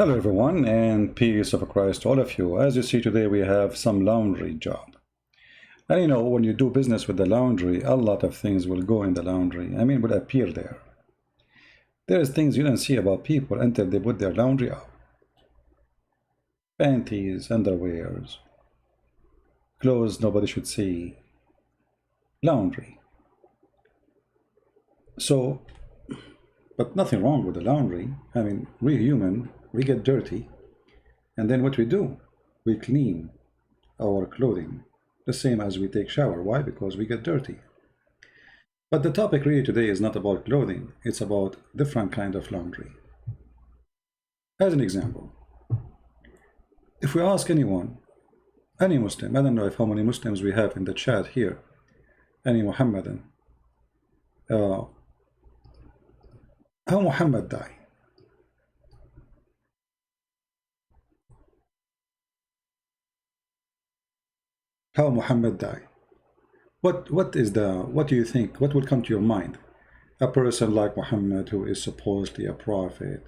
Hello everyone, and peace of Christ to all of you. As you see today, we have some laundry job. And you know, when you do business with the laundry, a lot of things will go in the laundry. Will appear there. There's things you don't see about people until they put their laundry up. Panties, underwears, clothes nobody should see. Laundry. So, but nothing wrong with the laundry. We're human. We get dirty, and then what we do? We clean our clothing, the same as we take shower. Why? Because we get dirty. But the topic really today is not about clothing, it's about different kind of laundry. As an example, if we ask anyone, any Muslim, I don't know how many Muslims we have in the chat here, any Mohammedan, how Muhammad died. How Muhammad died. What do you think? What will come to your mind? A person like Muhammad, who is supposedly a prophet,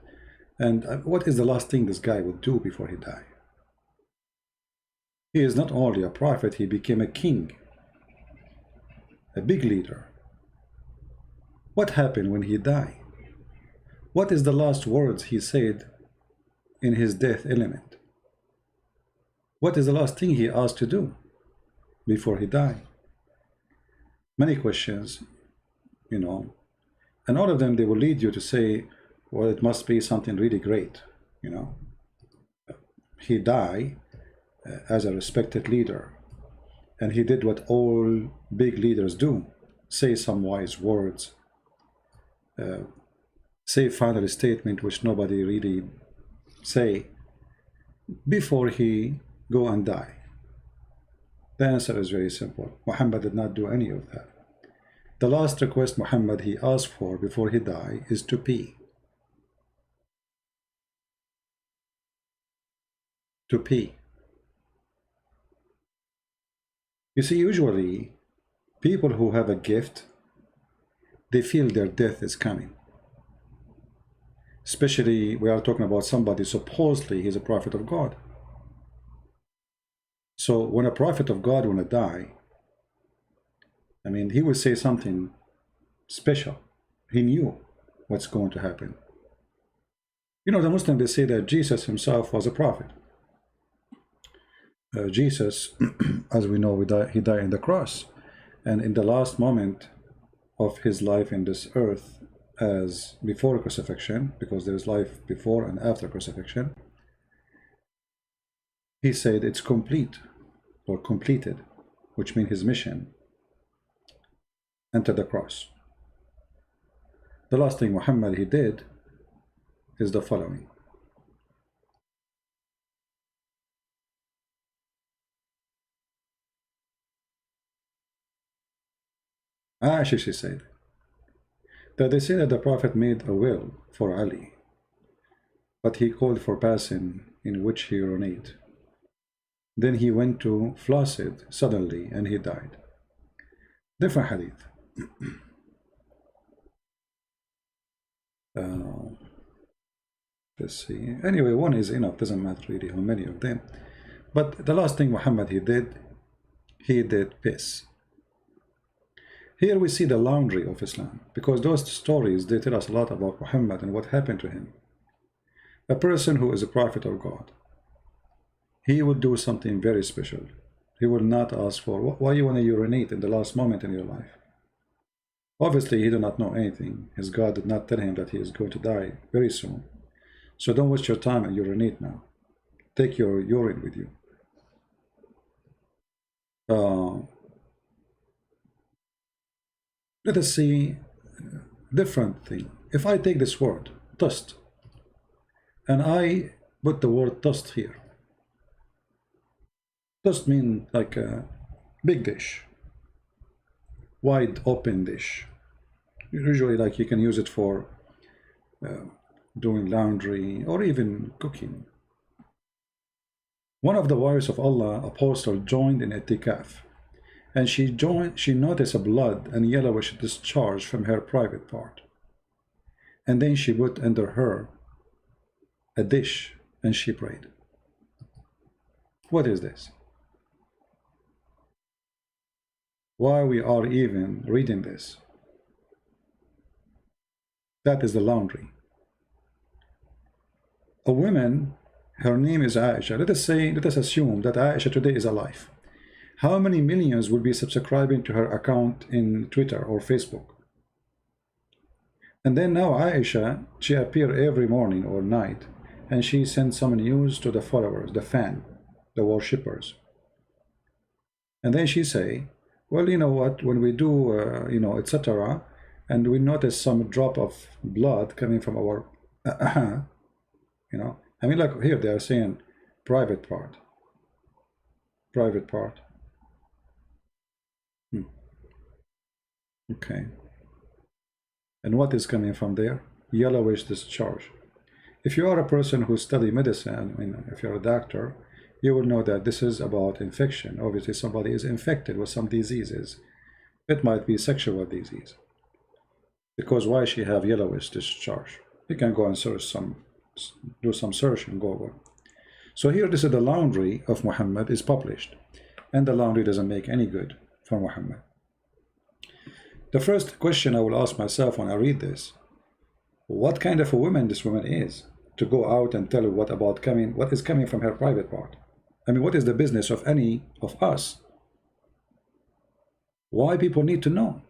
and what is the last thing this guy would do before he died? He is not only a prophet, he became a king, a big leader. What happened when he died? What is the last words he said in his death element? What is the last thing he asked to do before he died? Many questions, and all of them, they will lead you to say, well, it must be something really great. He died as a respected leader, and he did what all big leaders do: say some wise words, say final statement which nobody really say before he go and die. The answer is very simple. Muhammad did not do any of that. The last request Muhammad he asked for before he died is to pee. To pee. You see, usually people who have a gift, they feel their death is coming. Especially we are talking about somebody supposedly he's a prophet of God. So when a prophet of God want to die, he would say something special. He knew what's going to happen. The Muslims, they say that Jesus himself was a prophet. Jesus, as we know, he died on the cross. And in the last moment of his life in this earth, as before crucifixion, because there is life before and after crucifixion, he said it's complete, or completed, which means his mission entered the cross. The last thing Muhammad he did is the following. Aisha, she said that they say that the Prophet made a will for Ali, but he called for passing, in which he urinated. Then he went to floss it suddenly and he died. Different hadith. Let's see. Anyway, one is enough, doesn't matter really how many of them. But the last thing Muhammad he did piss. Here we see the laundry of Islam, because those stories, they tell us a lot about Muhammad and what happened to him. A person who is a prophet of God, he would do something very special. He will not ask for, why you want to urinate in the last moment in your life? Obviously, he did not know anything. His God did not tell him that he is going to die very soon. So don't waste your time and urinate now. Take your urine with you. Let us see a different thing. If I take this word, dust, and I put the word dust here. Dust means like a big dish, wide open dish. Usually, like, you can use it for doing laundry or even cooking. One of the wives of Allah, apostle, joined in itikaf, and she noticed a blood and yellowish discharge from her private part, and then she put under her a dish and she prayed. What is this? Why we are even reading this? That is the laundry. A woman, her name is Aisha. Let us assume that Aisha today is alive. How many millions will be subscribing to her account in Twitter or Facebook? And then now Aisha, she appears every morning or night, and she sends some news to the followers, the fan, the worshippers. And then she say, well, you know what, when we do, etc., and we notice some drop of blood coming from our, I mean, like here they are saying private part. Private part. Okay. And what is coming from there? Yellowish discharge. If you are a person who study medicine, I mean, if you're a doctor, you will know that this is about infection. Obviously, somebody is infected with some diseases. It might be sexual disease. Because why she have yellowish discharge? You can go and search do some search and go over. So here, this is the laundry of Muhammad is published, and the laundry doesn't make any good for Muhammad. The first question I will ask myself when I read this: what kind of a woman this woman is to go out and tell what is coming from her private part? I mean, what is the business of any of us? Why people need to know?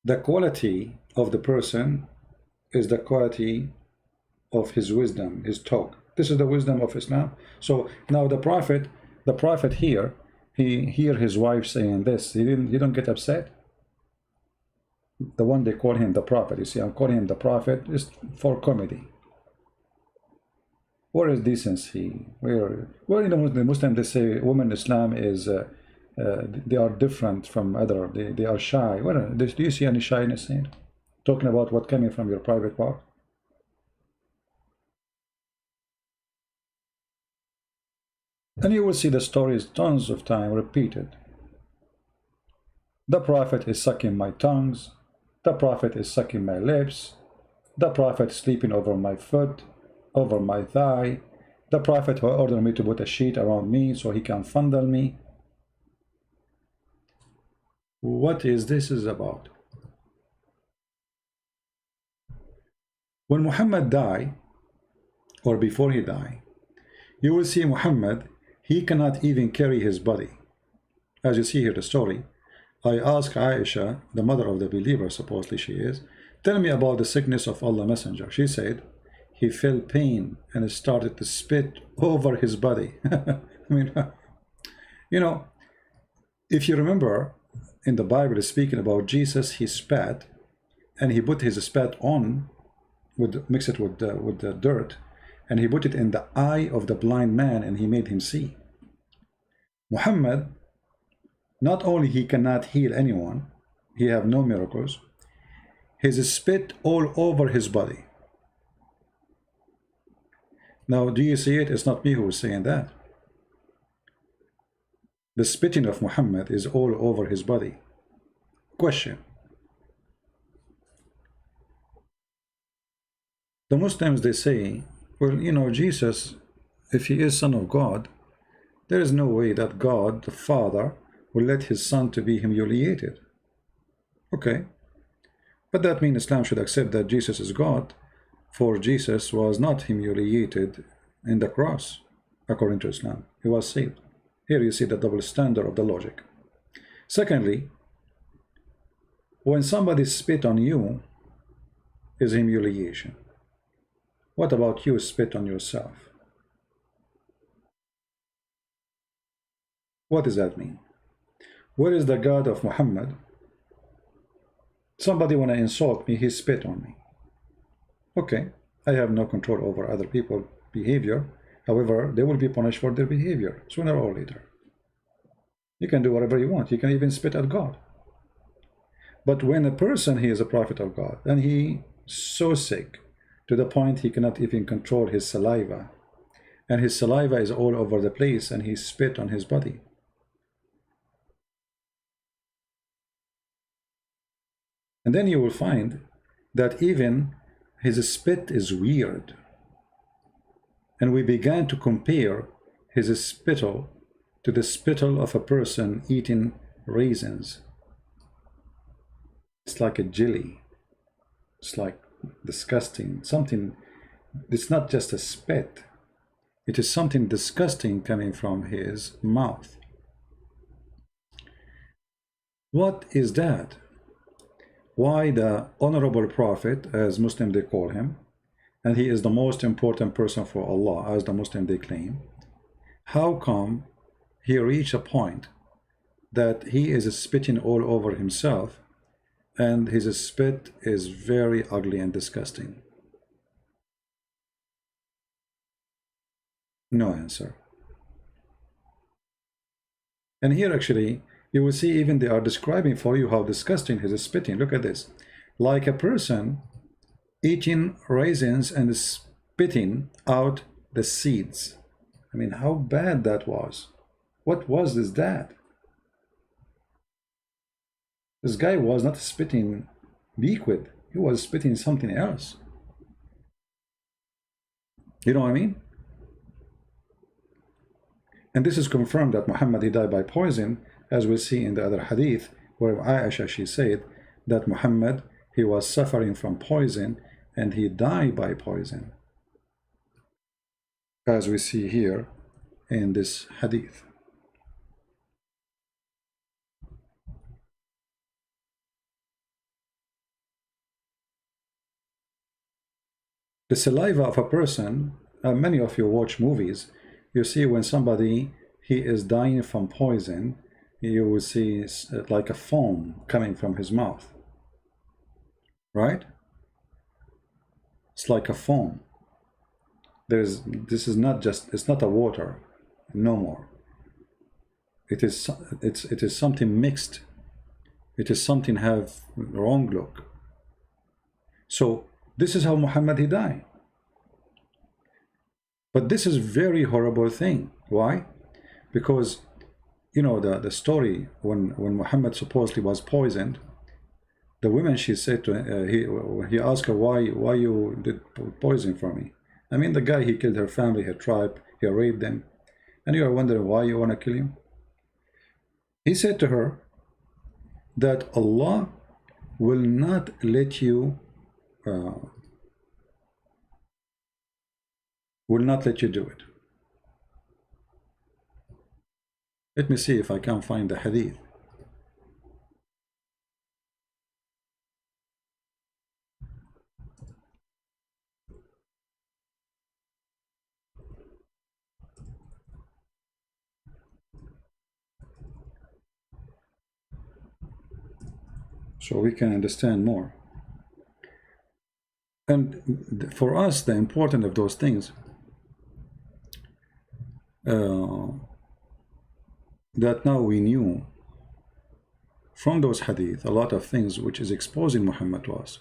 The quality of the person is the quality of his wisdom, his talk. This is the wisdom of Islam. So now the prophet here, he hear his wife saying this. He don't get upset. The one they call him the prophet. You see, I'm calling him the prophet just for comedy. Where is decency? Where the Muslims they say women Islam is they are different from other. They are shy. Do you see any shyness in talking about what coming from your private part? And you will see the stories tons of time repeated. The prophet is sucking my tongues. The prophet is sucking my lips. The prophet sleeping over my foot, over my thigh. The prophet who ordered me to put a sheet around me so he can fondle me. What is this about? When Muhammad died, or before he died, you will see Muhammad, he cannot even carry his body. As you see here the story, I asked Aisha, the mother of the believer, supposedly she is, tell me about the sickness of Allah Messenger. She said, he felt pain and started to spit over his body. I mean, if you remember, in the Bible is speaking about Jesus, he spat, and he put his spat on, mix it with the dirt, and he put it in the eye of the blind man, and he made him see. Muhammad, not only he cannot heal anyone, he have no miracles, his spit all over his body. Now, do you see it? It's not me who is saying that. The spitting of Muhammad is all over his body. Question. The Muslims, they say, well, Jesus, if he is Son of God, there is no way that God, the Father, will let his Son to be humiliated. Okay. But that means Islam should accept that Jesus is God, for Jesus was not humiliated in the cross, according to Islam. He was saved. Here you see the double standard of the logic. Secondly, when somebody spit on you is humiliation. What about you spit on yourself? What does that mean? Where is the God of Muhammad? Somebody want to insult me, he spit on me. Okay, I have no control over other people's behavior. However, they will be punished for their behavior sooner or later. You can do whatever you want. You can even spit at God. But when a person, he is a prophet of God, and he so sick to the point he cannot even control his saliva, and his saliva is all over the place, and he spit on his body. And then you will find that even his spit is weird. and we began to compare his spittle to the spittle of a person eating raisins. It's like a jelly. It's like disgusting. Something, it's not just a spit. It is something disgusting coming from his mouth. What is that? Why the honorable prophet, as Muslims they call him, and he is the most important person for Allah, as the Muslim they claim, how come he reached a point that he is spitting all over himself, and his spit is very ugly and disgusting? No answer. And here actually you will see even they are describing for you how disgusting his spitting. Look at this. Like a person eating raisins and spitting out the seeds. I mean, how bad that was. What was this that? This guy was not spitting liquid. He was spitting something else. You know what I mean? And this is confirmed that Muhammad, he died by poison, as we see in the other hadith, where Aisha, she said that Muhammad, he was suffering from poison and he died by poison, as we see here in this hadith. The saliva of a person, many of you watch movies, you see when somebody, he is dying from poison, you will see like a foam coming from his mouth, right? It's like a foam. This is not just, it's not a water, no more. It is something mixed. It is something have wrong look. So this is how Muhammad, he died. But this is very horrible thing. Why? Because you know the story when Muhammad supposedly was poisoned, the woman, she said to he asked her, why you did poison for me? I mean, the guy, he killed her family, her tribe, he raped them, and you are wondering why you want to kill him. He said to her that Allah will not let you do it. Let me see if I can find the hadith. So we can understand more. And for us, the importance of those things, that now we knew from those hadith a lot of things which is exposing Muhammad to us.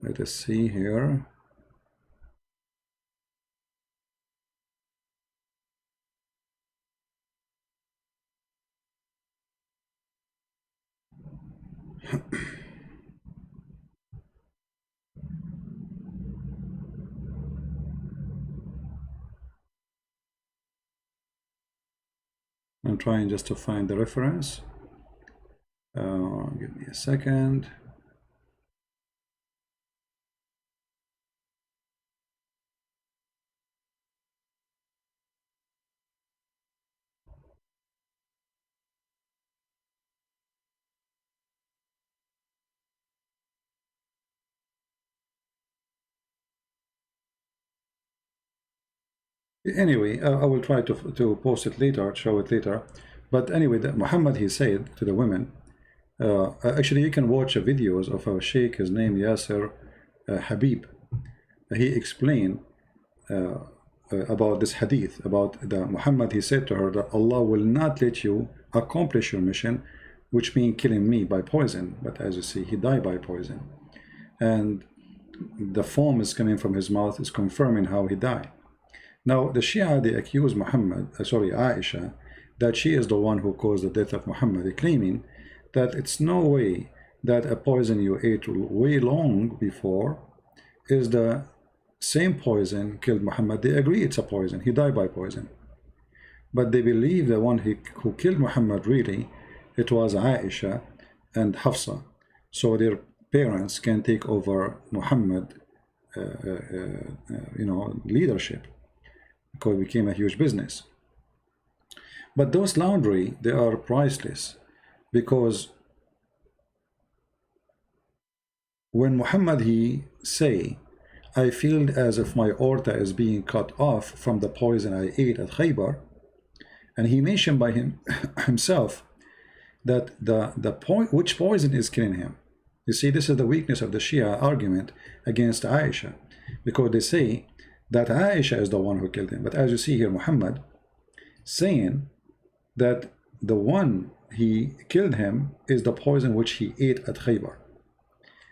Let us see here. I'm trying just to find the reference. Give me a second. Anyway, I will try to post it later, show it later. But anyway, Muhammad, he said to the women, actually you can watch videos of a sheikh, his name Yasir Habib. He explained about this hadith, about the Muhammad, he said to her that Allah will not let you accomplish your mission, which means killing me by poison. But as you see, he died by poison. And the foam is coming from his mouth, is confirming how he died. Now the Shia, they accuse Aisha, that she is the one who caused the death of Muhammad, claiming that it's no way that a poison you ate way long before is the same poison killed Muhammad. They agree it's a poison. He died by poison. But they believe the one who killed Muhammad really, it was Aisha and Hafsa. So their parents can take over Muhammad, leadership, because it became a huge business. But those laundry, they are priceless, because when Muhammad he say, I feel as if my aorta is being cut off from the poison I ate at Khaybar, and he mentioned by himself that which poison is killing him. You see, this is the weakness of the Shia argument against Aisha, because they say that Aisha is the one who killed him. But as you see here, Muhammad saying that the one he killed him is the poison which he ate at Khaybar.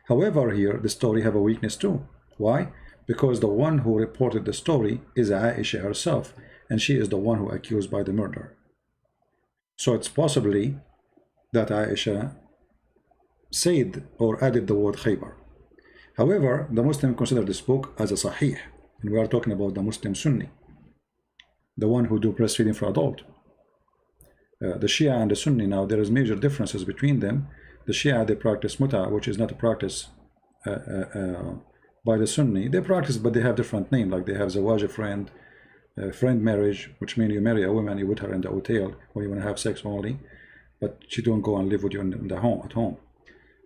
However, here the story have a weakness too. Why? Because the one who reported the story is Aisha herself, and she is the one who accused by the murder. So it's possibly that Aisha said or added the word Khaybar. However, the Muslim consider this book as a Sahih, and we are talking about the Muslim Sunni, the one who do breastfeeding for adult. The Shia and the Sunni, now there is major differences between them. The Shia, they practice muta, which is not a practice by the Sunni. They practice, but they have different name, like they have zawaj friend marriage, which means you marry a woman, you with her in the hotel, or you want to have sex only, but she don't go and live with you in the home, at home.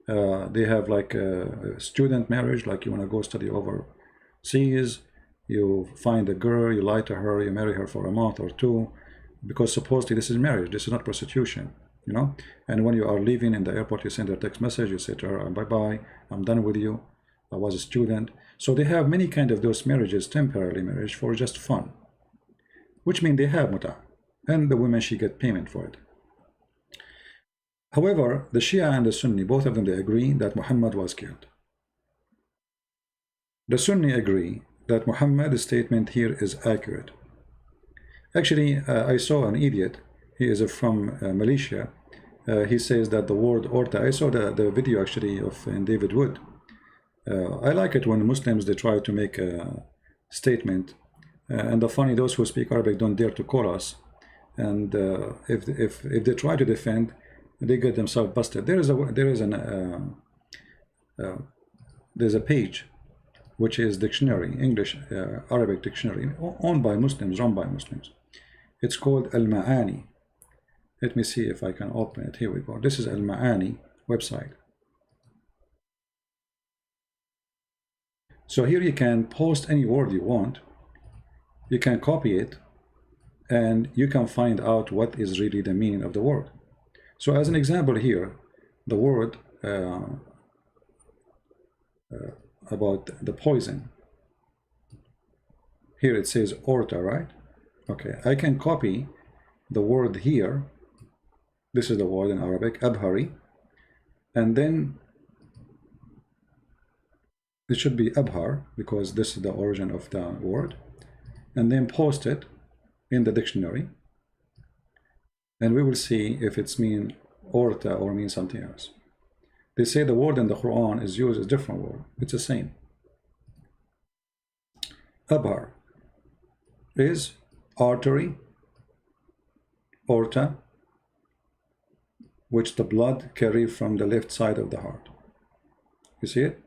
They have like a student marriage, like you want to go study overseas, you find a girl, you lie to her, you marry her for a month or two, because supposedly this is marriage, this is not prostitution, you know. And when you are leaving in the airport, you send her a text message, you say to her, bye-bye, I'm done with you, I was a student. So they have many kind of those marriages, temporary marriage for just fun, which means they have muta, and the women, she get payment for it. However, the Shia and the Sunni, both of them, they agree that Muhammad was killed. The Sunni agree that Muhammad's statement here is accurate. Actually, I saw an idiot, he is from Malaysia, he says that the word orta, I saw the video actually of David Wood. I like it when Muslims, they try to make a statement, and the funny, those who speak Arabic don't dare to call us, and if they try to defend, they get themselves busted. There's a page which is dictionary, English Arabic dictionary, owned by Muslims, run by Muslims. It's called Al-Ma'ani. Let me see if I can open it. Here we go. This is Al-Ma'ani website. So here you can post any word you want, you can copy it, and you can find out what is really the meaning of the word. So as an example here, the word about the poison, here it says orta, right? Okay, I can copy the word here, this is the word in Arabic, abhari, and then it should be abhar, because this is the origin of the word, and then post it in the dictionary, and we will see if it's mean orta or mean something else. They say the word in the Quran is used as a different word. It's the same. Abhar is artery, orta, which the blood carries from the left side of the heart. You see it?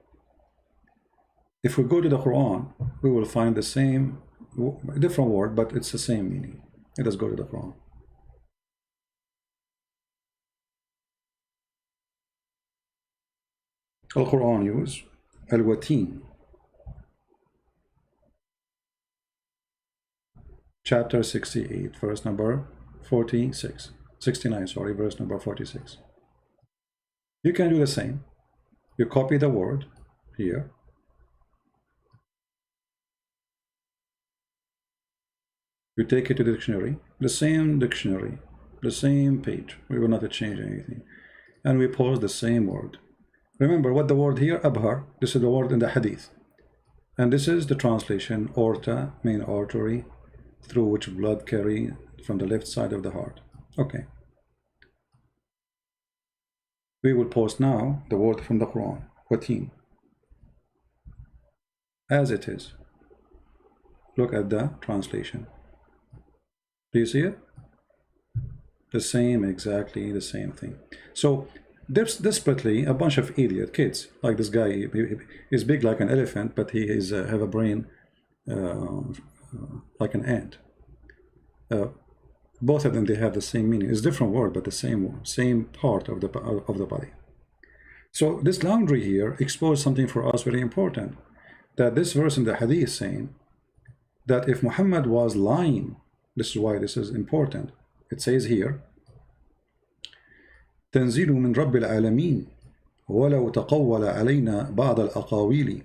If we go to the Quran, we will find the same, different word, but it's the same meaning. Let us go to the Quran. Al-Quran use Al-Watin, chapter 68, verse number 46, 69, sorry, verse number 46. You can do the same. You copy the word here, you take it to the dictionary, the same dictionary, the same page, we will not change anything, and we post the same word. Remember what the word here, abhar, this is the word in the Hadith, and this is the translation, orta, main artery, through which blood carry from the left side of the heart. Okay. We will post now the word from the Quran, watin, as it is. look at the translation. Do you see it? The same, exactly the same thing. So there's desperately a bunch of idiot kids, like this guy. He's big like an elephant, but he is have a brain like an ant. Both of them, they have the same meaning. It's different word, but the same part of the body. So this laundry here exposed something for us very important, that this verse in the Hadith is saying that if Muhammad was lying, this is why this is important. It says here, تنزيل من رب العالمين ولو تقول علينا بعض الأقاويل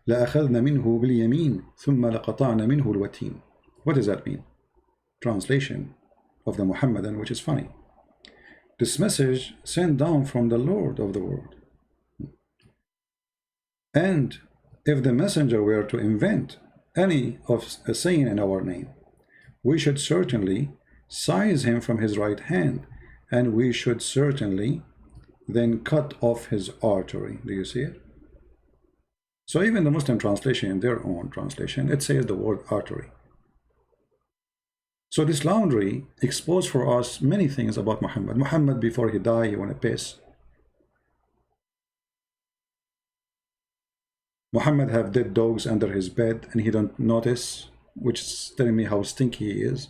لأخذنا منه باليمين ثم لقطعنا منه الوتين. What does that mean? Translation of the Muhammadan, which is funny. This message sent down from the Lord of the world. And if the messenger were to invent any of a saying in our name, we should certainly seize him from his right hand, and we should certainly then cut off his artery. Do you see it? So even the Muslim translation, in their own translation, it says the word artery. So this laundry exposed for us many things about Muhammad. Muhammad, before he died, he went to piss. Muhammad have dead dogs under his bed and he don't notice, which is telling me how stinky he is.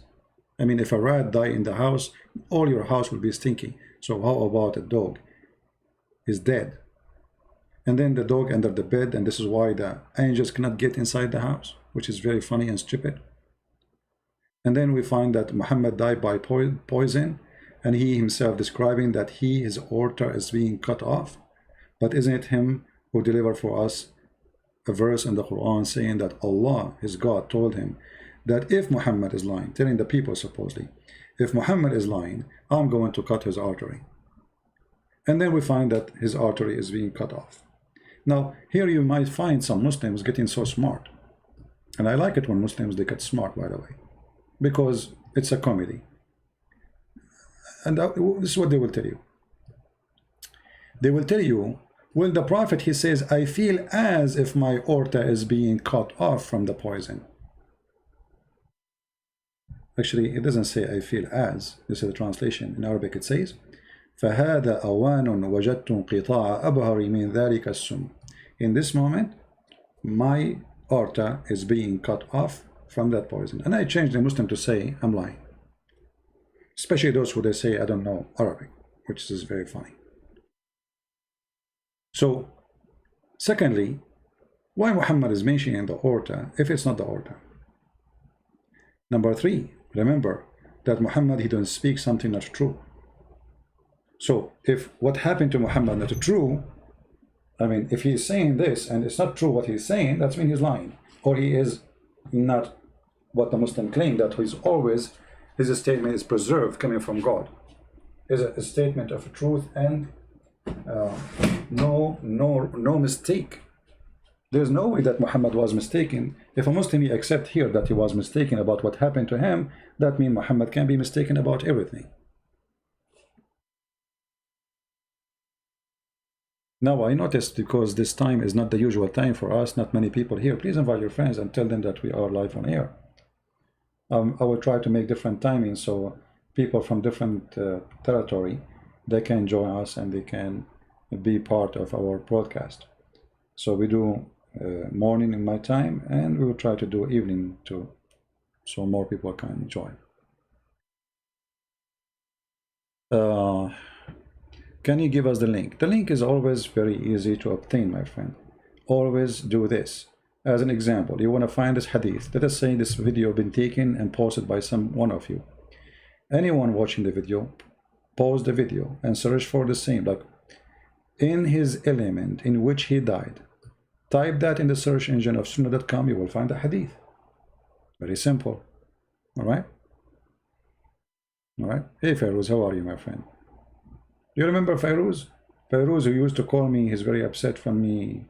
I mean, if a rat die in the house, all your house will be stinky. So how about a dog? He's dead. And then the dog under the bed, and this is why the angels cannot get inside the house, which is very funny and stupid. And then we find that Muhammad died by poison, and he himself describing that his aorta is being cut off. But isn't it him who delivered for us a verse in the Quran saying that Allah, his God, told him that if Muhammad is lying, telling the people supposedly, if Muhammad is lying, I'm going to cut his artery. And then we find that his artery is being cut off. Now, here you might find some Muslims getting so smart. And I like it when Muslims, they get smart, by the way, because it's a comedy. And this is what they will tell you. They will tell you, well, the Prophet, he says, I feel as if my aorta is being cut off from the poison. Actually, it doesn't say I feel as. This is the translation. In Arabic it says, فَهَذَا أَوَانٌ وَجَدْتُ انْقِطَاعَ أَبْهَرِ مِنْ ذَلِكَ السُّمِّ. In this moment, my aorta is being cut off from that poison. And I changed the Muslim to say, I'm lying. Especially those who they say, I don't know Arabic, which is very funny. So, secondly, why Muhammad is mentioning the aorta if it's not the aorta? Number three, remember that Muhammad, he don't speak something not true. So if what happened to Muhammad not true, I mean, if he's saying this and it's not true what he's saying, that means he's lying, or he is not what the Muslim claim, that he's always, his statement is preserved coming from God, is a statement of truth and no mistake. There's no way that Muhammad was mistaken. If a Muslim accept here that he was mistaken about what happened to him, that means Muhammad can be mistaken about everything. Now I noticed, because this time is not the usual time for us, not many people here. Please invite your friends and tell them that we are live on air. I will try to make different timings so people from different territory, they can join us and they can be part of our broadcast. So we do morning in my time, and we will try to do evening too, so more people can join. Can you give us the link? The link is always very easy to obtain, my friend. Always do this. As an example, you want to find this hadith. Let us say this video been taken and posted by one of you. Anyone watching the video, pause the video and search for the same, like in his element in which he died. Type that in the search engine of sunnah.com, you will find the hadith. Very simple. All right? All right. Hey, Fairuz, how are you, my friend? Do you remember Fairuz? Fairuz, who used to call me, he's very upset from me.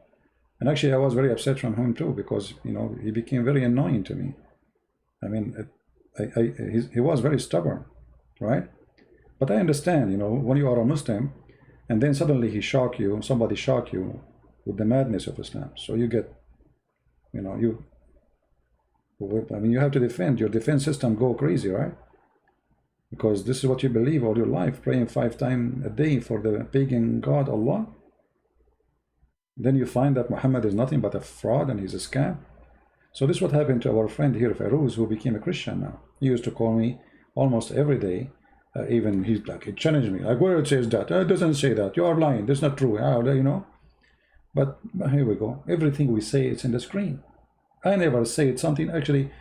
And actually, I was very upset from him too, because, you know, he became very annoying to me. I mean, he was very stubborn, right? But I understand, you know, when you are a Muslim, and then suddenly somebody shock you with the madness of Islam. So you get, you know, I mean, you have to defend. Your defense system go crazy, right? Because this is what you believe all your life, praying 5 times a day for the pagan god Allah. Then you find that Muhammad is nothing but a fraud and he's a scam. So this is what happened to our friend here, Fairuz, who became a Christian now. He used to call me almost every day. Even he's like, he challenged me, like, where it says that? It doesn't say that. You are lying. That's not true. You know. But here we go. Everything we say, it's in the screen. I never say something. Actually,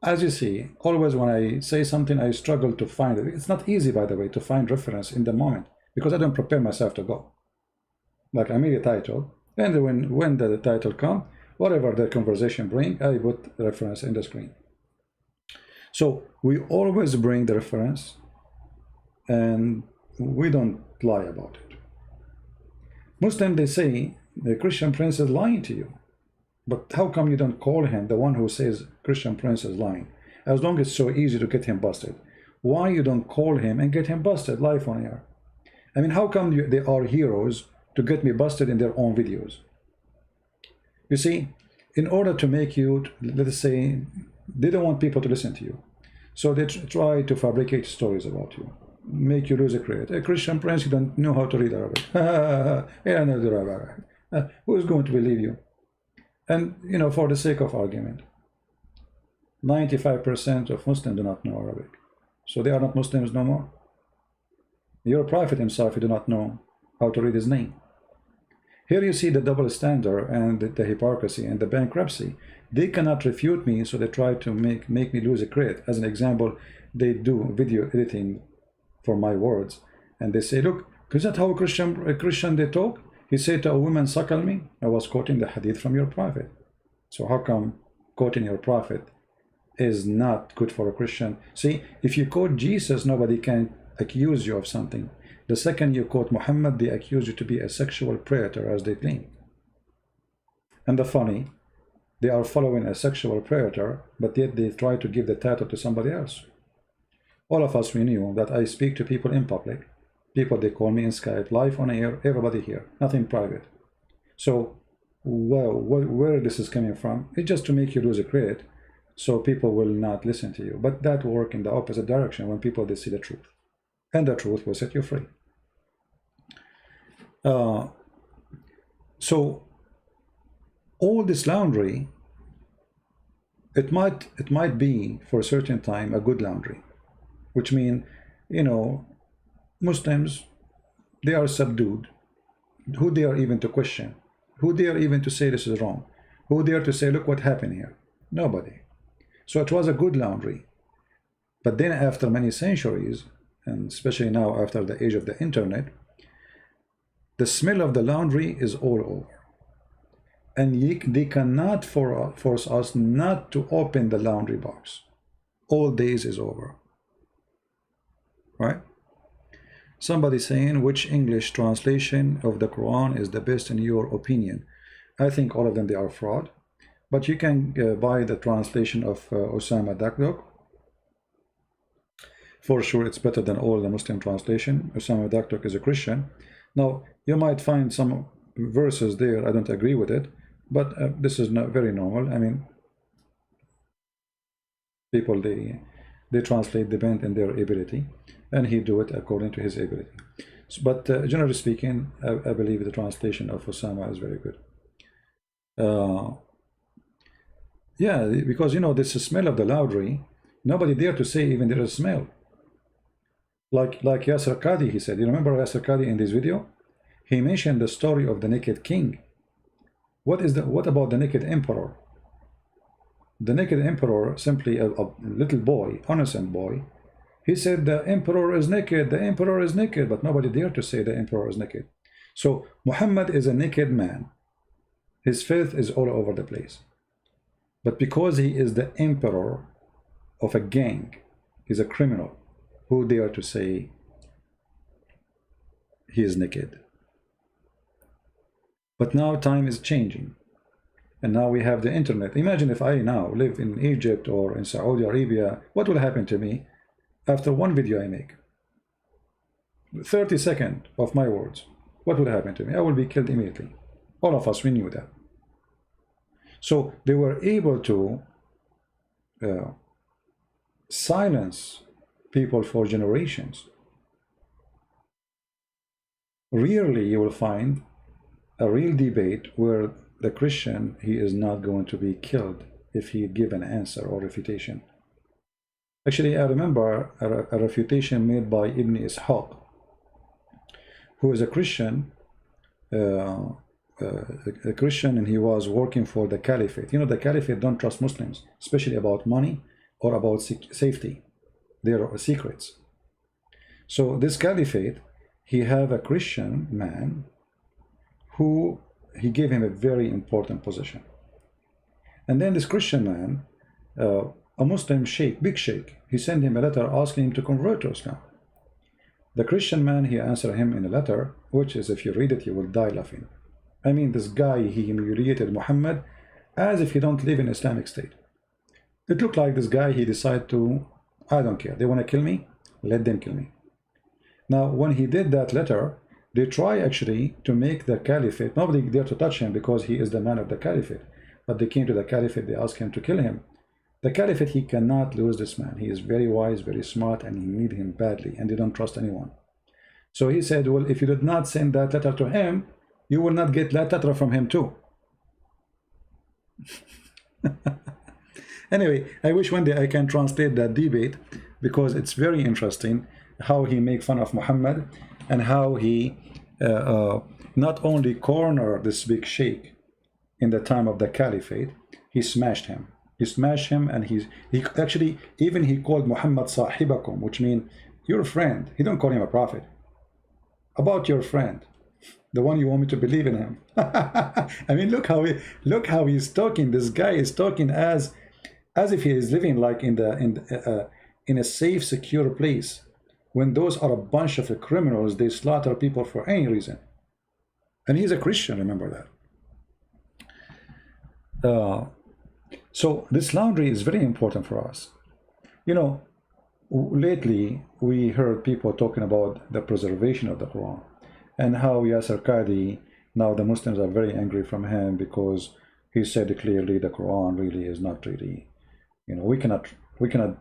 as you see, always when I say something, I struggle to find it. It's not easy, by the way, to find reference in the moment because I don't prepare myself to go. Like I made a title, and when the title comes, whatever the conversation bring, I put the reference in the screen. So we always bring the reference, and we don't lie about it. Muslim, they say the Christian prince is lying to you. But how come you don't call him the one who says Christian prince is lying? As long as it's so easy to get him busted. Why you don't call him and get him busted live on air? I mean, how come they are heroes to get me busted in their own videos? You see, in order to make you, let's say, they don't want people to listen to you. So they try to fabricate stories about you, make you lose a credit. A Christian prince, you don't know how to read Arabic. Yeah, no, Arabic. Who is going to believe you? And, you know, for the sake of argument, 95% of Muslims do not know Arabic. So they are not Muslims no more. Your prophet himself, you do not know how to read his name. Here you see the double standard and the hypocrisy and the bankruptcy. They cannot refute me, so they try to make me lose a credit. As an example, they do video editing for my words, and they say, look, is that how a Christian they talk? He said to a woman, suckle me. I was quoting the hadith from your prophet. So how come quoting your prophet is not good for a Christian? See, if you quote Jesus, nobody can accuse you of something. The second you quote Muhammad, they accuse you to be a sexual predator, as they claim. And the funny, they are following a sexual predator, but yet they try to give the title to somebody else. All of us, we knew that I speak to people in public. People, they call me in Skype, live on air, everybody here, nothing private. So, well, where this is coming from, it's just to make you lose a credit, so people will not listen to you. But that will work in the opposite direction when people, they see the truth. And the truth will set you free. So, all this laundry, it might be for a certain time a good laundry, which means, you know, Muslims, they are subdued. Who dare even to question? Who dare even to say this is wrong? Who dare to say, look what happened here? Nobody. So it was a good laundry. But then after many centuries, and especially now after the age of the internet, the smell of the laundry is all over. And they cannot force us not to open the laundry box. All days is over. Right? Somebody saying, which English translation of the Quran is the best in your opinion? I think all of them, they are fraud. But you can buy the translation of Osama Dakdok. For sure, it's better than all the Muslim translation. Osama Dakdok is a Christian. Now, you might find some verses there, I don't agree with it, but this is not very normal. I mean, people, they translate depend on their ability, and he do it according to his ability. But generally speaking, I believe the translation of Osama is very good. Yeah, because, you know, this smell of the laundry, nobody dare to say even there is a smell. Like Yasir Qadhi, he said, you remember Yasir Qadhi in this video? He mentioned the story of the naked king. What about the naked emperor? The naked emperor, simply a little boy, innocent boy, he said the emperor is naked, the emperor is naked, but nobody dared to say the emperor is naked. So Muhammad is a naked man. His faith is all over the place. But because he is the emperor of a gang, he's a criminal, who dare to say he is naked? But now time is changing. And now we have the internet. Imagine if I now live in Egypt or in Saudi Arabia, what will happen to me after one video I make? 30 seconds of my words. What will happen to me? I will be killed immediately. All of us, we knew that. So they were able to uh, silence people for generations. Rarely you will find a real debate where the Christian, he is not going to be killed if he give an answer or refutation. Actually, I remember a refutation made by Ibn Ishaq, who is a Christian, a Christian, and he was working for the caliphate. You know, the caliphate don't trust Muslims, especially about money or about safety. They are secrets. So this caliphate, he have a Christian man who he gave him a very important position. And then this Christian man, a Muslim sheikh, big sheikh, he sent him a letter asking him to convert to Islam. The Christian man, he answered him in a letter, which is, if you read it, you will die laughing. I mean, this guy, he humiliated Muhammad as if he don't live in Islamic State. It looked like this guy, he decided to, I don't care, they want to kill me, let them kill me. Now, when he did that letter, they try actually to make the caliphate, nobody dared to touch him because he is the man of the caliphate. But they came to the caliphate, they asked him to kill him. The caliphate, he cannot lose this man. He is very wise, very smart, and he need him badly, and they don't trust anyone. So he said, well, if you did not send that letter to him, you will not get that letter from him too. Anyway, I wish one day I can translate that debate, because it's very interesting how he make fun of Muhammad and how he not only cornered this big sheikh in the time of the caliphate, he smashed him. He smashed him, and he actually, even he called Muhammad Sahibakum, which means your friend. He don't call him a prophet. About your friend, the one you want me to believe in him. I mean, look how he's talking. This guy is talking as if he is living like in a safe, secure place, when those are a bunch of criminals. They slaughter people for any reason, and he's a Christian. Remember that. So this laundry is very important for us. You know, lately we heard people talking about the preservation of the Quran, and how Yasir Qadhi, now the Muslims are very angry from him because he said clearly the Quran really is not really, you know, we cannot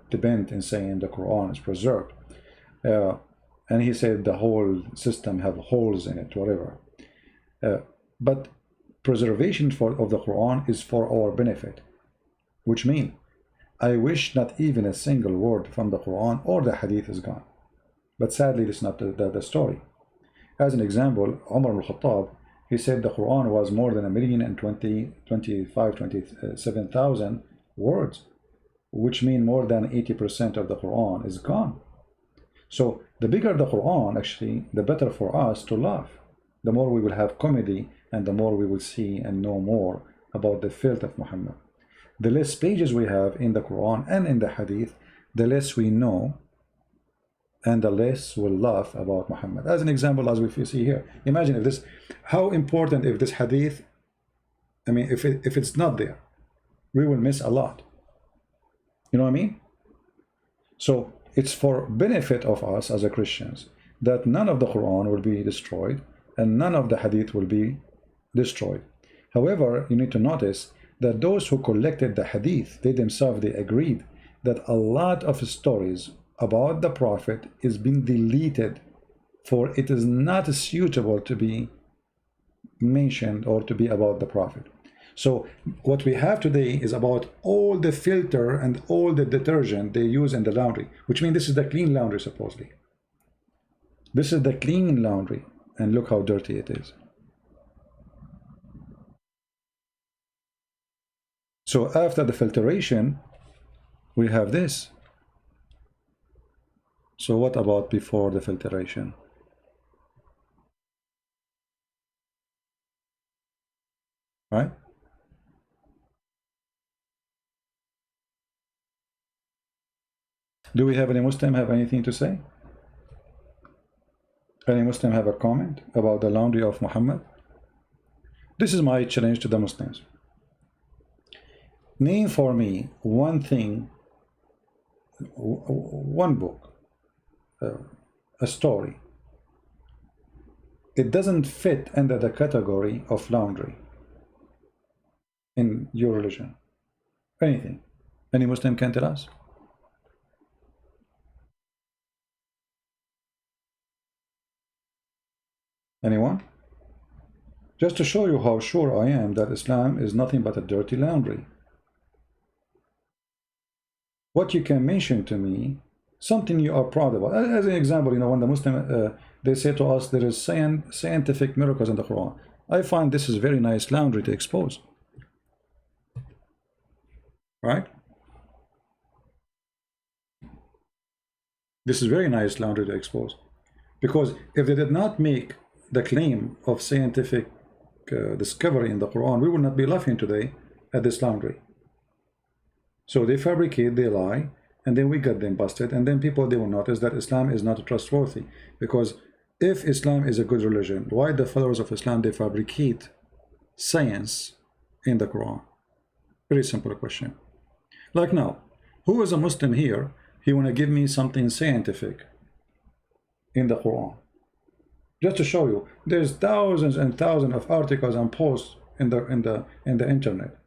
depend in saying the Quran is preserved. And he said the whole system have holes in it, whatever. But preservation of the Quran is for our benefit, which means I wish not even a single word from the Quran or the Hadith is gone. But sadly, this is not the story. As an example, Umar al-Khattab, he said the Quran was more than 1,027,000 words, which mean more than 80% of the Quran is gone. So the bigger the Quran, actually, the better for us to laugh. The more we will have comedy, and the more we will see and know more about the filth of Muhammad. The less pages we have in the Quran and in the Hadith, the less we know, and the less we'll laugh about Muhammad. As an example, as we see here, imagine if this, how important if this Hadith, I mean, if it's not there, we will miss a lot. You know what I mean? So it's for benefit of us as a Christians that none of the Quran will be destroyed and none of the Hadith will be destroyed. However, you need to notice that those who collected the Hadith, they themselves, they agreed that a lot of stories about the Prophet is being deleted, for it is not suitable to be mentioned or to be about the Prophet. So what we have today is about all the filter and all the detergent they use in the laundry, which means this is the clean laundry supposedly. This is the clean laundry, and look how dirty it is. So after the filtration, we have this. So what about before the filtration? Right? Do we have any Muslim have anything to say? Any Muslim have a comment about the laundry of Muhammad? This is my challenge to the Muslims. Name for me one thing, one book, a story. It doesn't fit under the category of laundry in your religion. Anything. Any Muslim can tell us? Anyone? Just to show you how sure I am that Islam is nothing but a dirty laundry. What you can mention to me, something you are proud about. As an example, you know, when the Muslim, they say to us there is scientific miracles in the Quran. I find this is very nice laundry to expose. Right? This is very nice laundry to expose. Because if they did not make the claim of scientific discovery in the Quran, we would not be laughing today at this laundry. So they fabricate, they lie, and then we get them busted, and then people, they will notice that Islam is not trustworthy. Because if Islam is a good religion, why the followers of Islam, they fabricate science in the Quran? Very simple question. Like now, who is a Muslim here, he want to give me something scientific in the Quran? Just to show you, there's thousands and thousands of articles and posts in the internet.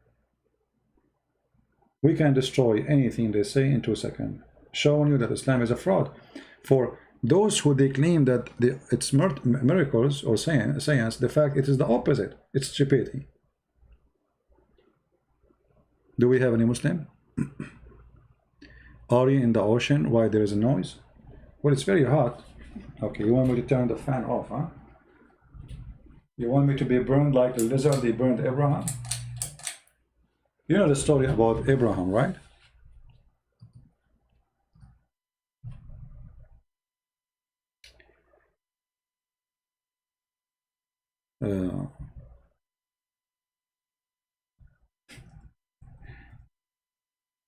We can destroy anything they say in 2 seconds, showing you that Islam is a fraud. For those who they claim that it's miracles or science, the fact it is the opposite. It's stupidity. Do we have any Muslim? Are you in the ocean? Why there is a noise? Well, it's very hot. Okay, you want me to turn the fan off, huh? You want me to be burned like the lizard they burned Abraham? You know the story about Abraham, right?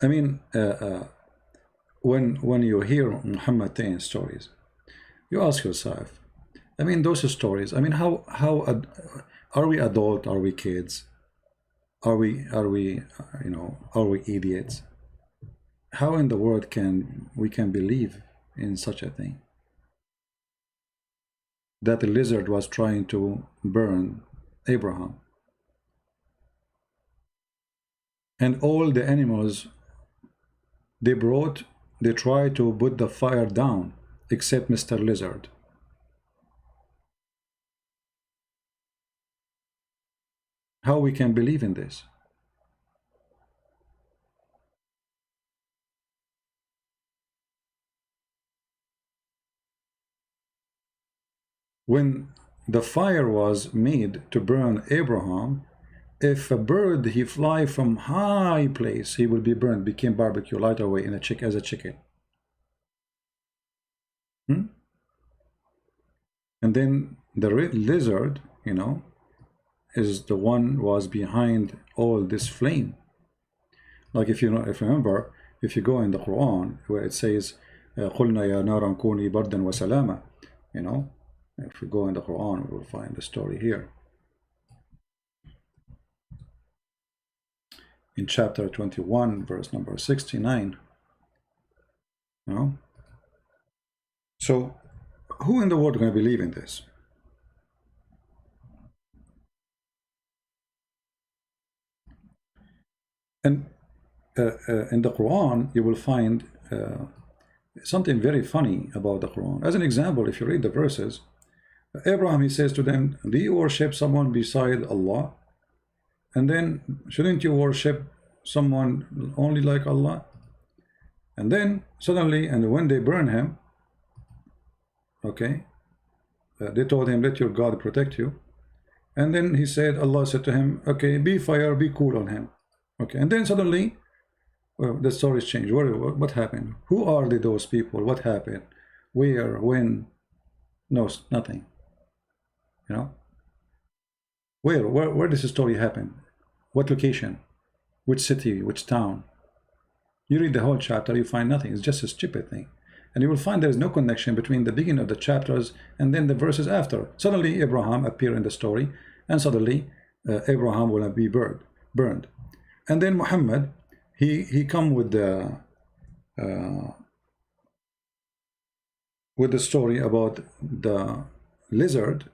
I mean, when you hear Muhammad telling stories, you ask yourself, I mean, those stories, I mean, how are we adult? Are we kids? Are we you know, are we idiots? How in the world can we believe in such a thing? That the lizard was trying to burn Abraham. And all the animals they tried to put the fire down, except Mr. Lizard. How we can believe in this? When the fire was made to burn Abraham, if a bird he fly from high place, he will be burned, became barbecue right away in as a chicken. And then the lizard, you know, is the one was behind all this flame. Like if you know, if you remember, if you go in the Quran where it says قُلْنَا يَا نَارًا كُونِي بَرْدًا وَسَلَامًا, you know, if we go in the Quran, we will find the story here. In chapter 21, verse number 69. You know? So, who in the world is going to believe in this? And in the Quran, you will find something very funny about the Quran. As an example, if you read the verses, Abraham, he says to them, do you worship someone beside Allah? And then, shouldn't you worship someone only like Allah? And then, suddenly, and when they burn him, okay, they told him, let your God protect you. And then he said, Allah said to him, okay, be fire, be cool on him. Okay, and then suddenly, well, the stories changed. What happened? Who are those people? What happened? Where? When? No, nothing. You know? Where does the story happen? What location? Which city? Which town? You read the whole chapter, you find nothing. It's just a stupid thing. And you will find there is no connection between the beginning of the chapters and then the verses after. Suddenly Abraham appear in the story, and suddenly Abraham will be burned. And then Muhammad, he come with the story about the lizard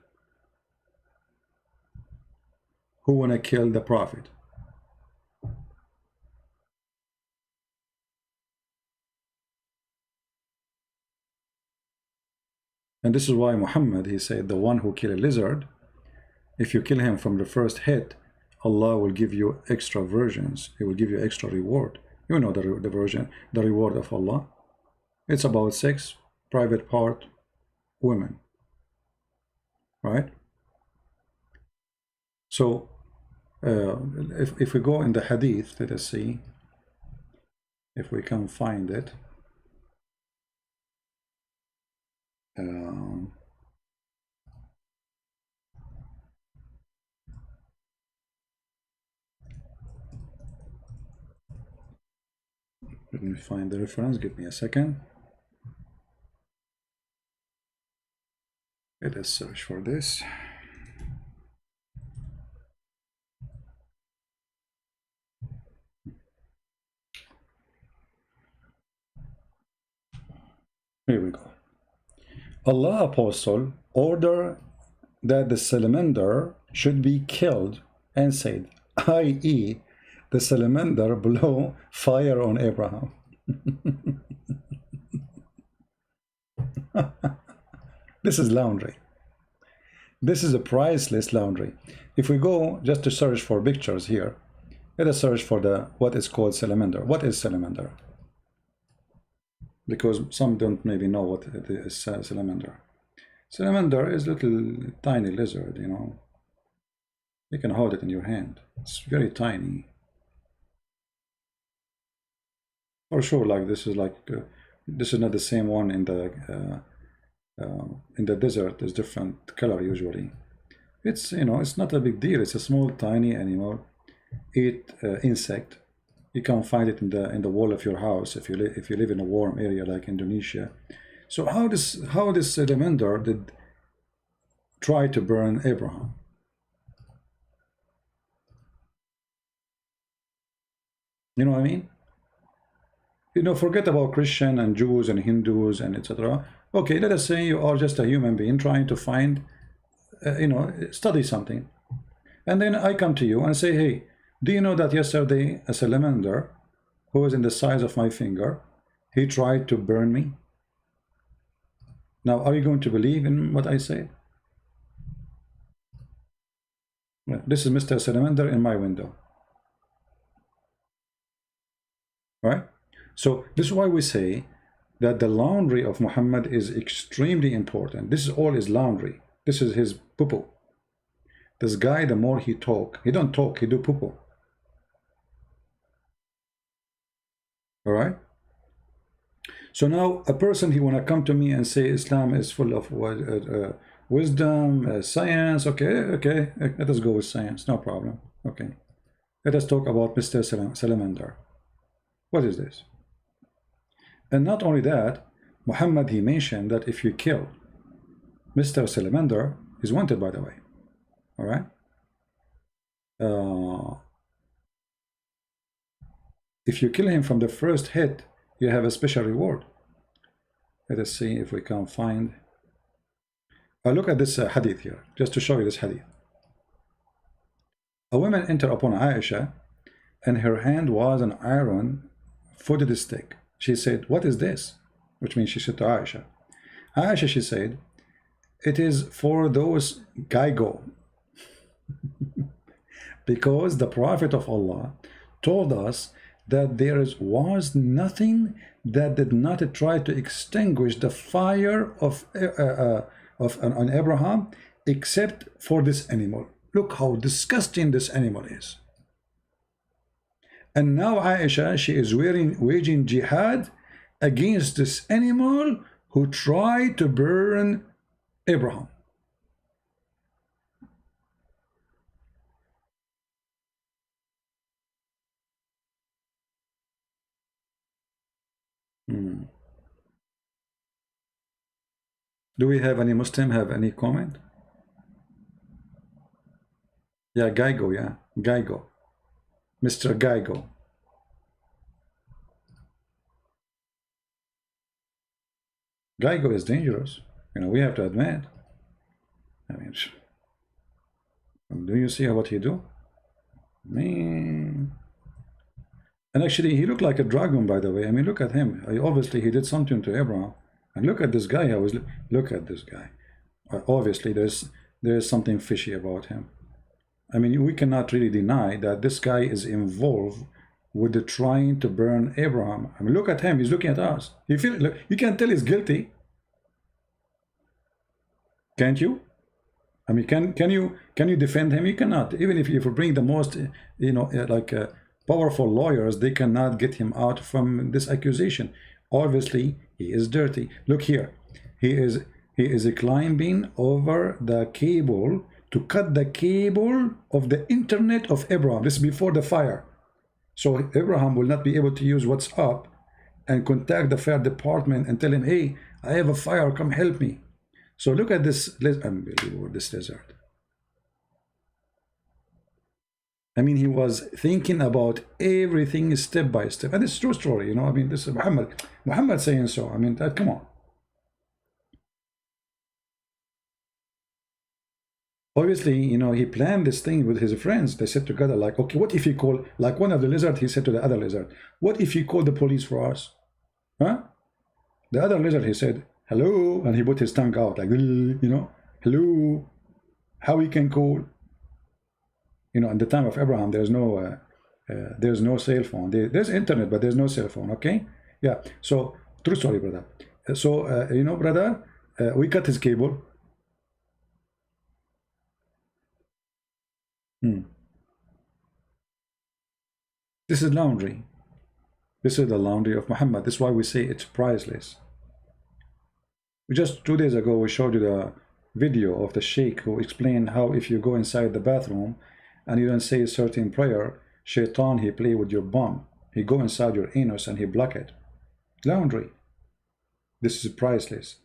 who wanna kill the prophet. And this is why Muhammad, he said, the one who kill a lizard, if you kill him from the first hit, Allah will give you extra versions. He will give you extra reward. You know the version, the reward of Allah. It's about 6 private part women, right? So if we go in the Hadith, let us see if we can find it. Let me find the reference. Give me a second. Let us search for this. Here we go. Allah Apostle ordered that the salamander should be killed and said, i.e., the salamander blow fire on Abraham. This is laundry. This is a priceless laundry. If we go just to search for pictures here, let us search for the what is called salamander. What is salamander? Because some don't maybe know what it is. Salamander. Salamander is little tiny lizard, you know. You can hold it in your hand. It's very tiny. For sure, like this is like this is not the same one in the desert. It's different color usually. It's, you know, it's not a big deal. It's a small tiny animal, eat insect. You can find it in the wall of your house if you live in a warm area like Indonesia. So how this salamander did try to burn Abraham? You know what I mean? You know, forget about Christian and Jews and Hindus and etc. Okay, let us say you are just a human being trying to find, you know, study something. And then I come to you and say, hey, do you know that yesterday a salamander who was in the size of my finger, he tried to burn me? Now, are you going to believe in what I say? Yeah, this is Mr. Salamander in my window. Right? So this is why we say that the laundry of Muhammad is extremely important. This is all his laundry. This is his poo-poo. This guy, the more he talk, he don't talk, he do poo-poo. All right? So now a person, he want to come to me and say Islam is full of wisdom, science. Okay, let us go with science, no problem. Okay, let us talk about Mr. Salamander. What is this? And not only that, Muhammad, he mentioned that if you kill Mr. Salamander, he's wanted, by the way. All right? If you kill him from the first hit, you have a special reward. Let us see if we can find. Look at this hadith here, just to show you this hadith. A woman entered upon Aisha, and her hand was an iron footed stick. She said, what is this? Which means she said to Aisha. Aisha, she said, it is for those gaigo. Because the Prophet of Allah told us that there was nothing that did not try to extinguish the fire on Abraham except for this animal. Look how disgusting this animal is. And now Aisha, she is waging jihad against this animal who tried to burn Abraham. Do we have any Muslim have any comment? Yeah, Gaigo, yeah, Gaigo. Mr. Gaigo. Gaigo is dangerous. You know, we have to admit. I mean, do you see what he do? Man. And actually, he looked like a dragon, by the way. I mean, look at him. Obviously, he did something to Abraham. And look at this guy. Look at this guy. Obviously, there's something fishy about him. I mean, we cannot really deny that this guy is involved with the trying to burn Abraham. I mean, look at him. He's looking at us. Look, you can tell he's guilty. Can't you? I mean, can you defend him? You cannot. Even if you bring the most, powerful lawyers, they cannot get him out from this accusation. Obviously, he is dirty. Look here. He is climbing over the cable to cut the cable of the internet of Abraham. This is before the fire. So Abraham will not be able to use WhatsApp and contact the fire department and tell him, hey, I have a fire, come help me. So look at this, unbelievable, this desert. I mean, he was thinking about everything step by step. And it's a true story, you know. I mean, this is Muhammad saying so. I mean, come on. Obviously, you know, he planned this thing with his friends. They said together, like, okay, what if he call, like one of the lizard, he said to the other lizard, what if he called the police for us? Huh? The other lizard, he said, hello, and he put his tongue out, like, you know, hello, how we can call? You know, in the time of Abraham, there's no cell phone. There's internet, but there's no cell phone, okay? Yeah, so, true story, brother. So, you know, brother, we cut his cable. This is laundry. This is the laundry of Muhammad. This is why we say it's priceless. Just 2 days ago, we showed you the video of the sheikh who explained how if you go inside the bathroom and you don't say a certain prayer, shaitan, he play with your bum. He go inside your anus and he block it. Laundry. This is priceless.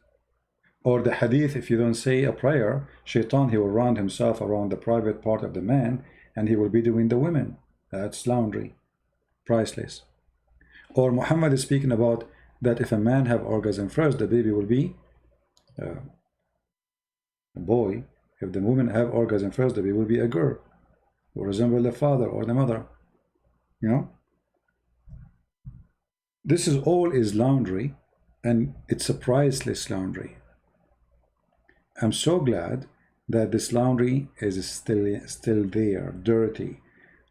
Or the hadith, if you don't say a prayer, shaitan, he will round himself around the private part of the man and he will be doing the women. That's laundry. Priceless. Or Muhammad is speaking about that if a man have orgasm first, the baby will be a boy. If the woman have orgasm first, the baby will be a girl. Will resemble the father or the mother. You know? This is all is laundry, and it's a priceless laundry. I'm so glad that this laundry is still there, dirty.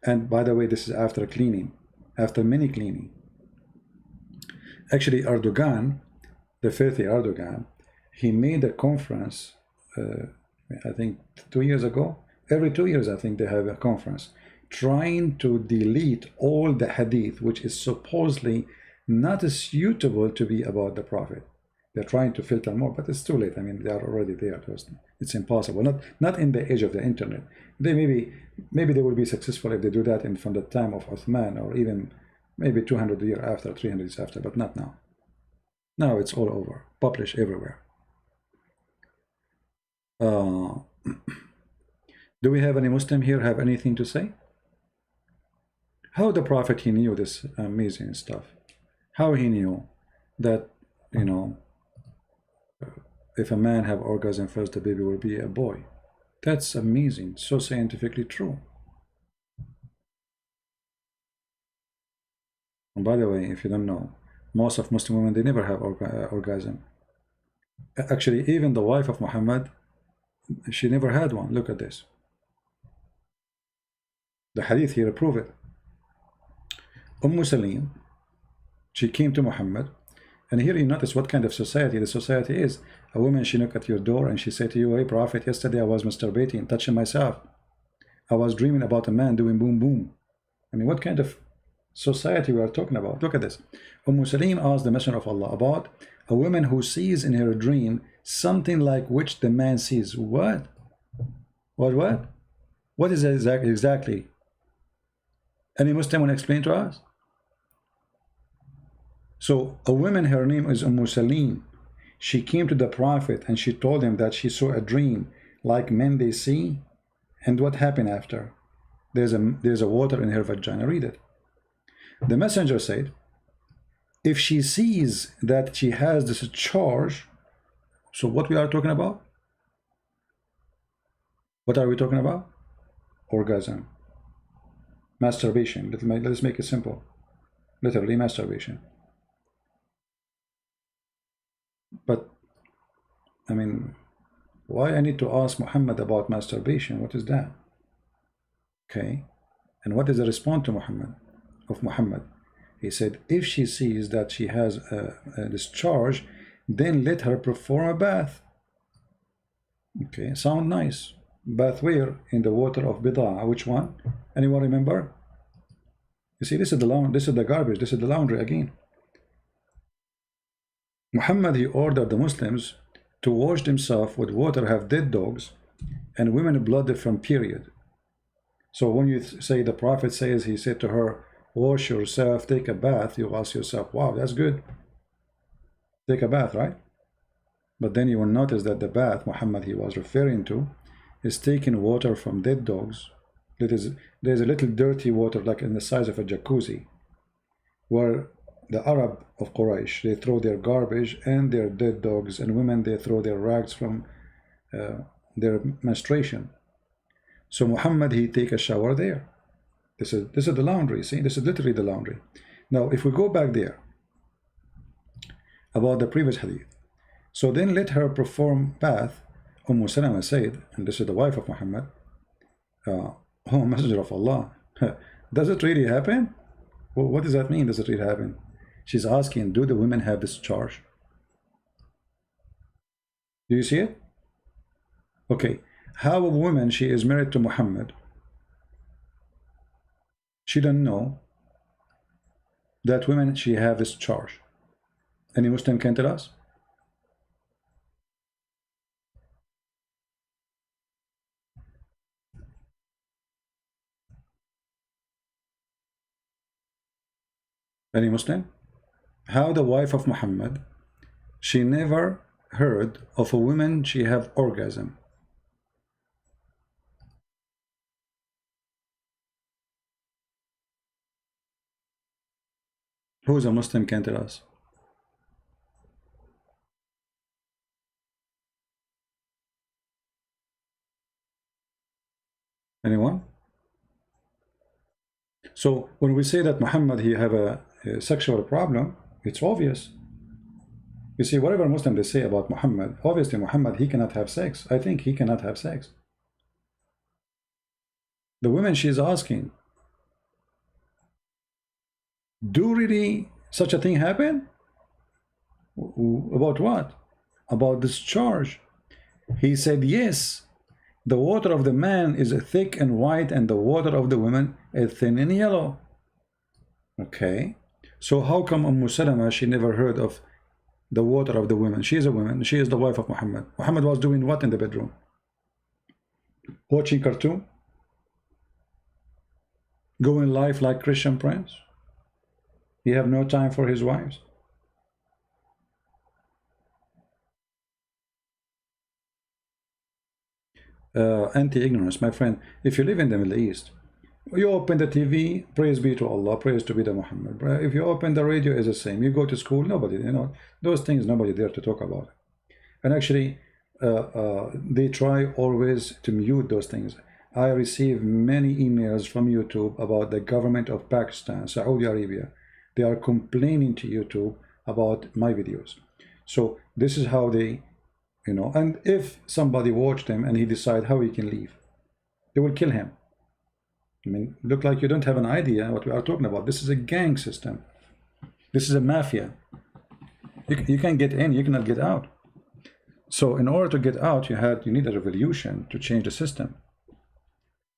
And by the way, this is after cleaning, after many cleaning. Actually, Erdogan, the filthy Erdogan, he made a conference, I think 2 years ago. Every 2 years, I think they have a conference, trying to delete all the hadith, which is supposedly not suitable to be about the Prophet. They're trying to filter more, but it's too late. I mean, they are already there. It's impossible. Not in the age of the internet. They maybe they will be successful if they do that from the time of Uthman, or even maybe 200 years after, 300 years after, but not now. Now it's all over, published everywhere. Do we have any Muslim here have anything to say? How the Prophet, he knew this amazing stuff? How he knew that, you know, if a man have orgasm first, the baby will be a boy? That's amazing, so scientifically true. And by the way, if you don't know, most of Muslim women, they never have orgasm. Actually, even the wife of Muhammad, she never had one. Look at this. The hadith here prove it. Salim, she came to Muhammad, and here you notice what kind of society the society is. A woman, she knocked at your door and she said to you, hey Prophet, yesterday I was masturbating, touching myself. I was dreaming about a man doing boom boom. I mean, what kind of society we are talking about? Look at this. Salim asked the Messenger of Allah about a woman who sees in her dream something like which the man sees. What? What is that exactly? Any Muslim will explain to us? So a woman, her name is Salim. She came to the Prophet and she told him that she saw a dream like men they see. And what happened after? There's a water in her vagina. Read it. The messenger said, if she sees that she has this charge, so what we are talking about? What are we talking about? Orgasm. Masturbation. Let's make it simple. Literally masturbation. But I mean, why I need to ask Muhammad about masturbation? What is that? Okay. And what is the response to Muhammad? He said, if she sees that she has a discharge, then let her perform a bath. Okay, sound nice. Bath where? In the water of Bida'a. Which one? Anyone remember? You see, this is the garbage, this is the laundry again. Muhammad, he ordered the Muslims to wash themselves with water, have dead dogs, and women blood from period. So when you say the Prophet says, he said to her, wash yourself, take a bath, you ask yourself, wow, that's good. Take a bath, right? But then you will notice that the bath Muhammad he was referring to is taking water from dead dogs. There's a little dirty water like in the size of a jacuzzi, where the Arab of Quraysh, they throw their garbage and their dead dogs, and women, they throw their rags from their menstruation. So Muhammad, he take a shower there. This is the laundry. See, this is literally the laundry. Now, if we go back there about the previous hadith, so then let her perform bath. Salama said, and this is the wife of Muhammad, oh Messenger of Allah, does it really happen? Well, what does that mean? Does it really happen? She's asking, do the women have this charge? Do you see it? Okay, how a woman, she is married to Muhammad, she doesn't know that women, she have this charge. Any Muslim can tell us? Any Muslim? How the wife of Muhammad, she never heard of a woman she have orgasm. Who is a Muslim can tell us? Anyone? So when we say that Muhammad he have a sexual problem, it's obvious. You see, whatever Muslim they say about Muhammad, obviously Muhammad he cannot have sex. I think he cannot have sex. The woman she is asking, do really such a thing happen? About what? About discharge. He said yes. The water of the man is thick and white, and the water of the woman is thin and yellow. Okay. So how come Salama, she never heard of the water of the women? She is a woman. She is the wife of Muhammad. Muhammad was doing what in the bedroom? Watching cartoon? Going live like Christian Prince? He have no time for his wives? Anti-ignorance, my friend. If you live in the Middle East, you open the TV, praise be to Allah, praise to be the Muhammad. If you open the radio, it's the same. You go to school, nobody, you know, those things, nobody there to talk about. And actually, they try always to mute those things. I receive many emails from YouTube about the government of Pakistan, Saudi Arabia. They are complaining to YouTube about my videos. So this is how they, you know, and if somebody watched them and he decide how he can leave, they will kill him. I mean, look like you don't have an idea what we are talking about. This is a gang system. This is a mafia. You can't get in, you cannot get out. So in order to get out, you need a revolution to change the system.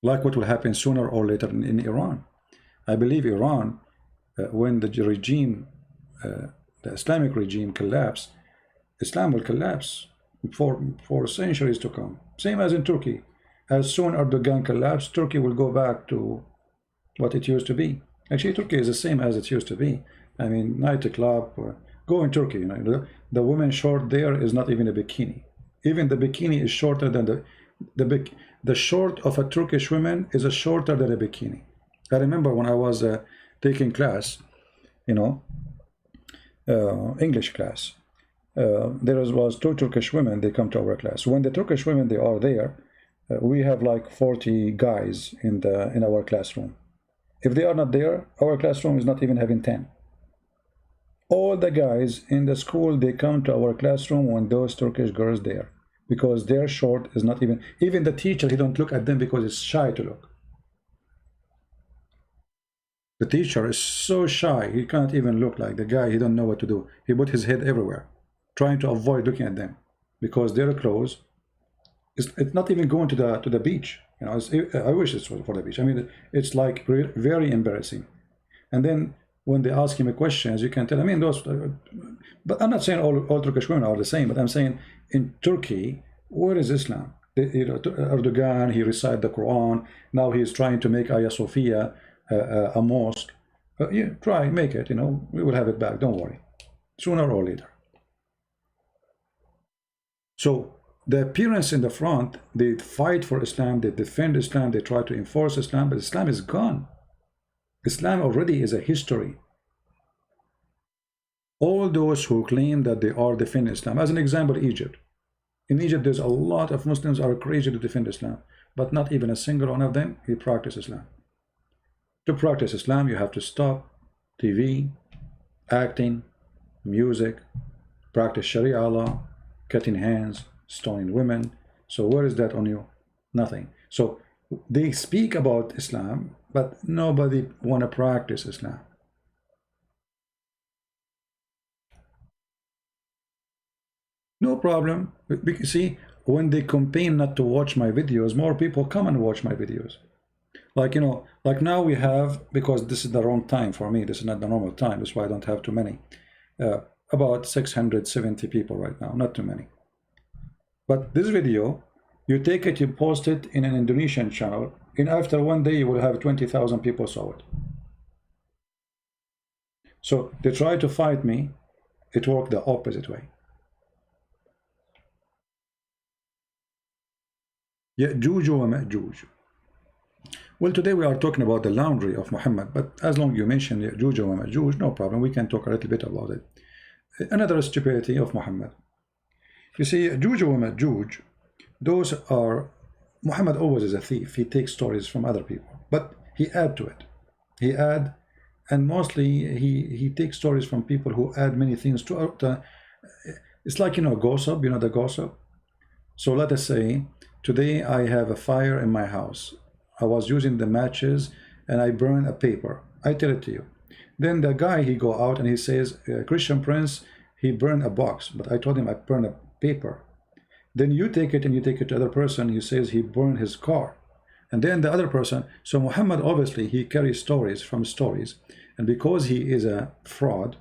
Like what will happen sooner or later in Iran. I believe Iran, when the regime, the Islamic regime collapse, Islam will collapse for centuries to come. Same as in Turkey. As soon as Erdogan collapsed, Turkey will go back to what it used to be. Actually, Turkey is the same as it used to be. I mean, nightclub, go in Turkey, you know, the woman short there is not even a bikini. Even the bikini is shorter than the short of a Turkish woman is shorter than a bikini. I remember when I was taking class, you know, English class. There was two Turkish women, they come to our class. When the Turkish women, they are there, we have like 40 guys in our classroom. If they are not there, our classroom is not even having 10. All the guys in the school, they come to our classroom when those Turkish girls there, because their short is not even the teacher, he don't look at them because it's shy to look. The teacher is so shy, he can't even look like the guy, he don't know what to do. He put his head everywhere, trying to avoid looking at them, because their clothes, it's not even going to the beach. You know, I wish it's for the beach. I mean, it's like very embarrassing. And then when they ask him a question, as you can tell, I mean, those, but I'm not saying all Turkish women are the same, but I'm saying in Turkey, where is Islam? You know, Erdogan, he recited the Quran, now he's trying to make Hagia Sophia a mosque. Yeah, try, make it, you know, we will have it back, don't worry, sooner or later. So the appearance in the front, they fight for Islam, they defend Islam, they try to enforce Islam, but Islam is gone. Islam already is a history. All those who claim that they are defending Islam, as an example, Egypt. In Egypt, there's a lot of Muslims are crazy to defend Islam, but not even a single one of them, he practices Islam. To practice Islam, you have to stop TV, acting, music, practice Sharia law, cutting hands, stoning women. So where is that on you? Nothing. So they speak about Islam, but nobody want to practice Islam. No problem. See, when they campaign not to watch my videos, more people come and watch my videos. Like, you know, like now we have, because this is the wrong time for me, this is not the normal time, that's why I don't have too many, about 670 people right now, not too many. But this video, you take it, you post it in an Indonesian channel, and after one day you will have 20,000 people saw it. So they try to fight me, it worked the opposite way. Ya'juj wa Ma'juj. Well, today we are talking about the laundry of Muhammad, but as long as you mention Ya'juj wa Ma'juj, no problem, we can talk a little bit about it. Another stupidity of Muhammad. You see, Ya'juj wa Ma'juj, those are, Muhammad always is a thief. He takes stories from other people, but he add to it. He add, and mostly he takes stories from people who add many things to it. It's like, you know, gossip, you know, the gossip. So let us say, today I have a fire in my house. I was using the matches and I burned a paper. I tell it to you. Then the guy, he go out and he says, Christian Prince, he burned a box, but I told him I burned a paper. Then you take it and you take it to other person, he says he burned his car. And then the other person, so Muhammad, obviously he carries stories from stories, and because he is a fraud,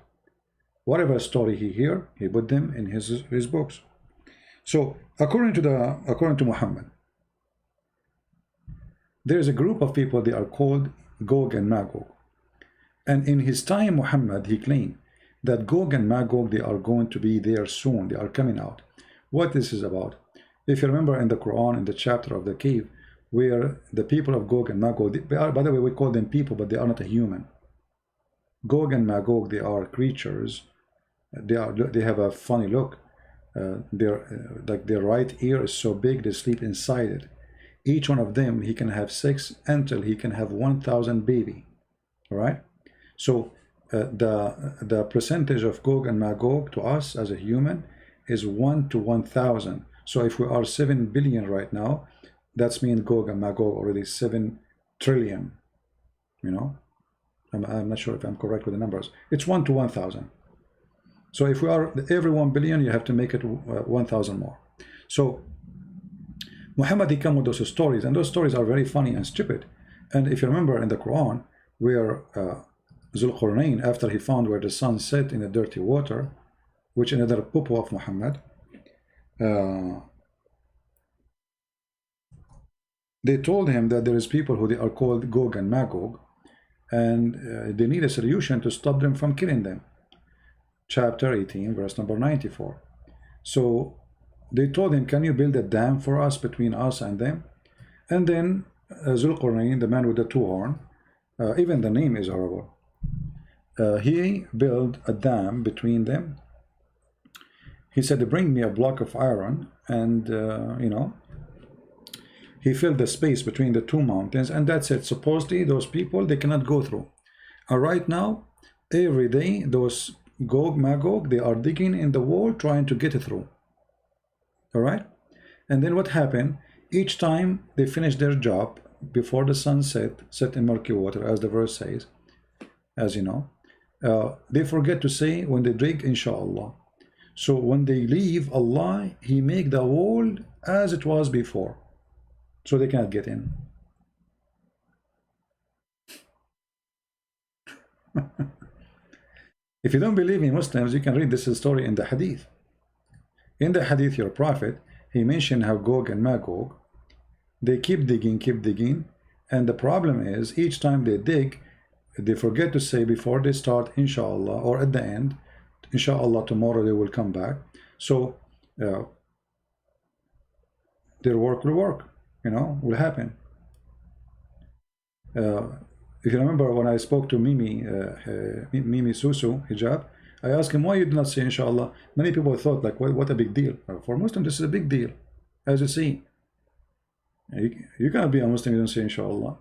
whatever story he hear, he put them in his books. So according to Muhammad, there is a group of people, they are called Gog and Magog. And in his time, Muhammad, he claimed that Gog and Magog, they are going to be there soon, they are coming out. What this is about? If you remember in the Quran, in the chapter of the cave, where the people of Gog and Magog, they are, by the way, we call them people, but they are not a human. Gog and Magog, they are creatures. They have a funny look. Like their right ear is so big, they sleep inside it. Each one of them, he can have sex until he can have 1,000 baby. All right. So the percentage of Gog and Magog to us as a human is 1 to 1,000. So if we are 7 billion right now, that's mean Gog and Magog already 7 trillion. You know, I'm not sure if I'm correct with the numbers. It's 1 to 1,000. So if we are every 1 billion, you have to make it 1,000 more. So Muhammad, he come with those stories, and those stories are very funny and stupid. And if you remember in the Quran, where Zulqarnain, after he found where the sun set in the dirty water, which another pupil of Muhammad, they told him that there is people who they are called Gog and Magog, and they need a solution to stop them from killing them. Chapter 18, verse number 94. So they told him, can you build a dam for us, between us and them? And then Zulqarnain, the man with the two horn, even the name is horrible, he built a dam between them. He said, bring me a block of iron, and you know, he filled the space between the two mountains, and that's it. Supposedly those people, they cannot go through. Right now, every day those Gog, Magog, they are digging in the wall trying to get through. All right, and then what happened? Each time they finish their job before the sun set in murky water, as the verse says, as you know, they forget to say when they dig, inshallah. So when they leave Allah, He make the wall as it was before, so they can't get in. If you don't believe in Muslims, you can read this story in the Hadith. In the Hadith, your Prophet, he mentioned how Gog and Magog, they keep digging, and the problem is each time they dig, they forget to say before they start, inshallah, or at the end, inshallah, tomorrow they will come back. So their work will work, will happen. If you remember when I spoke to Mimi Susu Hijab, I asked him why you did not say inshallah. Many people thought like, what a big deal. For Muslims, this is a big deal. As you see, you cannot be a Muslim, you don't say inshallah.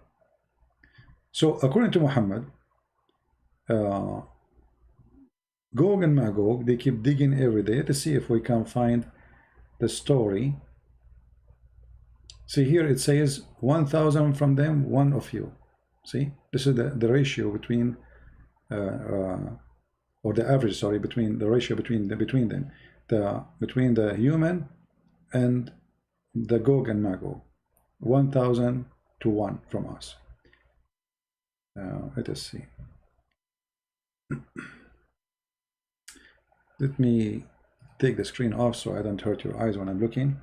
So according to Muhammad, Gog and Magog, they keep digging every day to see if we can find the story. See here it says 1,000 from them, one of you. See, this is the ratio between or the average, sorry, between the ratio between them, between the human and the Gog and Magog, 1,000 to 1 from us. Let us see. Let me take the screen off so I don't hurt your eyes when I'm looking.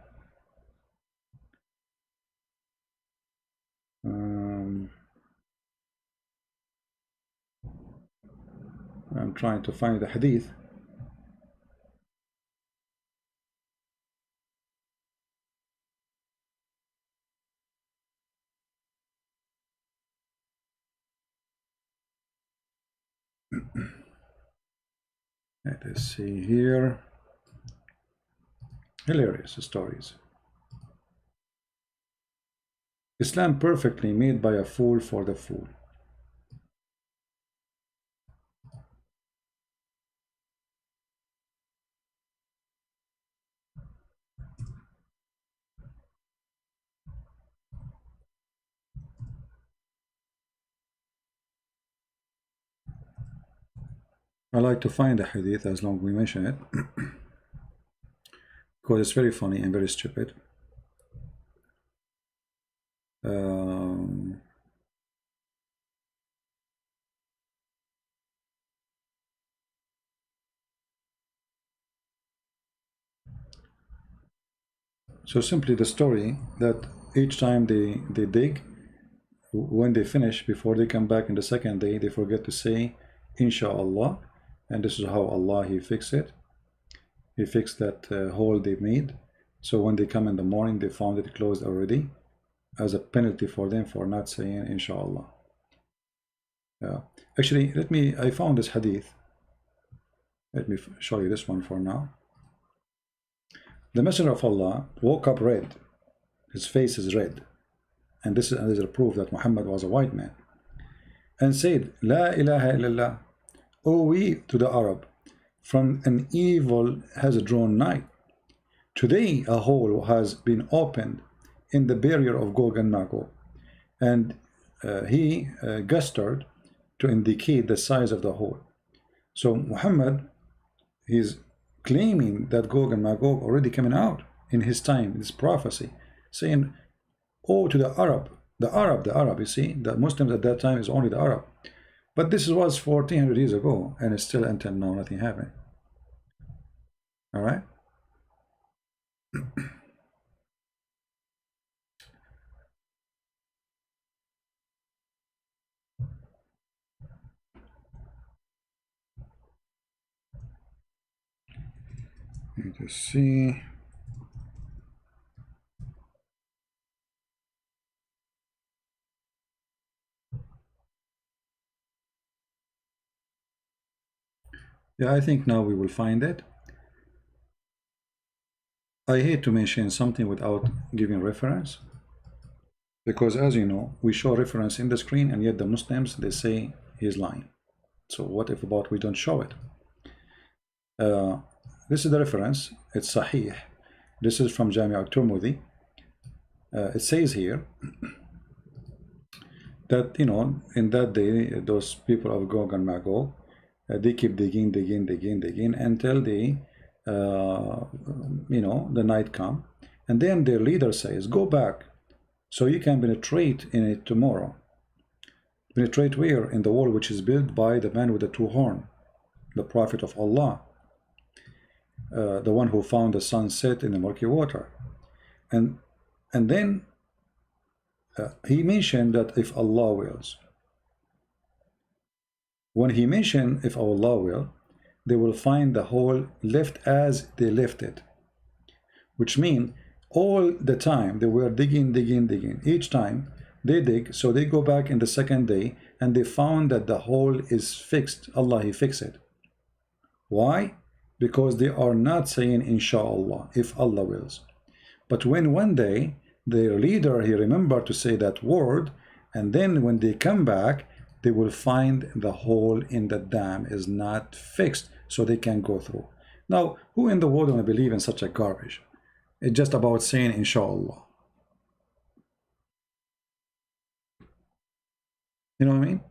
I'm trying to find the Hadith. Let us see here. Hilarious stories. Islam perfectly made by a fool for the fool. I like to find the Hadith as long as we mention it because it's very funny and very stupid. So simply the story that each time they dig, when they finish, before they come back in the second day, they forget to say inshallah, and this is how Allah He fixed it. He fixed that hole they made, so when they come in the morning they found it closed already, as a penalty for them for not saying inshallah. Actually, I found this hadith. Let me show you this one for now. The Messenger of Allah woke up red. His face is red. And this is a proof that Muhammad was a white man. And said, La ilaha illallah. O we to the Arab, from an evil has drawn nigh. Today a hole has been opened in the barrier of Gog and Magog. And he gestured to indicate the size of the hole. So Muhammad, he's claiming that Gog and Magog already coming out in his time, this prophecy, saying, oh, to the Arab, you see, the Muslims at that time is only the Arab. But this was 1400 years ago, and it's still until now nothing happened. All right. Let me just see. Yeah, I think now we will find it. I hate to mention something without giving reference, because as you know, we show reference in the screen, and yet the Muslims, they say he's lying. So what if about we don't show it? Uh, this is the reference. It's Sahih. This is from Jami' al-Tirmidhi. It says here that, you know, in that day, those people of Gog and Magog, they keep digging until they, you know, the night come. And then their leader says, go back so you can penetrate in it tomorrow. Penetrate where? In the wall which is built by the man with the two horns, the Prophet of Allah, the one who found the sunset in the murky water. And then he mentioned that if Allah wills. When he mentioned if Allah will, they will find the hole left as they left it, which means all the time they were digging. Each time they dig, so they go back in the second day and they found that the hole is fixed. Allah, he fixed it. Why? Because they are not saying inshallah, if Allah wills. But when one day their leader, he remembered to say that word, and then when they come back, they will find the hole in the dam is not fixed, so they can go through. Now, who in the world will believe in such a garbage? It's just about saying inshallah. You know what I mean?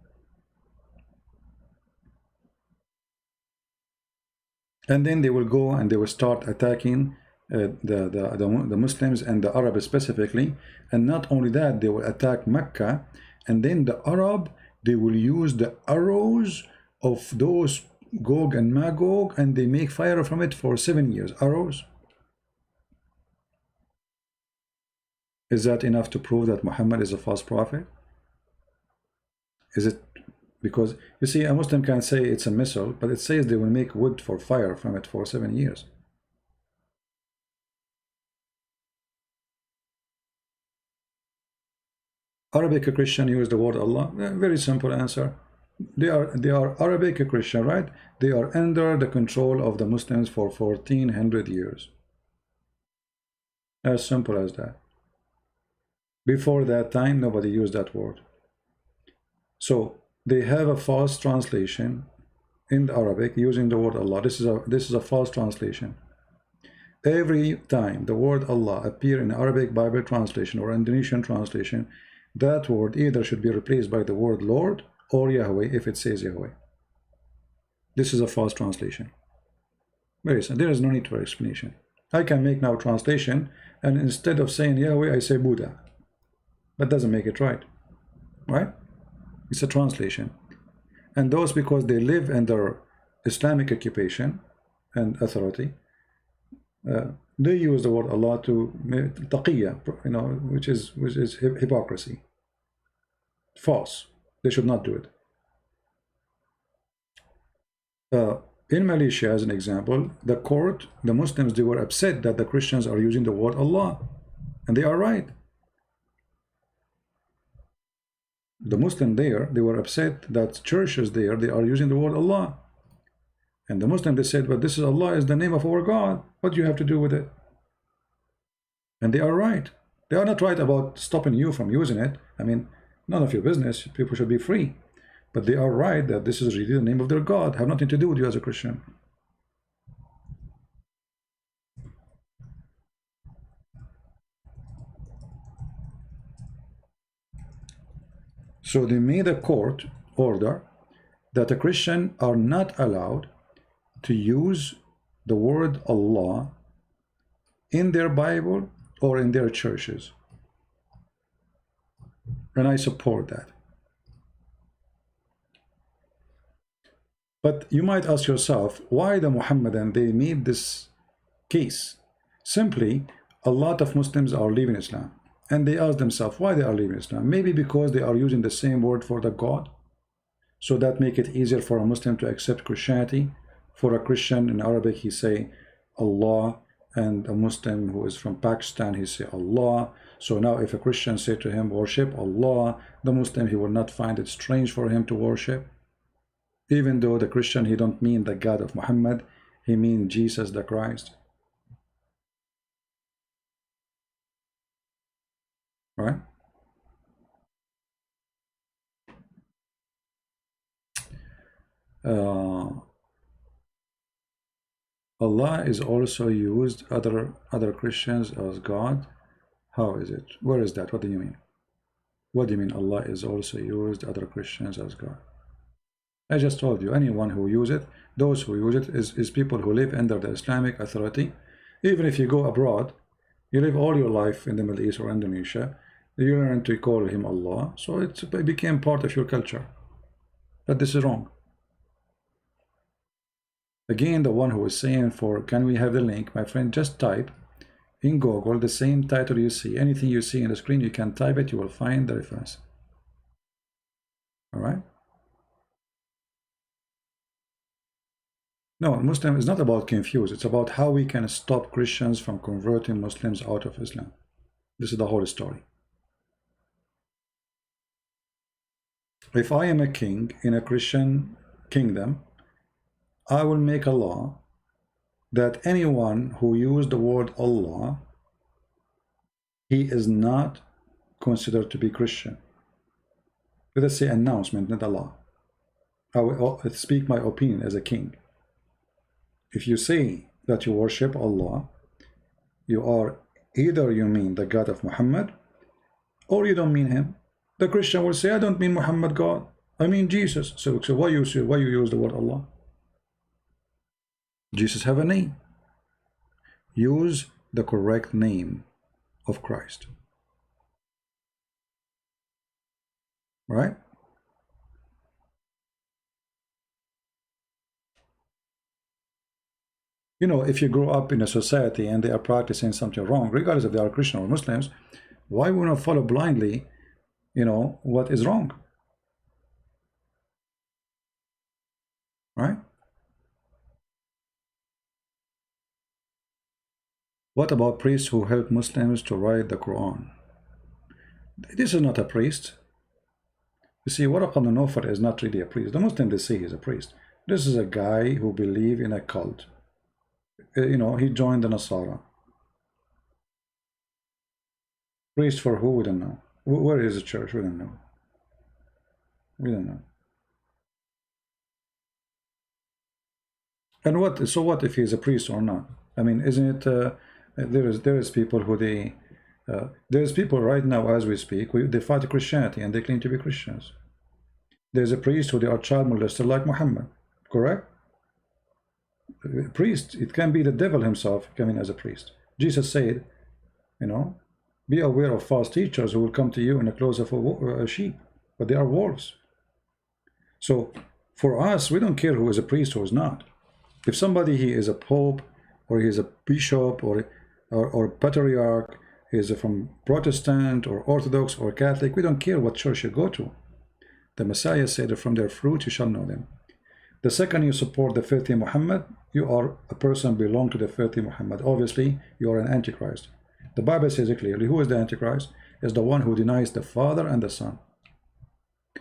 And then they will go and they will start attacking the Muslims and the Arabs specifically. And not only that, they will attack Mecca, and then the Arab, they will use the arrows of those Gog and Magog, and they make fire from it for 7 years. Arrows. Is that enough to prove that Muhammad is a false prophet? Is it? Because you see, a Muslim can say it's a missile, but it says they will make wood for fire from it for 7 years. Arabic Christian use the word Allah. Very simple answer. They are Arabic Christian, right? They are under the control of the Muslims for 1400 years. As simple as that. Before that time, nobody used that word. So they have a false translation in Arabic using the word Allah. This is a false translation. Every time the word Allah appear in Arabic Bible translation or Indonesian translation, that word either should be replaced by the word Lord or Yahweh if it says Yahweh. This is a false translation. Very simple. There is no need for explanation. I can make now translation, and instead of saying Yahweh, I say Buddha. That doesn't make it right. Right? It's a translation. And those, because they live under Islamic occupation and authority, they use the word Allah to taqiyya, you know, which is hypocrisy. False. They should not do it. In Malaysia, as an example, the court, the Muslims, they were upset that the Christians are using the word Allah, and they are right. The Muslim there, they were upset that churches there, they are using the word Allah. And the Muslim, they said, but this is Allah, is the name of our God. What do you have to do with it? And they are right. They are not right about stopping you from using it. I mean, none of your business. People should be free. But they are right that this is really the name of their God. Have nothing to do with you as a Christian. So they made a court order that a Christian are not allowed to use the word Allah in their Bible or in their churches. And I support that. But you might ask yourself, why the Muhammadan, they made this case? Simply, a lot of Muslims are leaving Islam. And they ask themselves why they are leaving Islam. Maybe because they are using the same word for the God. So that make it easier for a Muslim to accept Christianity. For a Christian in Arabic, he say Allah. And a Muslim who is from Pakistan, he say Allah. So now if a Christian say to him, worship Allah, the Muslim, he will not find it strange for him to worship. Even though the Christian, he don't mean the God of Muhammad, he mean Jesus the Christ. Right? Allah is also used other Christians as God? How is it? Where is that? What do you mean? What do you mean Allah is also used other Christians as God? I just told you, anyone who use it, those who use it is people who live under the Islamic authority. Even if you go abroad, you live all your life in the Middle East or Indonesia, you learn to call him Allah, so it became part of your culture. But this is wrong. Again, the one who is saying for can we have the link, my friend, just type in Google the same title you see. Anything you see in the screen, you can type it, you will find the reference. All right? No, Muslim is not about confuse. It's about how we can stop Christians from converting Muslims out of Islam. This is the whole story. If I am a king in a Christian kingdom, I will make a law that anyone who used the word Allah, he is not considered to be Christian. Let us say announcement, not a law. I will speak my opinion as a king. If you say that you worship Allah, you are either you mean the God of Muhammad or you don't mean him. The Christian will say, I don't mean Muhammad God, I mean Jesus. So why you use the word Allah? Jesus have a name. Use the correct name of Christ. Right? You know, if you grow up in a society and they are practicing something wrong, regardless if they are Christian or Muslims, why would not follow blindly, you know, what is wrong? Right? What about priests who help Muslims to write the Quran? This is not a priest. You see, Waraq ibn Nawfal is not really a priest. The Muslims, they say he's a priest. This is a guy who believes in a cult. You know, he joined the Nasara. Priest for who? We don't know. Where is the church? We don't know. We don't know. And what? So what if he's a priest or not? I mean, isn't it? There is people who they. There's people right now as we speak. They fight Christianity and they claim to be Christians. There's a priest who they are child molester like Mohammed. Correct? A priest. It can be the devil himself coming as a priest. Jesus said, you know, be aware of false teachers who will come to you in the clothes of a sheep, but they are wolves. So for us, we don't care who is a priest who is not. If somebody he is a pope or he is a bishop or patriarch, he is from Protestant or Orthodox or Catholic, we don't care what church you go to. The Messiah said that from their fruit you shall know them. The second you support the filthy Muhammad, you are a person belong to the filthy Muhammad. Obviously, you are an antichrist. The Bible says it clearly. Who is the antichrist? Is the one who denies the Father and the Son.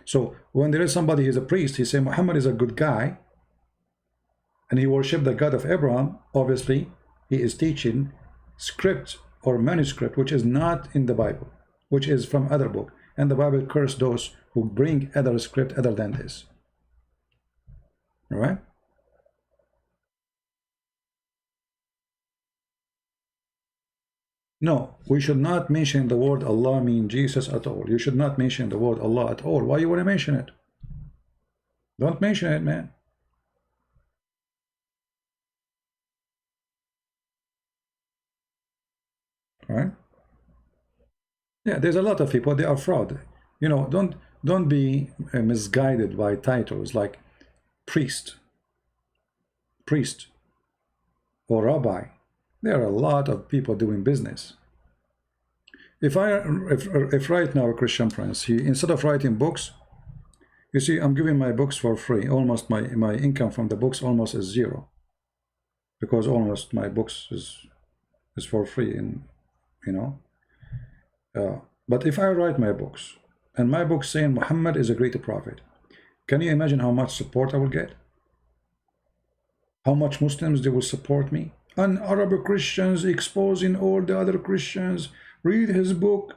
So when there is somebody who is a priest, he say Muhammad is a good guy, and he worshipped the God of Abraham. Obviously, he is teaching script or manuscript which is not in the Bible, which is from other book. And the Bible cursed those who bring other script other than this. All right? No, we should not mention the word Allah mean Jesus at all. You should not mention the word Allah at all. Why you want to mention it? Don't mention it, man. All right? Yeah, there's a lot of people, they are fraud. You know, don't be misguided by titles like priest or rabbi. There are a lot of people doing business. If right now a Christian prince, he instead of writing books, you see, I'm giving my books for free. Almost my income from the books almost is zero, because almost my books is for free. And you know, but if I write my books and my book saying Muhammad is a great prophet, can you imagine how much support I will get? How much Muslims they will support me? And Arab Christians exposing all the other Christians. Read his book.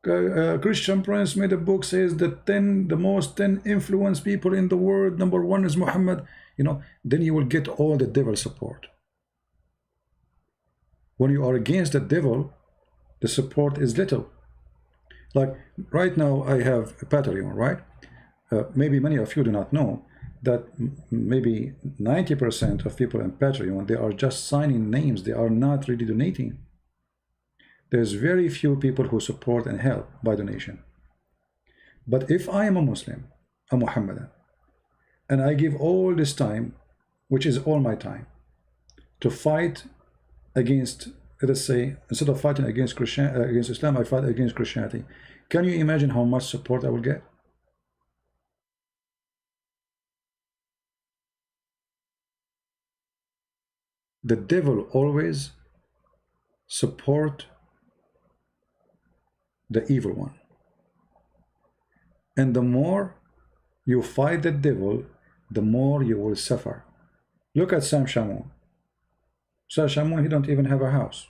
Christian Prince made a book, says the most 10 influence people in the world. Number 1 is Muhammad. You know, then you will get all the devil support. When you are against the devil, the support is little. Like right now, I have a Patreon, right? Maybe many of you do not know that maybe 90% of people in Patreon, they are just signing names. They are not really donating. There's very few people who support and help by donation. But if I am a Muslim, a Mohammedan, and I give all this time, which is all my time, to fight against, let us say, instead of fighting against against Islam, I fight against Christianity. Can you imagine how much support I will get? The devil always support the evil one. And the more you fight the devil, the more you will suffer. Look at Sam Shamoun. Sam Shamoun, he don't even have a house.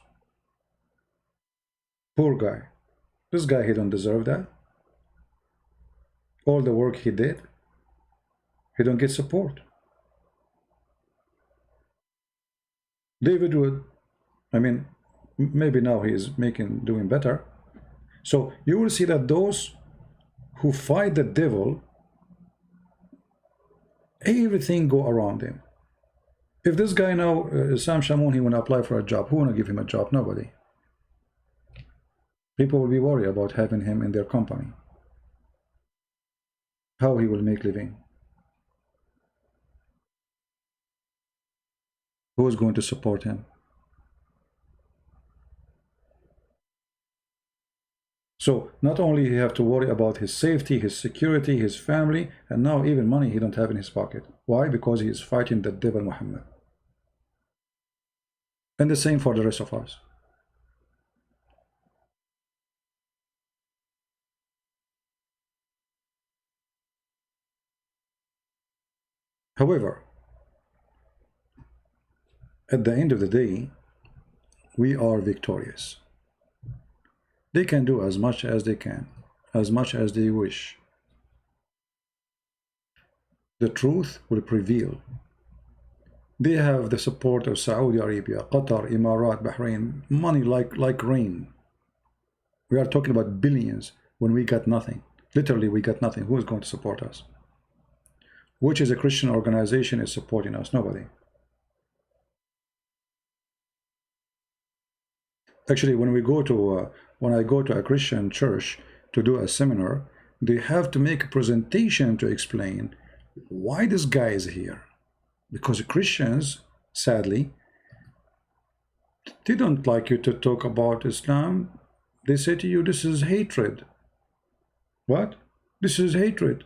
Poor guy. This guy, he don't deserve that. All the work he did, he don't get support. David Wood, I mean, maybe now he is doing better. So you will see that those who fight the devil, everything go around him. If this guy now, Sam Shamoun, he want to apply for a job, who want to give him a job? Nobody. People will be worried about having him in their company. How he will make living. Who is going to support him? So not only he have to worry about his safety, his security, his family, and now even money he don't have in his pocket. Why? Because he is fighting the devil Muhammad. And the same for the rest of us. However, at the end of the day, we are victorious. They can do as much as they can, as much as they wish. The truth will prevail. They have the support of Saudi Arabia, Qatar, Emirat, Bahrain, money like rain. We are talking about billions when we got nothing. Literally, we got nothing. Who is going to support us? Which is a Christian organization is supporting us? Nobody. Actually, when I go to a Christian church to do a seminar, they have to make a presentation to explain why this guy is here. Because Christians, sadly, they don't like you to talk about Islam. They say to you, this is hatred. What? This is hatred.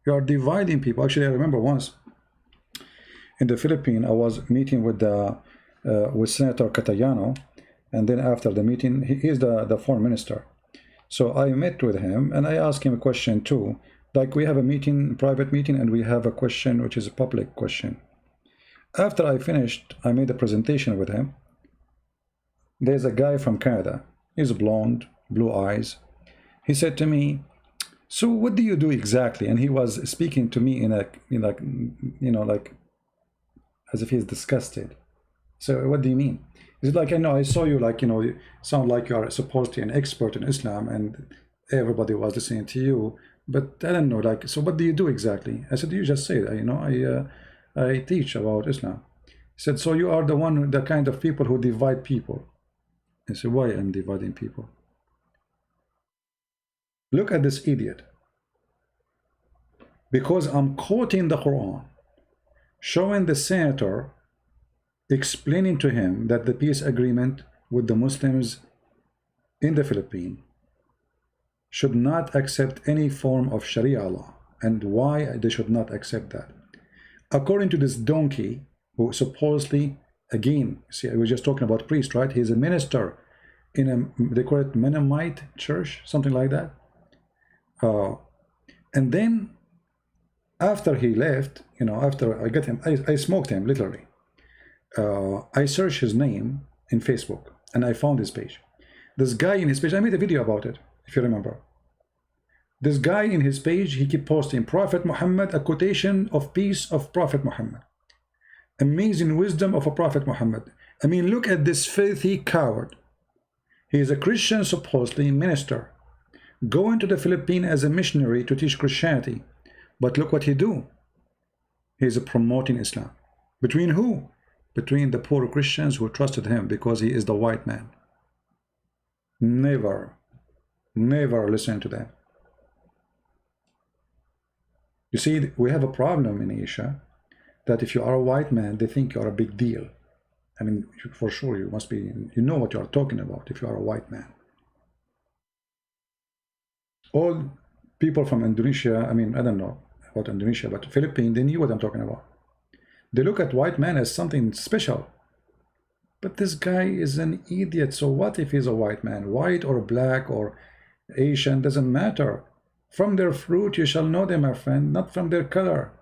You are dividing people. Actually, I remember once in the Philippines, I was meeting with Senator Catayano. And then after the meeting, he is the foreign minister. So I met with him and I asked him a question too. Like we have a meeting, private meeting, and we have a question which is a public question. After I finished, I made a presentation with him. There's a guy from Canada. He's blonde, blue eyes. He said to me, so what do you do exactly? And he was speaking to me in like as if he's disgusted. So what do you mean? Is it like, I know, I saw you, like, you sound like you are supposed to be an expert in Islam and everybody was listening to you, but I don't know, like, so what do you do exactly? I said, you just say that, I teach about Islam. He said, so you are the kind of people who divide people. I said, why am I dividing people? Look at this idiot. Because I'm quoting the Quran, showing the senator, explaining to him that the peace agreement with the Muslims in the Philippines should not accept any form of Sharia law, and why they should not accept that. According to this donkey, who supposedly, again, see, I was just talking about priest, right? He's a minister in they call it Mennonite church, something like that. And then after he left, after I got him, I smoked him, literally. I searched his name in Facebook and I found his page. This guy in his page, I made a video about it, if you remember. This guy in his page, he keep posting Prophet Muhammad, a quotation of peace of Prophet Muhammad, amazing wisdom of a Prophet Muhammad, I mean, look at this filthy coward. He is a Christian, supposedly minister, going to the Philippines as a missionary to teach Christianity. But look what he do. He is promoting Islam. Between who? Between the poor Christians who trusted him because he is the white man. Never listen to them. You see, we have a problem in Asia that if you are a white man, they think you are a big deal. I mean, for sure, you must be, you know what you are talking about if you are a white man. All people from Indonesia, I mean, I don't know about Indonesia, but Philippines, they knew what I'm talking about. They look at white man as something special. But this guy is an idiot. So what if he's a white man? White or black or Asian, doesn't matter. From their fruit you shall know them, my friend, not from their color.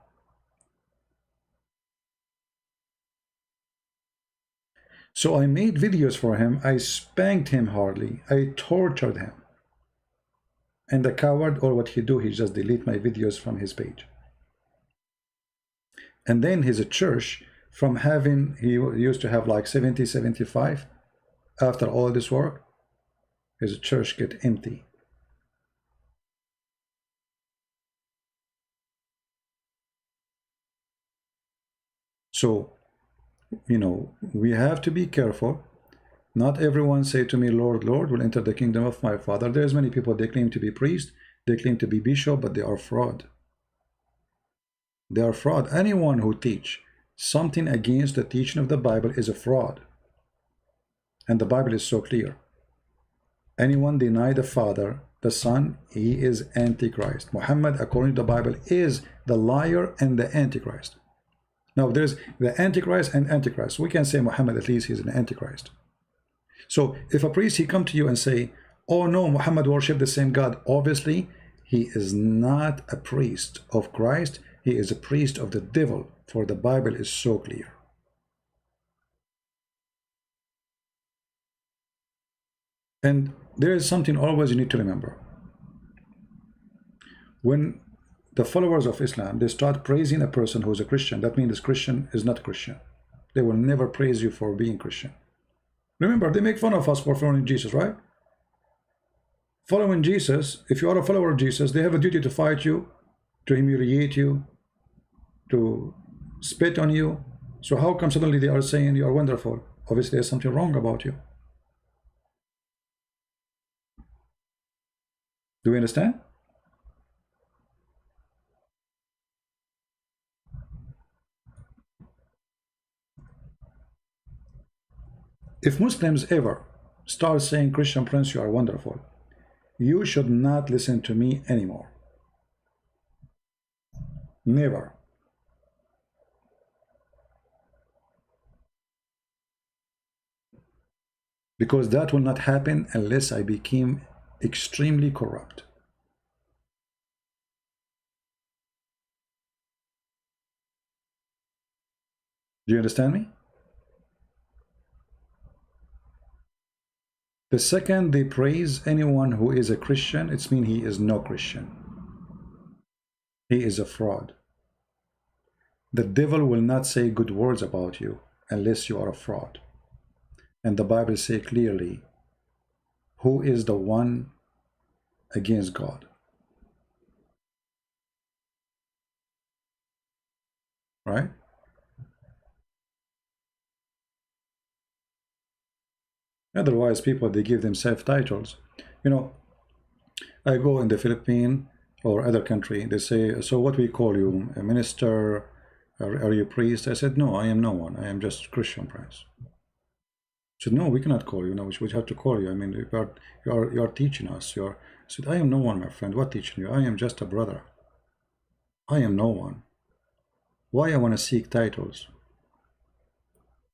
So I made videos for him. I spanked him hardly. I tortured him. And the coward, or what he do, he just delete my videos from his page. And then his church, from having, he used to have like 70, 75. After all this work, his church get empty. So, you know, we have to be careful. Not everyone say to me, Lord, Lord, will enter the kingdom of my Father. There's many people, they claim to be priest, they claim to be bishop, but they are fraud. They are fraud. Anyone who teach something against the teaching of the Bible is a fraud. And the Bible is so clear. Anyone deny the Father, the Son, he is Antichrist. Muhammad, according to the Bible, is the liar and the Antichrist. Now, there's the Antichrist and Antichrist. We can say Muhammad, at least he's an Antichrist. So if a priest, he come to you and say, oh no, Muhammad worship the same God, obviously he is not a priest of Christ. He is a priest of the devil, for the Bible is so clear. And there is something always you need to remember. When the followers of Islam, they start praising a person who is a Christian, that means this Christian is not Christian. They will never praise you for being Christian. Remember, they make fun of us for following Jesus, right? Following Jesus, if you are a follower of Jesus, they have a duty to fight you, to humiliate you, to spit on you. So how come suddenly they are saying you are wonderful? Obviously there's something wrong about you. Do we understand? If Muslims ever start saying, Christian Prince, you are wonderful, you should not listen to me anymore. Never. Because that will not happen unless I became extremely corrupt. Do you understand me? The second they praise anyone who is a Christian, it means he is no Christian. He is a fraud. The devil will not say good words about you unless you are a fraud. And the Bible says clearly, who is the one against God? Right? Otherwise, people, they give themselves titles. You know, I go in the Philippines or other country, they say, so what we call you, a minister, are you a priest? I said, no, I am no one. I am just Christian Prince. Said, no, we cannot call you. No, we have to call you. I mean, you are teaching us. I said, I am no one, my friend. What teaching you? I am just a brother. I am no one. Why I want to seek titles?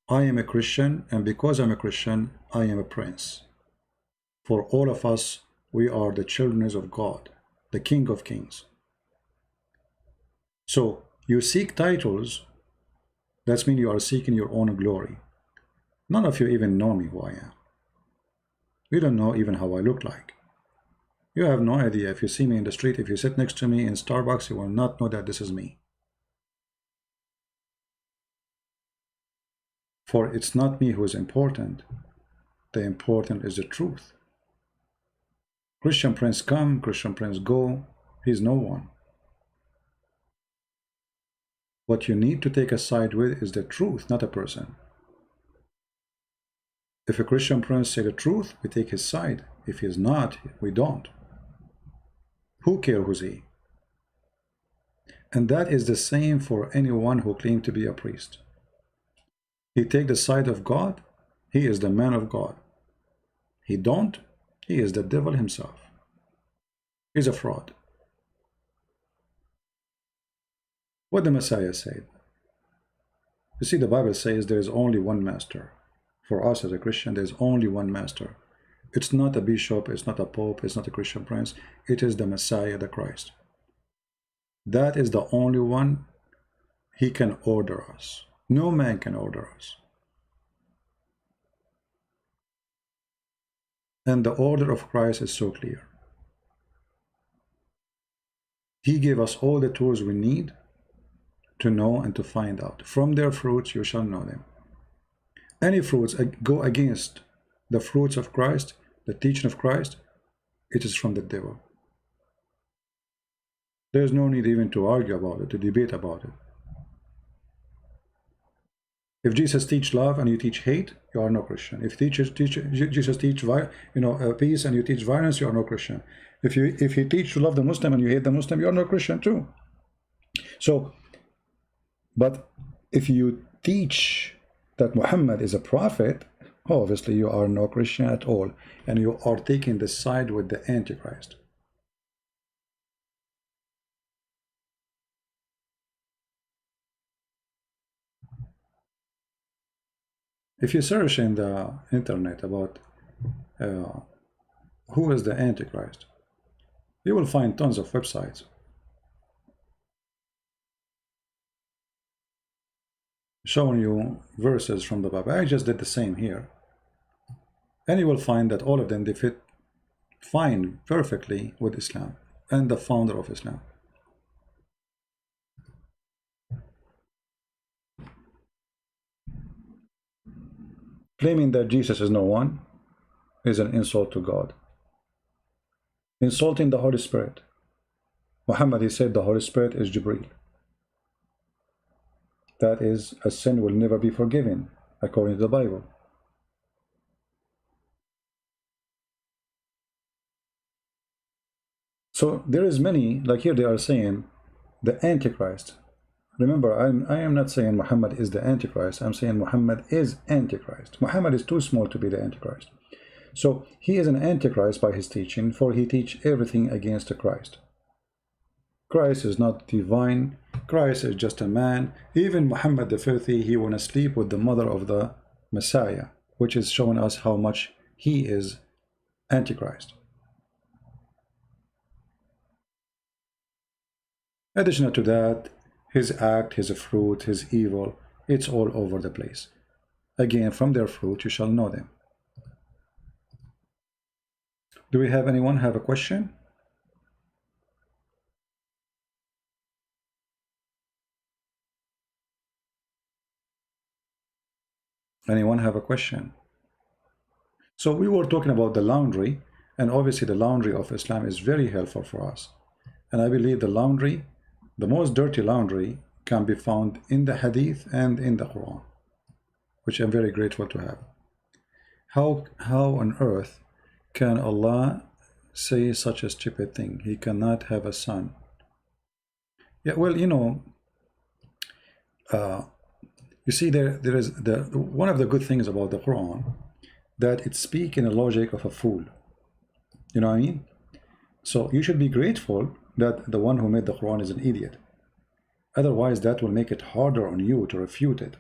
I am a Christian, and because I'm a Christian, I am a prince. For all of us, we are the children of God, the King of Kings. So you seek titles, that means you are seeking your own glory. None of you even know me who I am. You don't know even how I look like. You have no idea. If you see me in the street, if you sit next to me in Starbucks, you will not know that this is me. For it's not me who is important. The important is the truth. Christian Prince come, Christian Prince go. He's no one. What you need to take a side with is the truth, not a person. If a Christian Prince say the truth, we take his side. If he is not, we don't. Who cares who's he? And that is the same for anyone who claims to be a priest. He take the side of God, he is the man of God. He don't, he is the devil himself. He's a fraud. What the Messiah said. You see, the Bible says there is only one master. For us as a Christian, there is only one master. It's not a bishop, it's not a pope, it's not a Christian prince. It is the Messiah, the Christ. That is the only one. He can order us. No man can order us. And the order of Christ is so clear. He gave us all the tools we need to know and to find out. From their fruits you shall know them. Any fruits go against the fruits of Christ, the teaching of Christ, it is from the devil. There is no need even to argue about it, to debate about it. If Jesus teach love and you teach hate, you are no Christian. If Jesus teach peace and you teach violence, you are no Christian. If he teach to love the Muslim and you hate the Muslim, you are no Christian too. So, but if you teach that Muhammad is a prophet, obviously you are no Christian at all, and you are taking the side with the Antichrist. If you search in the internet about who is the Antichrist, you will find tons of websites showing you verses from the Bible. I just did the same here, and you will find that all of them, they fit fine perfectly with Islam and the founder of Islam. Claiming that Jesus is no one is an insult to God. Insulting the Holy Spirit. Muhammad, he said the Holy Spirit is Jibreel. That is a sin will never be forgiven according to the Bible. So there is many, like here they are saying the Antichrist. Remember, I am not saying Muhammad is the Antichrist. I'm saying Muhammad is Antichrist. Muhammad is too small to be the Antichrist. So he is an Antichrist by his teaching, for he teach everything against the Christ. Christ is not divine. Christ is just a man. Even Muhammad the filthy, he wanna sleep with the mother of the Messiah, which is showing us how much he is Antichrist. Additional to that, his act, his fruit, his evil, it's all over the place. Again, from their fruit you shall know them. Do we have anyone have a question? Anyone have a question? So we were talking about the laundry, and obviously the laundry of Islam is very helpful for us. And I believe the laundry, the most dirty laundry, can be found in the Hadith and in the Quran, which I'm very grateful to have. How on earth can Allah say such a stupid thing? He cannot have a son. Yeah, well, you know, you see, there is one of the good things about the Quran, that it speaks in the logic of a fool. You know what I mean? So you should be grateful that the one who made the Quran is an idiot. Otherwise, that will make it harder on you to refute it.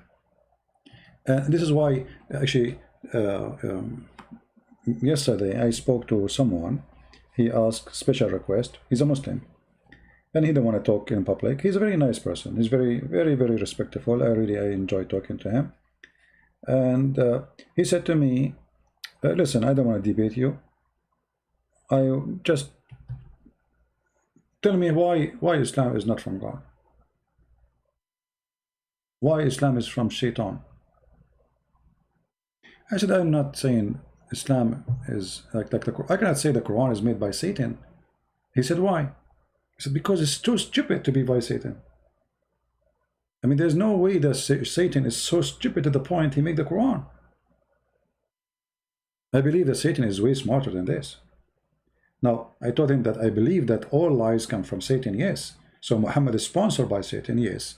And this is why, actually, yesterday I spoke to someone. He asked special request. He's a Muslim, and he didn't want to talk in public. He's a very nice person. He's very, very, very respectful. I enjoy talking to him. And he said to me, listen, I don't want to debate you. I just tell me why Islam is not from God. Why Islam is from Shaitan. I said, I'm not saying Islam is like the I cannot say the Quran is made by Satan. He said, why? He said, because it's too stupid to be by Satan. I mean, there's no way that Satan is so stupid to the point he made the Quran. I believe that Satan is way smarter than this. Now, I told him that I believe that all lies come from Satan, yes. So Muhammad is sponsored by Satan, yes.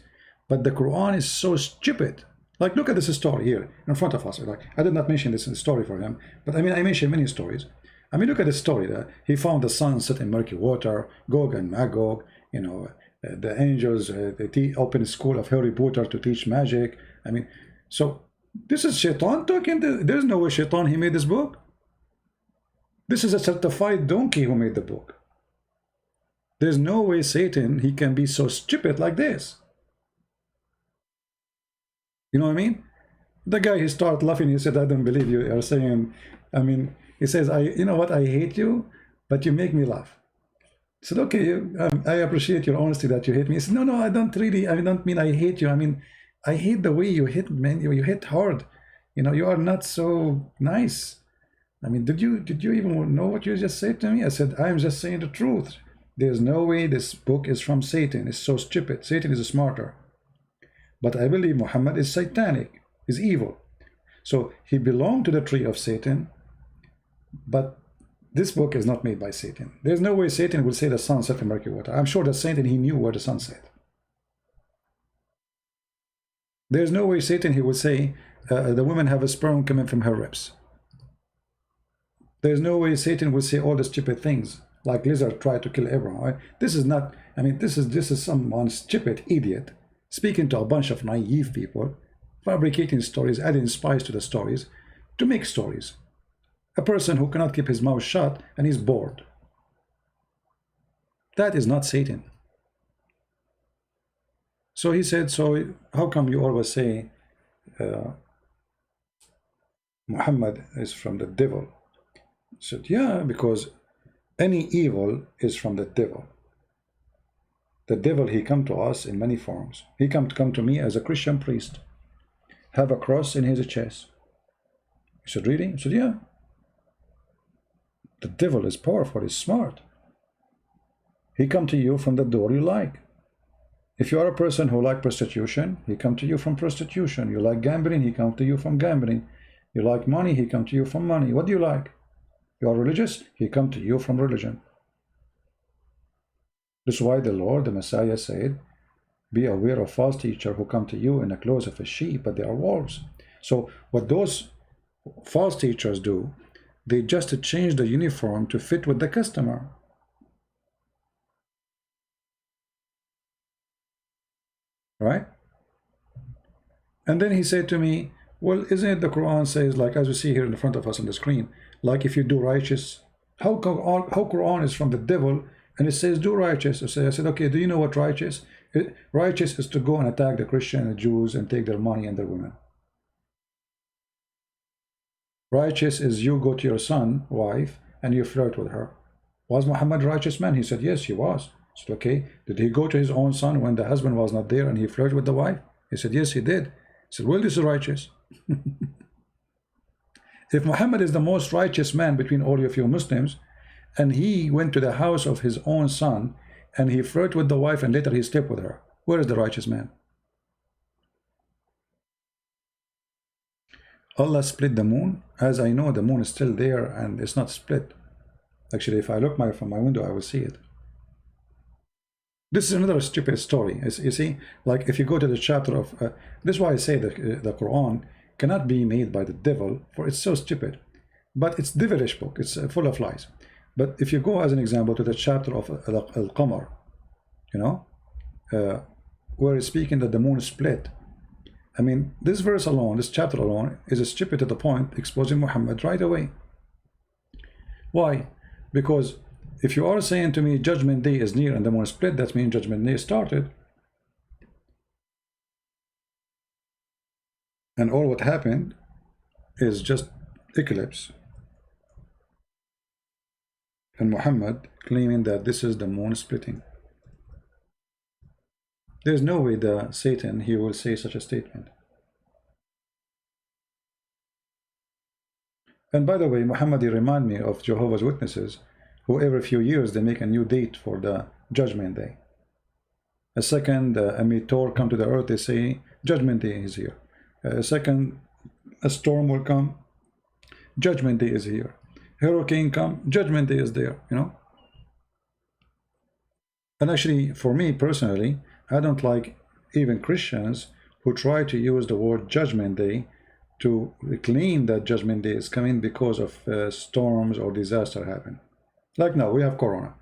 But the Quran is so stupid. Like, look at this story here in front of us. Like, I did not mention this in the story for him, but I mean, I mentioned many stories. I mean, look at this story. That he found the sun set in murky water, Gog and Magog, you know, the angels, they open a school of Harry Potter to teach magic. I mean, so this is Shaitan talking. There's no way Shaitan, he made this book. This is a certified donkey who made the book. There's no way Satan, he can be so stupid like this. You know what I mean? The guy, he started laughing. He said, I don't believe you are saying, I mean, he says, you know what, I hate you, but you make me laugh. I said, okay, I appreciate your honesty that you hate me. He said, no, I don't really, I don't mean I hate you. I mean, I hate the way you hit, man. You hit hard. You know, you are not so nice. I mean, did you even know what you just said to me? I said, I'm just saying the truth. There's no way this book is from Satan. It's so stupid. Satan is smarter. But I believe Muhammad is satanic, is evil. So he belonged to the tree of Satan, but this book is not made by Satan. There's no way Satan will say the sun set in murky water. I'm sure that Satan, he knew where the sun set. There's no way Satan, he would say the women have a sperm coming from her ribs. There's no way Satan would say all the stupid things like lizard tried to kill Abraham. Right? This is not, I mean, this is someone stupid idiot speaking to a bunch of naive people, fabricating stories, adding spice to the stories to make stories. A person who cannot keep his mouth shut and is bored. That is not Satan. So he said, so how come you always say Muhammad is from the devil? I said, yeah, because any evil is from the devil. The devil, he come to us in many forms. He come to me as a Christian priest, have a cross in his chest. He said, really? I said, yeah. The devil is powerful, he's smart. He come to you from the door you like. If you are a person who like prostitution, he come to you from prostitution. You like gambling, he come to you from gambling. You like money, he come to you from money. What do you like? You are religious, he come to you from religion. This is why the Lord, the Messiah said, be aware of false teachers who come to you in the clothes of a sheep, but they are wolves. So what those false teachers do, they just change the uniform to fit with the customer. Right? And then he said to me, well, isn't it the Quran says, like as we see here in front of us on the screen, like if you do righteous, how Quran is from the devil and it says do righteous? I said, okay, do you know what righteous? Righteous is to go and attack the Christian and the Jews and take their money and their women. Righteous is you go to your son, wife, and you flirt with her. Was Muhammad a righteous man? He said, yes, he was. I said, okay, did he go to his own son when the husband was not there and he flirted with the wife? He said, yes, he did. He said, well, this is righteous. If Muhammad is the most righteous man between all of you Muslims, and he went to the house of his own son, and he flirted with the wife, and later he slept with her, where is the righteous man? Allah split the moon. As I know, the moon is still there, and it's not split. Actually, if I look from my window, I will see it. This is another stupid story. You see, like if you go to the chapter of, this is why I say that the Quran cannot be made by the devil, for it's so stupid. But it's devilish book. It's full of lies. But if you go as an example to the chapter of Al-Qamar, you know, where it's speaking that the moon is split. I mean, this verse alone, this chapter alone, is stupid to the point exposing Muhammad right away. Why? Because if you are saying to me Judgment Day is near and the moon is split, that means Judgment Day started. And all what happened is just eclipse. And Muhammad claiming that this is the moon splitting. There's no way the Satan, he will say such a statement. And by the way, Muhammad, you remind me of Jehovah's Witnesses, who every few years they make a new date for the Judgment Day. A second, a meteor come to the earth, they say Judgment Day is here. A second, a storm will come, Judgment Day is here. Hurricane come, Judgment Day is there, you know. And actually, for me personally, I don't like even Christians who try to use the word Judgment Day to claim that Judgment Day is coming because of storms or disaster happen. Like now, we have Corona.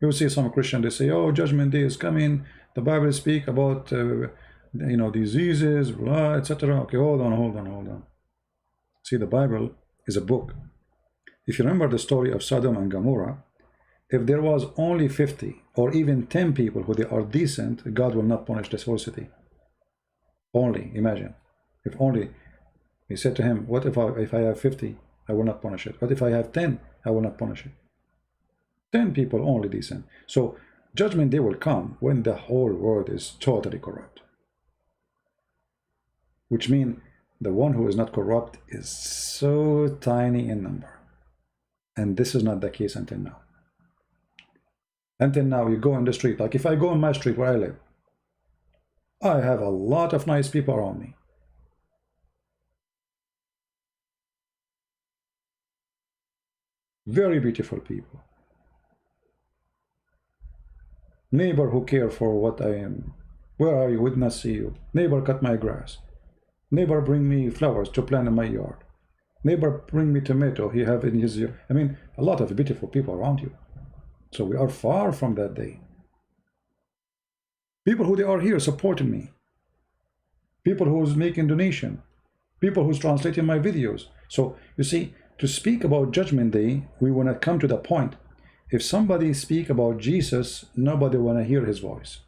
You see some Christian, they say, oh, Judgment Day is coming. The Bible speak about, you know, diseases, etc. Okay, hold on. See, the Bible is a book. If you remember the story of Sodom and Gomorrah, if there was only 50 or even 10 people who they are decent, God will not punish this whole city. Only, imagine. If only, he said to him, what if I have 50, I will not punish it. What if I have 10, I will not punish it. 10 people only decent. So Judgment Day will come when the whole world is totally corrupt. Which means the one who is not corrupt is so tiny in number. And this is not the case until now. Until now, you go in the street, like if I go in my street where I live, I have a lot of nice people around me. Very beautiful people. Neighbor who care for what I am. Where are you? Would not see you. Neighbor cut my grass. Neighbor bring me flowers to plant in my yard. Neighbor bring me tomato he have in his yard. I mean, a lot of beautiful people around you. So we are far from that day. People who they are here supporting me. People who's making donation. People who's translating my videos. So you see, to speak about Judgment Day, we want to come to the point. If somebody speak about Jesus, nobody want to hear his voice.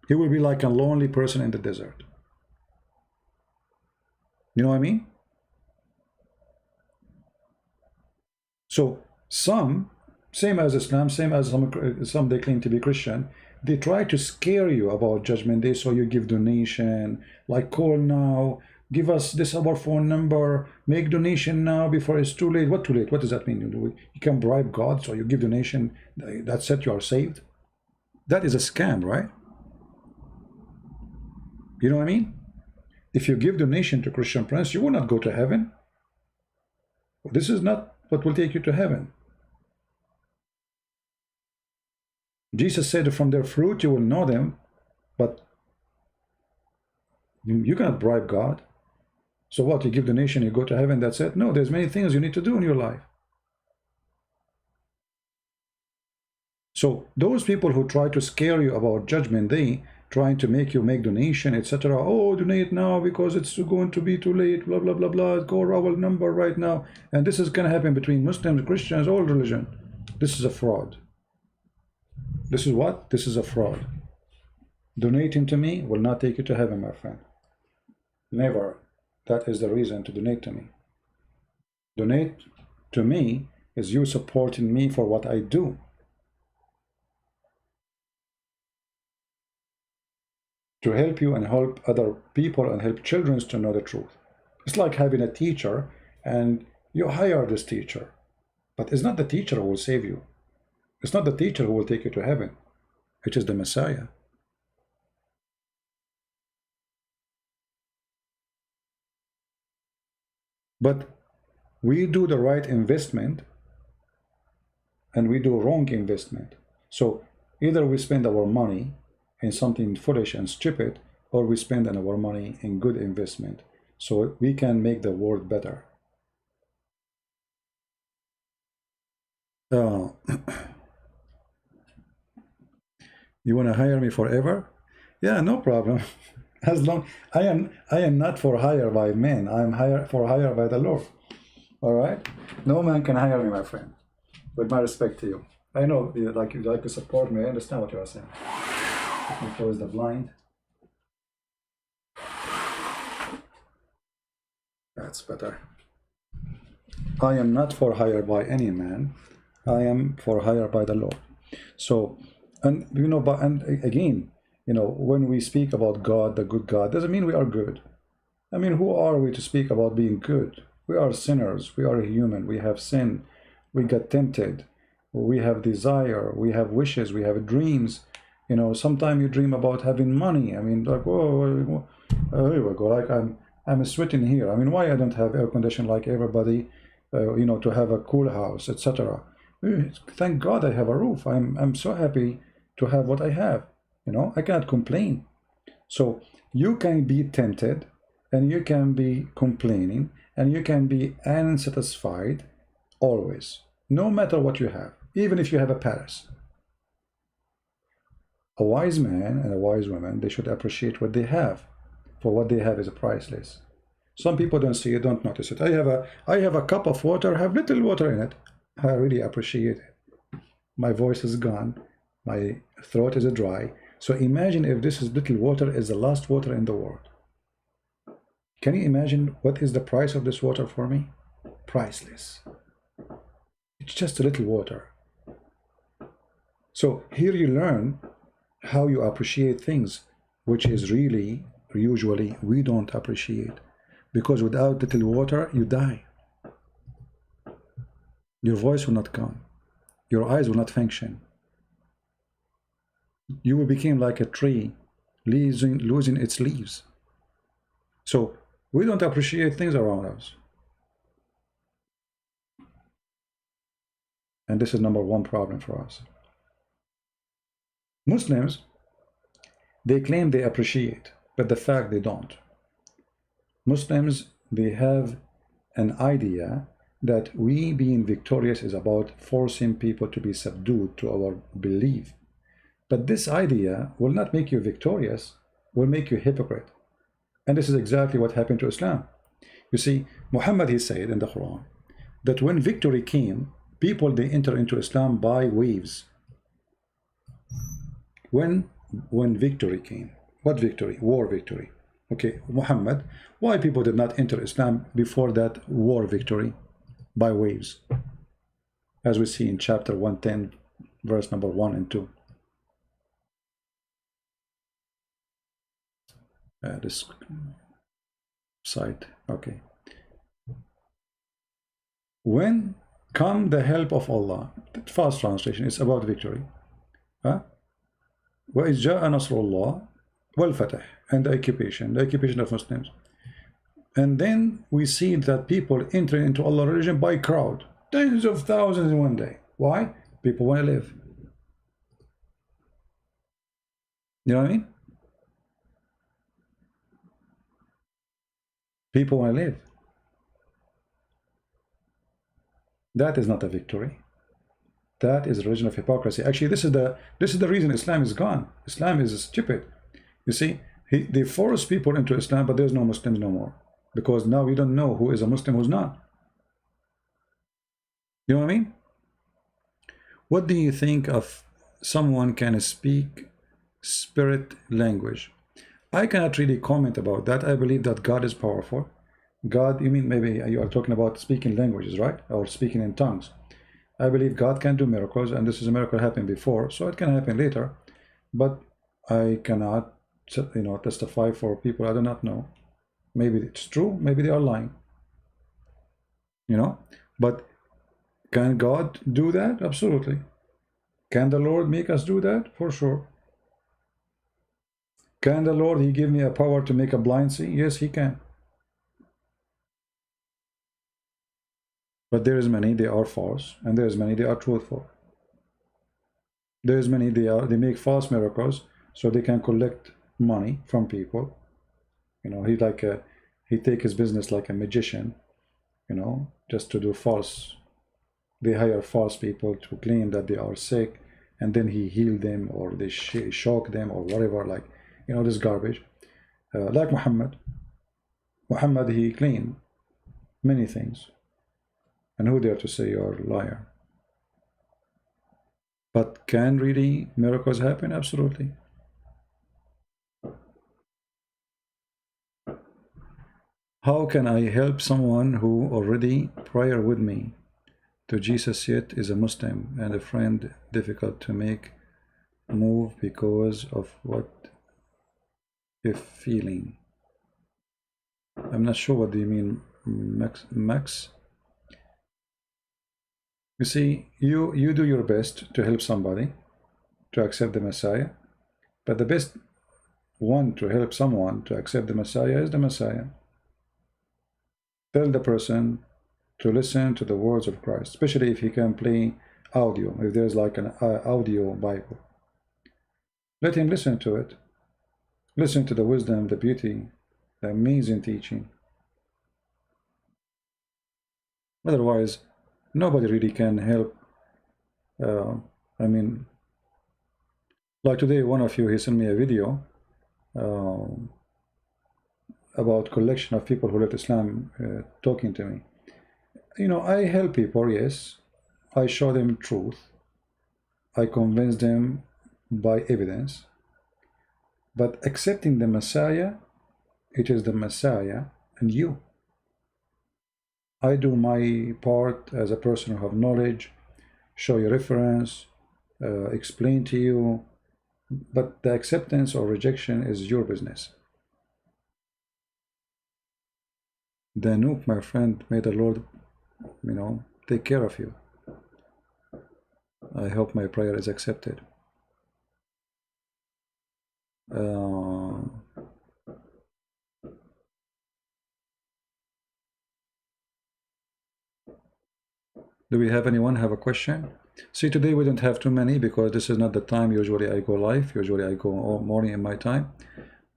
He will be like a lonely person in the desert. You know what I mean? So some, same as Islam, same as some they claim to be Christian, they try to scare you about Judgment Day, so you give donation, like call now, give us this our phone number, make donation now before it's too late. What too late? What does that mean? You can bribe God, so you give donation, that's it, you are saved. That is a scam, right? You know what I mean? If you give donation to Christian Prince, you will not go to heaven. This is not what will take you to heaven. Jesus said, from their fruit you will know them, but you cannot bribe God. So what, you give donation, you go to heaven, that's it? No, there's many things you need to do in your life. So those people who try to scare you about Judgment Day, trying to make you make donation, etc. Oh, donate now because it's going to be too late, blah, blah, blah, blah. Call our number right now. And this is going to happen between Muslims, Christians, all religion. This is a fraud. This is what? This is a fraud. Donating to me will not take you to heaven, my friend. Never. That is the reason to donate to me. Donate to me is you supporting me for what I do. To help you and help other people and help children to know the truth. It's like having a teacher and you hire this teacher. But it's not the teacher who will save you. It's not the teacher who will take you to heaven. It is the Messiah. But we do the right investment and we do wrong investment. So either we spend our money in something foolish and stupid, or we spend our money in good investment so we can make the world better. You want to hire me forever? Yeah, no problem. As long I am not for hire by men. I am for hire by the Lord. All right. No man can hire me, my friend. With my respect to you, I know you like to support me. I understand what you are saying. Let me close the blind. That's better. I am not for hire by any man. I am for hire by the Lord. So, and you know, but and again, you know, when we speak about God, the good God, doesn't mean we are good. I mean, who are we to speak about being good? We are sinners. We are human. We have sin. We got tempted. We have desire. We have wishes. We have dreams. You know, sometimes you dream about having money. I mean, like, oh, here we go. Like I'm sweating here. I mean, why I don't have air conditioning like everybody? You know, to have a cool house, etc. Thank God I have a roof. I'm so happy to have what I have. You know, I cannot complain. So you can be tempted, and you can be complaining, and you can be unsatisfied always, no matter what you have, even if you have a palace. A wise man and a wise woman, they should appreciate what they have, for what they have is priceless. Some people don't see it, don't notice it. I have a cup of water, have little water in it. I really appreciate it. My voice is gone, my throat is dry. So imagine if this is little water is the last water in the world. Can you imagine what is the price of this water for me? Priceless. It's just a little water. So here you learn how you appreciate things, which is really, usually, we don't appreciate. Because without little water, you die. Your voice will not come. Your eyes will not function. You will become like a tree, losing its leaves. So we don't appreciate things around us. And this is number one problem for us. Muslims, they claim they appreciate, but the fact they don't. Muslims, they have an idea that we being victorious is about forcing people to be subdued to our belief. But this idea will not make you victorious, will make you hypocrite. And this is exactly what happened to Islam. You see, Muhammad, he said in the Quran, that when victory came, people, they enter into Islam by waves. When victory came, what victory? War victory. Okay, Muhammad, why people did not enter Islam before that war victory? By waves. As we see in chapter 110, verse number 1 and 2. This site, okay. When come the help of Allah, fast translation, it's about victory. Huh? وَإِذْ جَاءَ نَصْرُ اللَّهِ وَالْفَتَحِ, and the occupation of Muslims. And then we see that people enter into Allah's religion by crowd, tens of thousands in one day. Why? People want to live. You know what I mean? People want to live. That is not a victory. That is a religion of hypocrisy. Actually, this is the reason Islam is gone. Islam is stupid. You see, they force people into Islam, but there's no Muslims no more. Because now we don't know who is a Muslim, who's not. You know what I mean? What do you think of someone can speak spirit language? I cannot really comment about that. I believe that God is powerful. God, you mean maybe you are talking about speaking languages, right? Or speaking in tongues. I believe God can do miracles, and this is a miracle happened before, so it can happen later. But I cannot, you know, testify for people I do not know. Maybe it's true, maybe they are lying. You know, but can God do that? Absolutely. Can the Lord make us do that? For sure. Can the Lord, he give me a power to make a blind see? Yes, he can. But there is many, they are false, and there is many, they are truthful. There is many, they make false miracles so they can collect money from people. You know, he take his business like a magician, you know, just to do false. They hire false people to claim that they are sick, and then he heal them, or they shock them, or whatever, like, you know, this garbage. Like Muhammad, he claimed many things. And who dare to say you're a liar? But can really miracles happen? Absolutely. How can I help someone who already prior with me to Jesus yet is a Muslim and a friend difficult to make move because of what if feeling? I'm not sure what do you mean Max. You see, you do your best to help somebody to accept the Messiah, but the best one to help someone to accept the Messiah is the Messiah. Tell the person to listen to the words of Christ, especially if he can play audio, if there's like an audio Bible. Let him listen to it. Listen to the wisdom, the beauty, the amazing teaching. Otherwise, nobody really can help. I mean, like today, one of you, he sent me a video about collection of people who left Islam talking to me. You know, I help people, yes. I show them truth. I convince them by evidence. But accepting the Messiah, it is the Messiah and you. I do my part as a person who have knowledge, show you reference, explain to you, but the acceptance or rejection is your business. Danuk, my friend, may the Lord, you know, take care of you. I hope my prayer is accepted. Do we have anyone have a question? See, today we don't have too many because this is not the time usually I go live. Usually I go all morning in my time,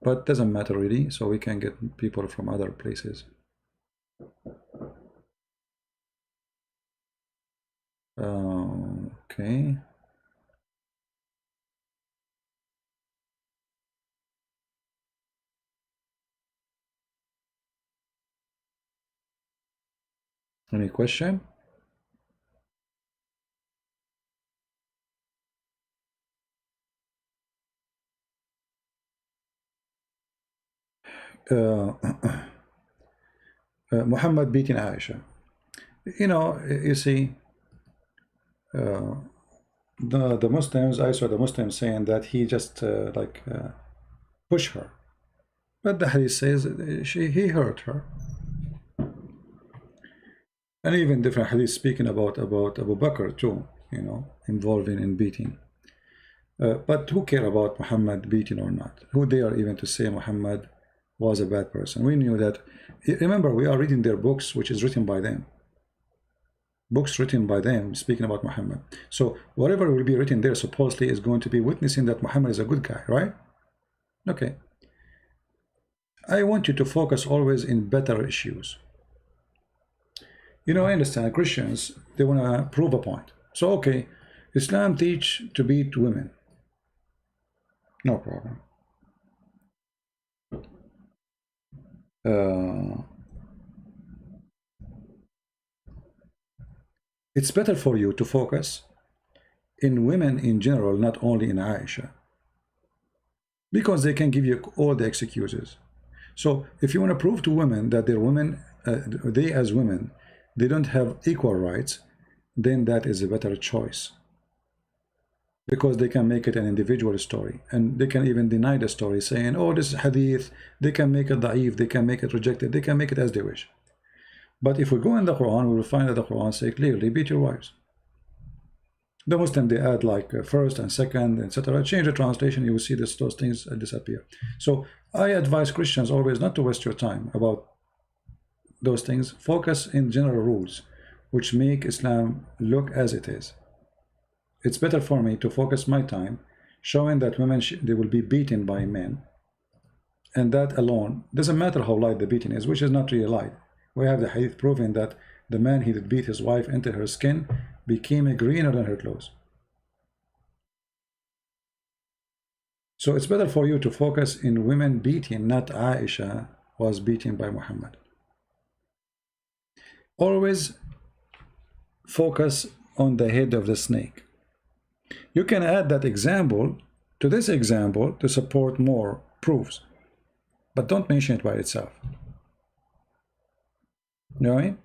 but doesn't matter really, so we can get people from other places. Okay. Any question? Muhammad beating Aisha. You know, you see, the Muslims, I saw the Muslims saying that he just pushed her, but the Hadith says he hurt her, and even different Hadith speaking about Abu Bakr too, you know, involving in beating. But who care about Muhammad beating or not? Who dare even to say Muhammad was a bad person? We knew that. Remember, we are reading their books, which is written by them. Books written by them speaking about Muhammad. So whatever will be written there supposedly is going to be witnessing that Muhammad is a good guy, right? Okay. I want you to focus always in better issues. You know, I understand Christians, they want to prove a point. So, okay, Islam teach to beat women. No problem. It's better for you to focus in women in general, not only in Aisha, because they can give you all the excuses. So if you want to prove to women that they're women, they as women, they don't have equal rights, then that is a better choice, because they can make it an individual story, and they can even deny the story, saying, oh, this is Hadith. They can make it da'if, they can make it rejected, they can make it as they wish. But if we go in the Quran, we will find that the Quran says clearly, beat your wives. The Muslim, they add like first and second, etc. Change the translation, you will see this, those things disappear. So I advise Christians always not to waste your time about those things. Focus in general rules, which make Islam look as it is. It's better for me to focus my time showing that women, they will be beaten by men. And that alone, doesn't matter how light the beating is, which is not really light. We have the Hadith proving that the man he did beat his wife into her skin became greener than her clothes. So it's better for you to focus in women beating, not Aisha was beaten by Muhammad. Always focus on the head of the snake. You can add that example to this example to support more proofs, but don't mention it by itself. You know what I mean?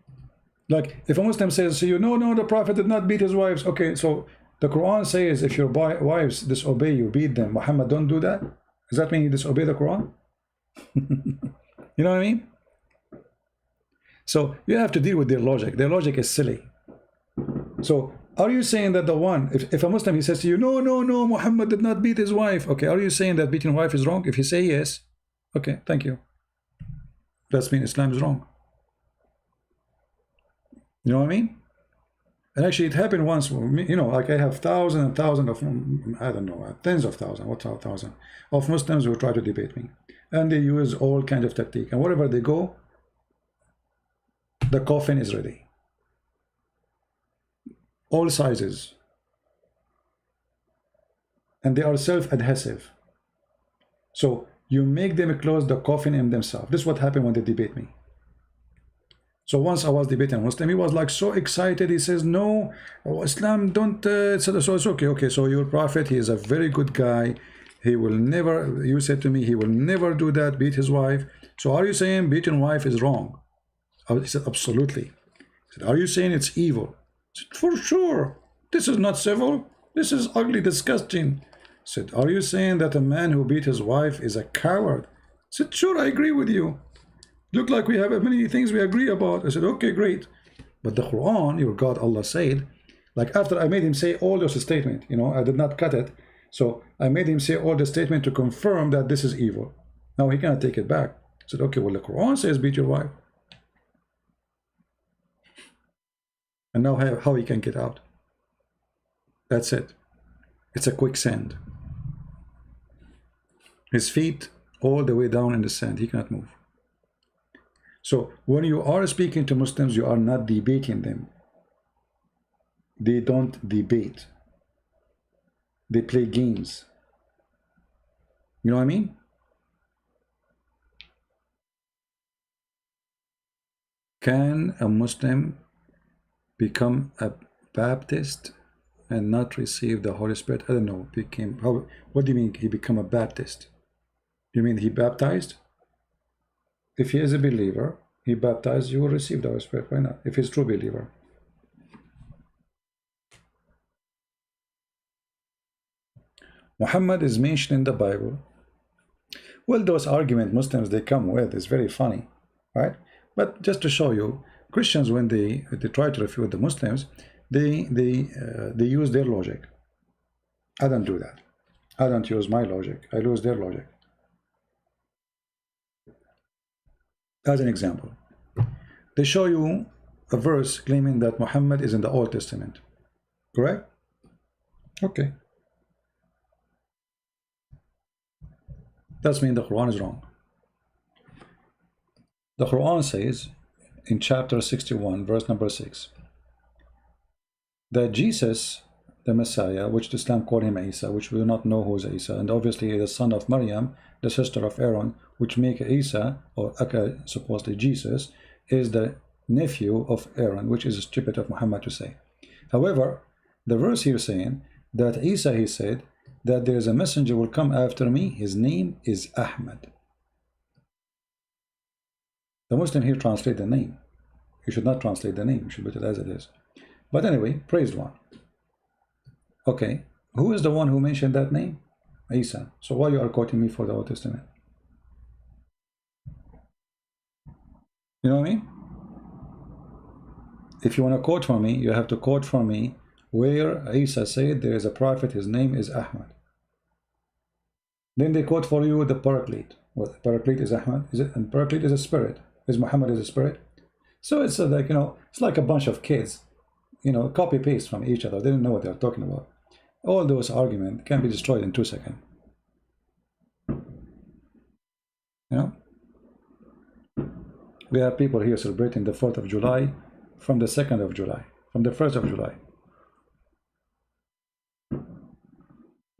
Like if a Muslim says to you, no, the Prophet did not beat his wives. Okay, so the Quran says if your wives disobey you, beat them. Muhammad don't do that. Does that mean you disobey the Quran? You know what I mean? So you have to deal with their logic. Their logic is silly. So are you saying that the one, if a Muslim, he says to you, no, no, no, Muhammad did not beat his wife. Okay, are you saying that beating wife is wrong? If you say yes, okay, thank you. That's mean Islam is wrong. You know what I mean? And actually it happened once, you know, like I have thousands and thousands of, I don't know, tens of thousands, what thousand of Muslims who try to debate me. And they use all kinds of tactique. And wherever they go, the coffin is ready. All sizes. And they are self-adhesive. So you make them close the coffin in themselves. This is what happened when they debate me. So once I was debating a Muslim, he was like so excited. He says, no, Islam don't, so it's okay. Okay, so your prophet, he is a very good guy. He will never, you said to me, he will never do that, beat his wife. So are you saying beating wife is wrong? He said, absolutely. He said, are you saying it's evil? I said, for sure. This is not civil. This is ugly, disgusting. He said, are you saying that a man who beat his wife is a coward? I said, sure, I agree with you. Look like we have many things we agree about. I said, okay, great. But the Quran, your God, Allah said, like after I made him say all those statements, you know, I did not cut it. So I made him say all the statement to confirm that this is evil. Now he cannot take it back. I said, okay, well, the Quran says beat your wife. And now how he can get out? That's it. It's a quicksand. His feet all the way down in the sand. He cannot move. So when you are speaking to Muslims, you are not debating them. They don't debate. They play games. You know what I mean? Can a Muslim become a Baptist and not receive the Holy Spirit? I don't know. What do you mean he become a Baptist? You mean he baptized? If he is a believer, he baptized, you will receive the Holy Spirit. Why not? If he's a true believer. Muhammad is mentioned in the Bible. Well, those arguments Muslims they come with is very funny, right? But just to show you, Christians when they try to refute the Muslims, they use their logic. I don't do that. I don't use my logic. I use their logic. As an example, they show you a verse claiming that Muhammad is in the Old Testament. Correct? Okay. That means the Quran is wrong. The Quran says in chapter 61, verse number 6, that Jesus, the Messiah, which Islam called him Isa, which we do not know who is Isa, and obviously the son of Maryam, the sister of Aaron, which make Isa, or supposedly Jesus, is the nephew of Aaron, which is stupid of Muhammad to say. However, the verse here saying that Isa, he said, that there is a messenger will come after me, his name is Ahmad. The Muslim here translate the name. You should not translate the name, you should put it as it is. But anyway, praised one. Okay, who is the one who mentioned that name? Isa. So why you are quoting me for the Old Testament? You know what I mean? If you want to quote from me, you have to quote from me where Isa said there is a prophet, his name is Ahmad. Then they quote for you the Paraclete. What Paraclete is Ahmad? Is it? And Paraclete is a spirit. Is Muhammad is a spirit? So it's like, you know, it's like a bunch of kids, you know, copy paste from each other. They don't know what they're talking about. All those arguments can be destroyed in 2 seconds. You know, we have people here celebrating the 4th of July from the 2nd of July, from the 1st of July.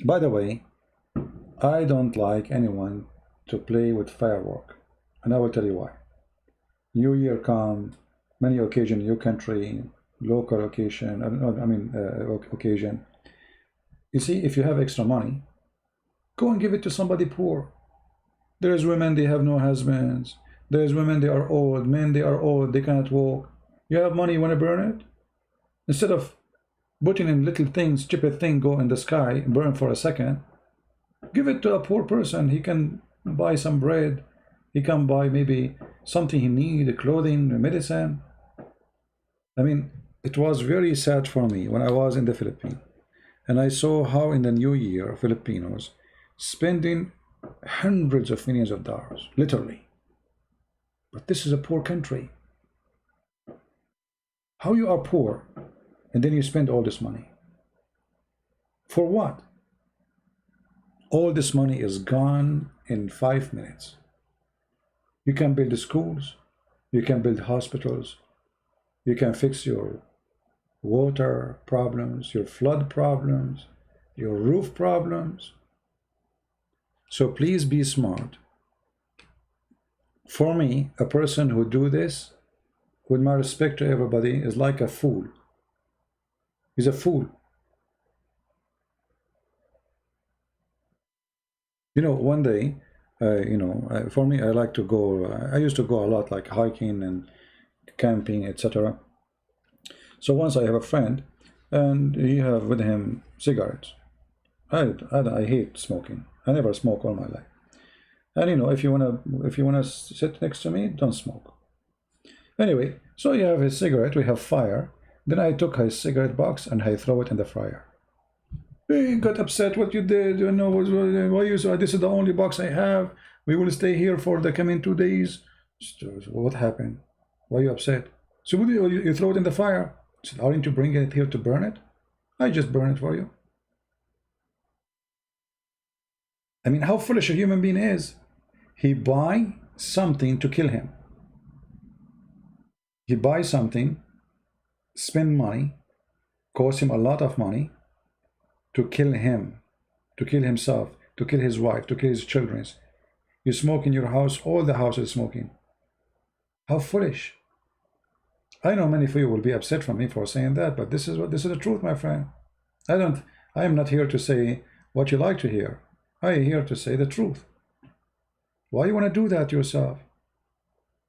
By the way, I don't like anyone to play with firework, and I will tell you why. New Year come, many occasion in your country, local occasion, occasion. You see, if you have extra money, go and give it to somebody poor. There's women, they have no husbands. There's women, they are old. Men, they are old, they cannot walk. You have money, you want to burn it? Instead of putting in little things, stupid thing, go in the sky, burn for a second, give it to a poor person. He can buy some bread, He can buy maybe something he need, clothing, medicine. I mean, it was very sad for me when I was in the Philippines, and I saw how in the new year Filipinos spending hundreds of millions of dollars, literally. But this is a poor country. How you are poor and then you spend all this money? For what? All this money is gone in 5 minutes. You can build schools, you can build hospitals, you can fix your water problems, your flood problems, your roof problems. So please be smart. For me, a person who do this, with my respect to everybody, is like a fool. He's a fool. You know, one day, for me, I like to go, I used to go a lot, like hiking and camping, etc. So once I have a friend, and he have with him cigarettes. I hate smoking. I never smoke all my life. And you know, if you wanna sit next to me, don't smoke. Anyway, so you have his cigarette, we have fire. Then I took his cigarette box and I throw it in the fryer. He got upset. What you did? You know, why you said this is the only box I have. We will stay here for the coming 2 days. What happened? Why are you upset? So you throw it in the fire. I said, aren't you bringing it here to burn it? I just burn it for you. I mean, how foolish a human being is. He buy something to kill him. He buys something, spend money, cost him a lot of money to kill him, to kill himself, to kill his wife, to kill his children. You smoke in your house, all the house is smoking. How foolish. I know many of you will be upset from me for saying that, but this is the truth, my friend. I am not here to say what you like to hear. I am here to say the truth. Why you want to do that yourself?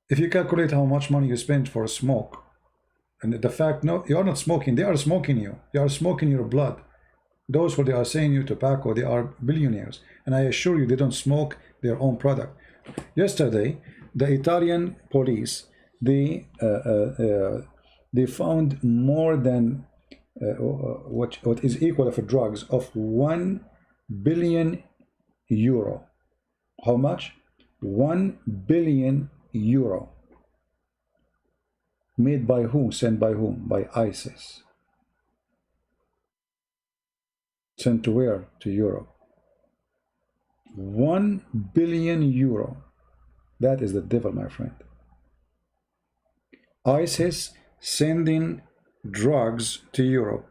If you calculate how much money you spend for a smoke, and the fact, no, you are not smoking, they are smoking you. They are smoking your blood. Those who they are saying you tobacco, they are billionaires. And I assure you, they don't smoke their own product. Yesterday, the Italian police, they found more than what is equal of drugs of 1 billion euro. How much? 1 billion euro. Made by whom? Sent by whom? By ISIS. Sent to where? To Europe. 1 billion euro. That is the devil, my friend. ISIS sending drugs to Europe.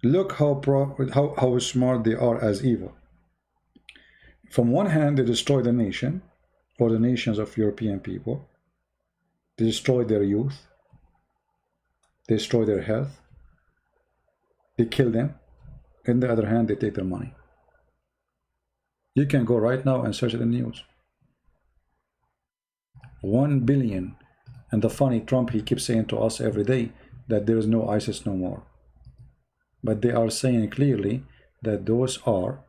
Look how smart they are as evil. From one hand, they destroy the nation, or the nations of European people. They destroy their youth. They destroy their health. They kill them. On the other hand, they take their money. You can go right now and search the news. 1 billion. And the funny Trump, he keeps saying to us every day that there is no ISIS no more. But they are saying clearly that those are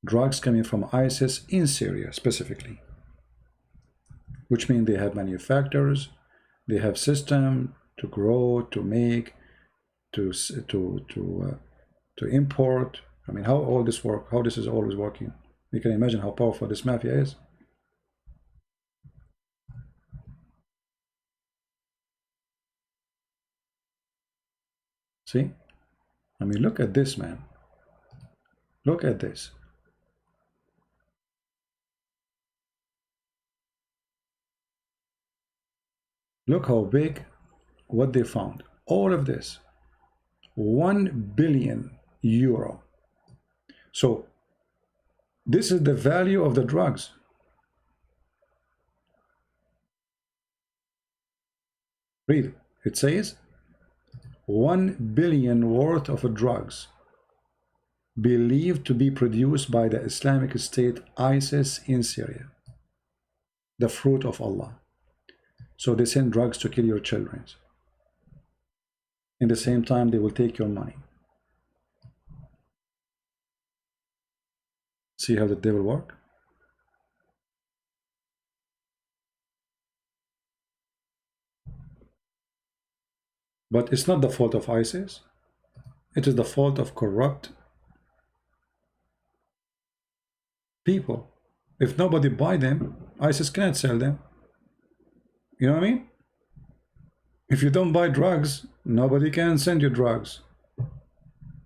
drugs coming from ISIS in Syria specifically. Which means they have manufacturers, they have system to grow, to make, to import. I mean, how all this work, how this is always working. You can imagine how powerful this mafia is. See? I mean, look at this, man. Look at this. Look how big what they found. All of this. 1 billion euro. So this is the value of the drugs. Read. It says 1 billion worth of drugs believed to be produced by the Islamic State ISIS in Syria. The fruit of Allah. So they send drugs to kill your children. In the same time, they will take your money. See how the devil works? But it's not the fault of ISIS. It is the fault of corrupt people. If nobody buy them, ISIS can't sell them. You know what I mean? If you don't buy drugs, nobody can send you drugs.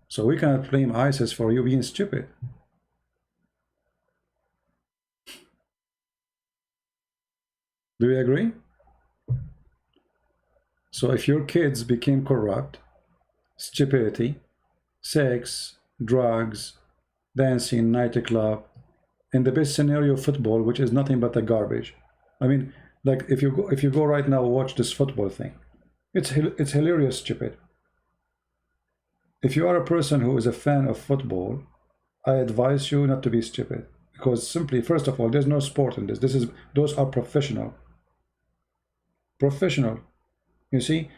So we cannot blame ISIS for you being stupid. Do you agree? So if your kids became corrupt, stupidity, sex, drugs, dancing, nightclub, in the best scenario, football, which is nothing but a garbage. I mean, like if you go right now, watch this football thing. It's hilarious, stupid. If you are a person who is a fan of football, I advise you not to be stupid, because simply, first of all, there's no sport in this. Those are professional. Professional. You see,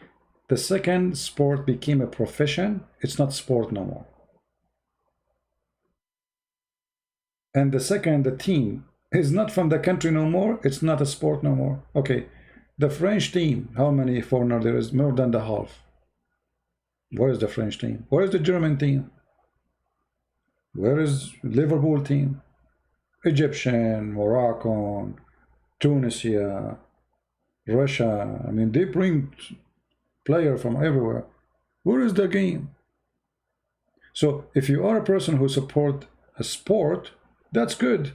the second sport became a profession, it's not sport no more. And the second, the team is not from the country no more, it's not a sport no more. Okay, the French team, how many foreigners there is? More than the half. Where is the French team? Where is the German team? Where is Liverpool team? Egyptian, Moroccan, Tunisia, Russia. I mean, they bring players from everywhere. Where is the game? So if you are a person who support a sport, that's good.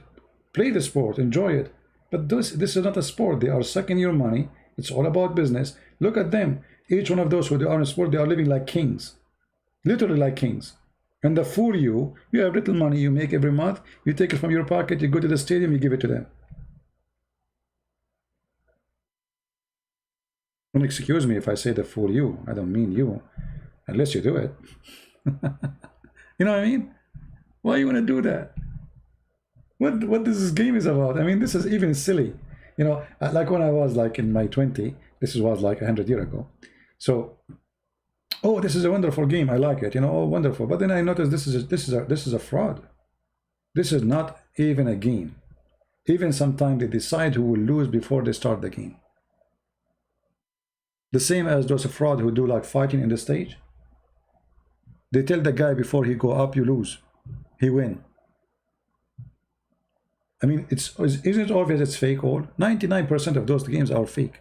Play the sport, enjoy it. But this is not a sport. They are sucking your money. It's all about business. Look at them. Each one of those who are in sport, they are living like kings. Literally like kings. And they fool you. You have little money you make every month. You take it from your pocket. You go to the stadium. You give it to them. Don't excuse me if I say they fool you. I don't mean you. Unless you do it. You know what I mean? Why you want to do that? What this game is about? I mean, this is even silly. You know, like when I was like in my 20, this was like 100 years ago. So, oh, this is a wonderful game. I like it. You know, oh, wonderful. But then I noticed this is a fraud. This is not even a game. Even sometimes they decide who will lose before they start the game. The same as those fraud who do like fighting in the stage. They tell the guy before he go up, you lose, he win. I mean, isn't it obvious it's fake all? 99% of those games are fake.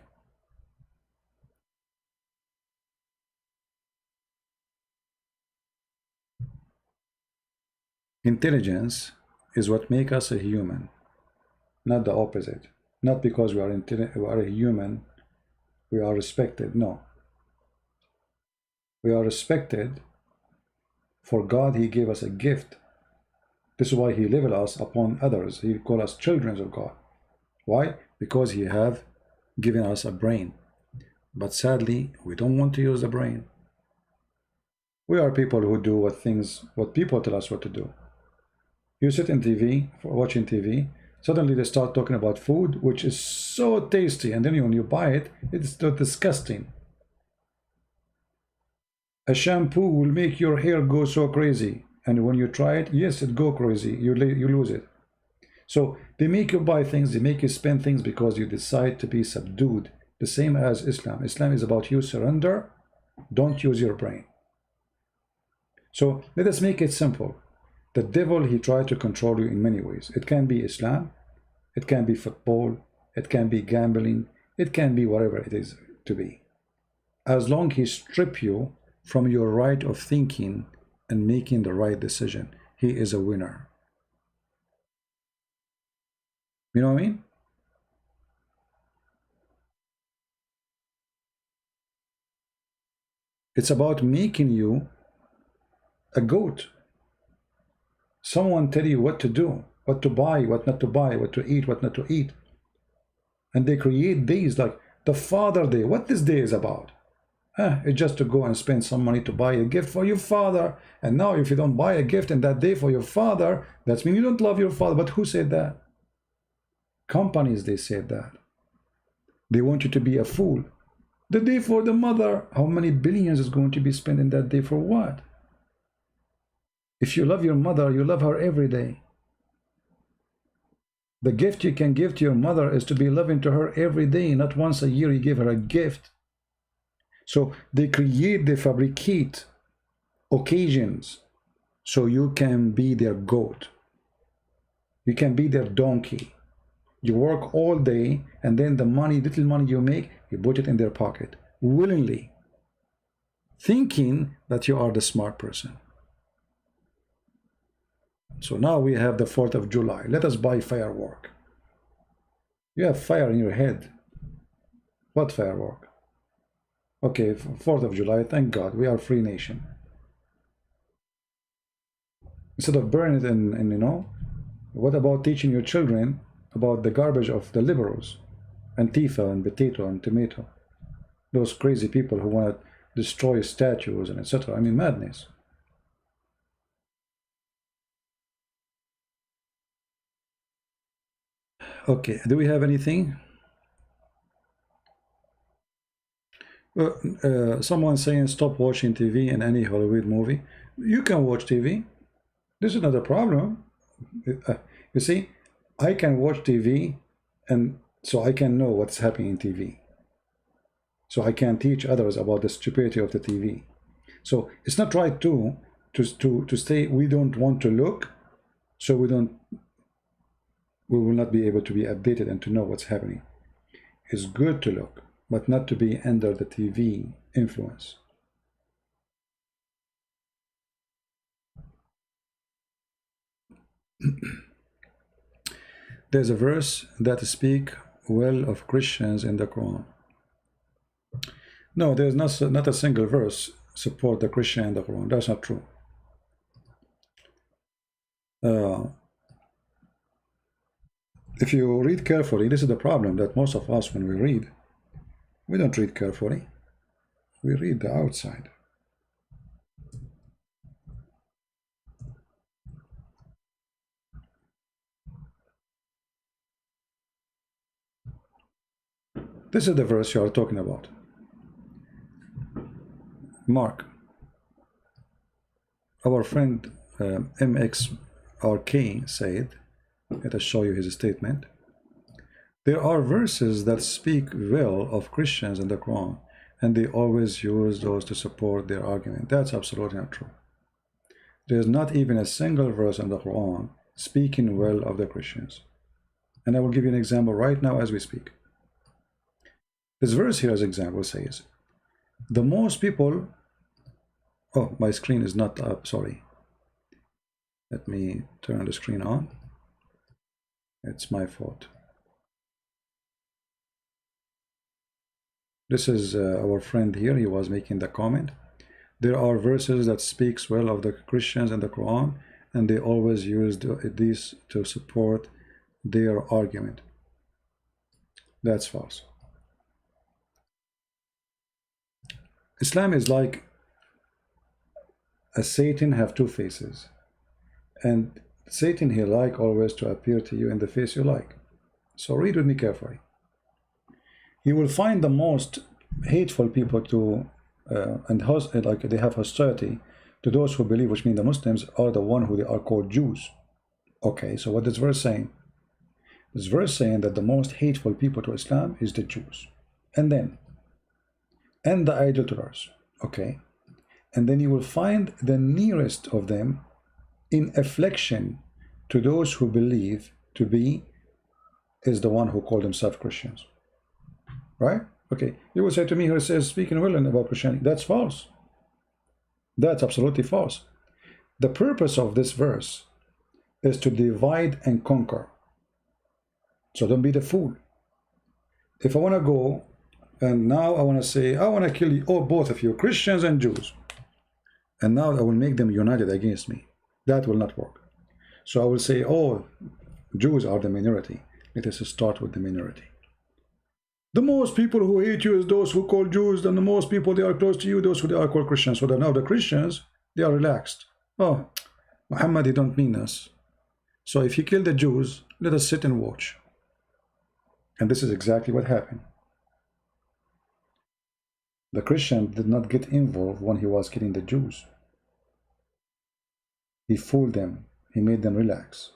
Intelligence is what makes us a human, not the opposite. Not because we are a human, we are respected. No. We are respected for God. He gave us a gift. This is why he leveled us upon others. He called us children of God. Why? Because he have given us a brain. But sadly, we don't want to use the brain. We are people who do what people tell us what to do. You sit in TV, watching TV, suddenly they start talking about food, which is so tasty, and then when you buy it, it's so disgusting. A shampoo will make your hair go so crazy. And when you try it, yes, it go crazy. You lose it. So they make you buy things, they make you spend things because you decide to be subdued. The same as Islam. Islam is about you surrender, don't use your brain. So let us make it simple. The devil, he tried to control you in many ways. It can be Islam, it can be football, it can be gambling, it can be whatever it is to be. As long as he strip you from your right of thinking and making the right decision, he is a winner. You know what I mean? It's about making you a goat. Someone tell you what to do, what to buy, what not to buy, what to eat, what not to eat. And they create days like the Father Day. What this day is about? It's just to go and spend some money to buy a gift for your father. And now if you don't buy a gift in that day for your father, that means you don't love your father. But who said that? Companies, they said that. They want you to be a fool. The day for the mother, how many billions is going to be spent in that day for what? If you love your mother, you love her every day. The gift you can give to your mother is to be loving to her every day, not once a year you give her a gift. So they fabricate occasions so you can be their goat. You can be their donkey. You work all day, and then the money, little money you make, you put it in their pocket willingly, thinking that you are the smart person. So now we have the 4th of July. Let us buy firework. You have fire in your head. What firework? Okay, 4th of July, thank God, we are a free nation. Instead of burning it and you know, what about teaching your children about the garbage of the liberals, Antifa and potato and tomato, those crazy people who want to destroy statues and etc. I mean, madness. Okay, do we have anything? Someone saying stop watching TV in any Hollywood movie. You can watch TV. This is not a problem. You see, I can watch TV, and so I can know what's happening in TV. So I can teach others about the stupidity of the TV. So it's not right to say we don't want to look, so we will not be able to be updated and to know what's happening. It's good to look, but not to be under the TV influence. There's a verse that speaks well of Christians in the Quran. No, there's not a single verse support the Christian in the Quran. That's not true. If you read carefully, this is the problem that most of us, when we read, we don't read carefully. We read the outside. This is the verse you are talking about. Mark, our friend MXRK said, let us show you his statement. There are verses that speak well of Christians in the Quran, and they always use those to support their argument. That's absolutely not true. There's not even a single verse in the Quran speaking well of the Christians. And I will give you an example right now as we speak. This verse here as example says, the most people, oh, my screen is not up, sorry. Let me turn the screen on. It's my fault. This is our friend here, he was making the comment. There are verses that speaks well of the Christians in the Quran, and they always use these to support their argument. That's false. Islam is like a Satan have two faces, and Satan he like always to appear to you in the face you like. So read with me carefully. You will find the most hateful people to like they have hostility to those who believe, which means the Muslims are the one who they are called Jews. Okay, so what this verse saying? This verse saying that the most hateful people to Islam is the Jews, and the idolaters. Okay, and then you will find the nearest of them in affliction to those who believe to be is the one who call themselves Christians. Right? Okay, you will say to me, here it says speaking well about Christianity. That's false. That's absolutely false. The purpose of this verse is to divide and conquer. So don't be the fool. If I want to go and now I want to say, I want to kill you, oh, both of you, Christians and Jews, and now I will make them united against me, that will not work. So I will say, oh, Jews are the minority. Let us start with the minority. The most people who hate you is those who call Jews, and the most people they are close to you, those who they are called Christians. So that now the Christians, they are relaxed. Oh, Muhammad, he don't mean us. So if he killed the Jews, let us sit and watch. And this is exactly what happened. The Christian did not get involved when he was killing the Jews. He fooled them. He made them relax.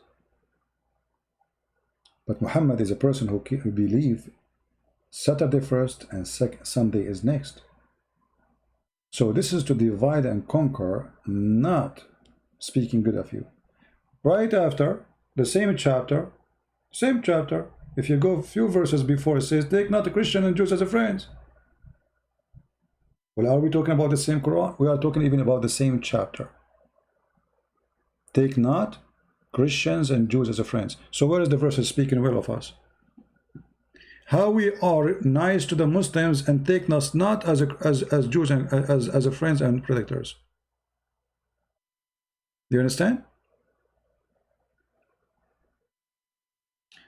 But Muhammad is a person who believes Saturday first and Sunday is next. So this is to divide and conquer, not speaking good of you. Right after the same chapter, if you go a few verses before, it says, take not the Christian and Jews as a friends. Well, are we talking about the same Quran? We are talking even about the same chapter. Take not Christians and Jews as a friends. So where is the verse speaking well of us? How we are nice to the Muslims and take us not as Jews and as a friends and protectors. Do you understand?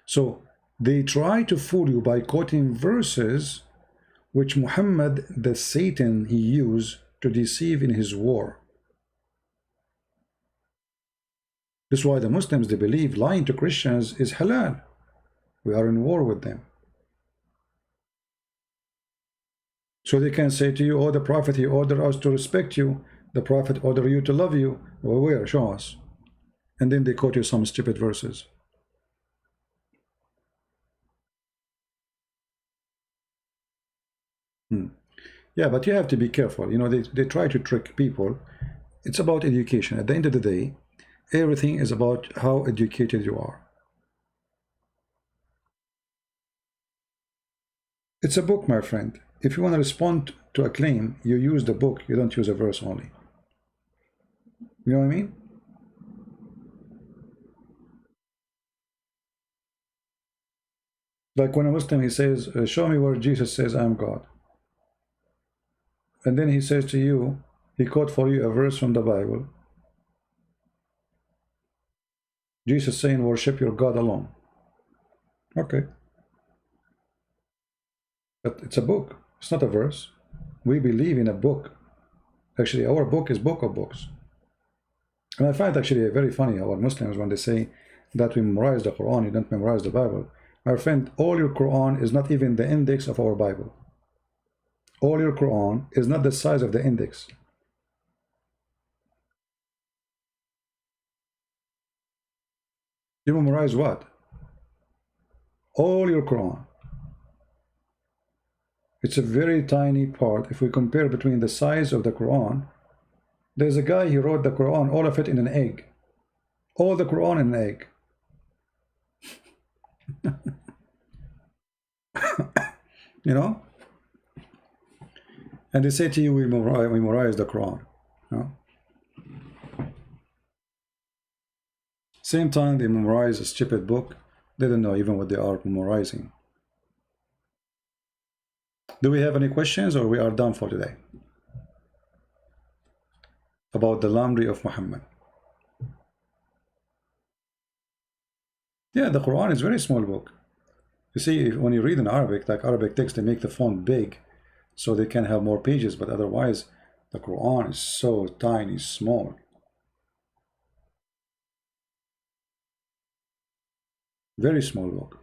So they try to fool you by quoting verses which Muhammad, the Satan, he used to deceive in his war. This is why the Muslims, they believe lying to Christians is halal. We are in war with them. So they can say to you, oh, the Prophet, he ordered us to respect you. The Prophet ordered you to love you. Well, where? Show us. And then they quote you some stupid verses. Yeah, but you have to be careful. You know, they try to trick people. It's about education. At the end of the day, everything is about how educated you are. It's a book, my friend. If you want to respond to a claim, you use the book. You don't use a verse only. You know what I mean? Like when a Muslim, he says, show me where Jesus says I am God. And then he says to you, he quote for you a verse from the Bible. Jesus saying, worship your God alone. Okay. But it's a book. It's not a verse. We believe in a book. Actually, our book is book of books. And I find actually very funny our Muslims when they say that we memorize the Quran, you don't memorize the Bible. My friend, all your Quran is not even the index of our Bible. All your Quran is not the size of the index. You memorize what? All your Quran. It's a very tiny part. If we compare between the size of the Quran, there's a guy, he wrote the Quran, all of it in an egg. All the Quran in an egg. You know? And they say to you, we memorize the Quran. You know? Same time they memorize a stupid book. They don't know even what they are memorizing. Do we have any questions, or we are done for today? About the laundry of Muhammad. Yeah, the Quran is a very small book. You see, when you read in Arabic, like Arabic text, they make the font big so they can have more pages, but otherwise the Quran is so tiny, small. Very small book.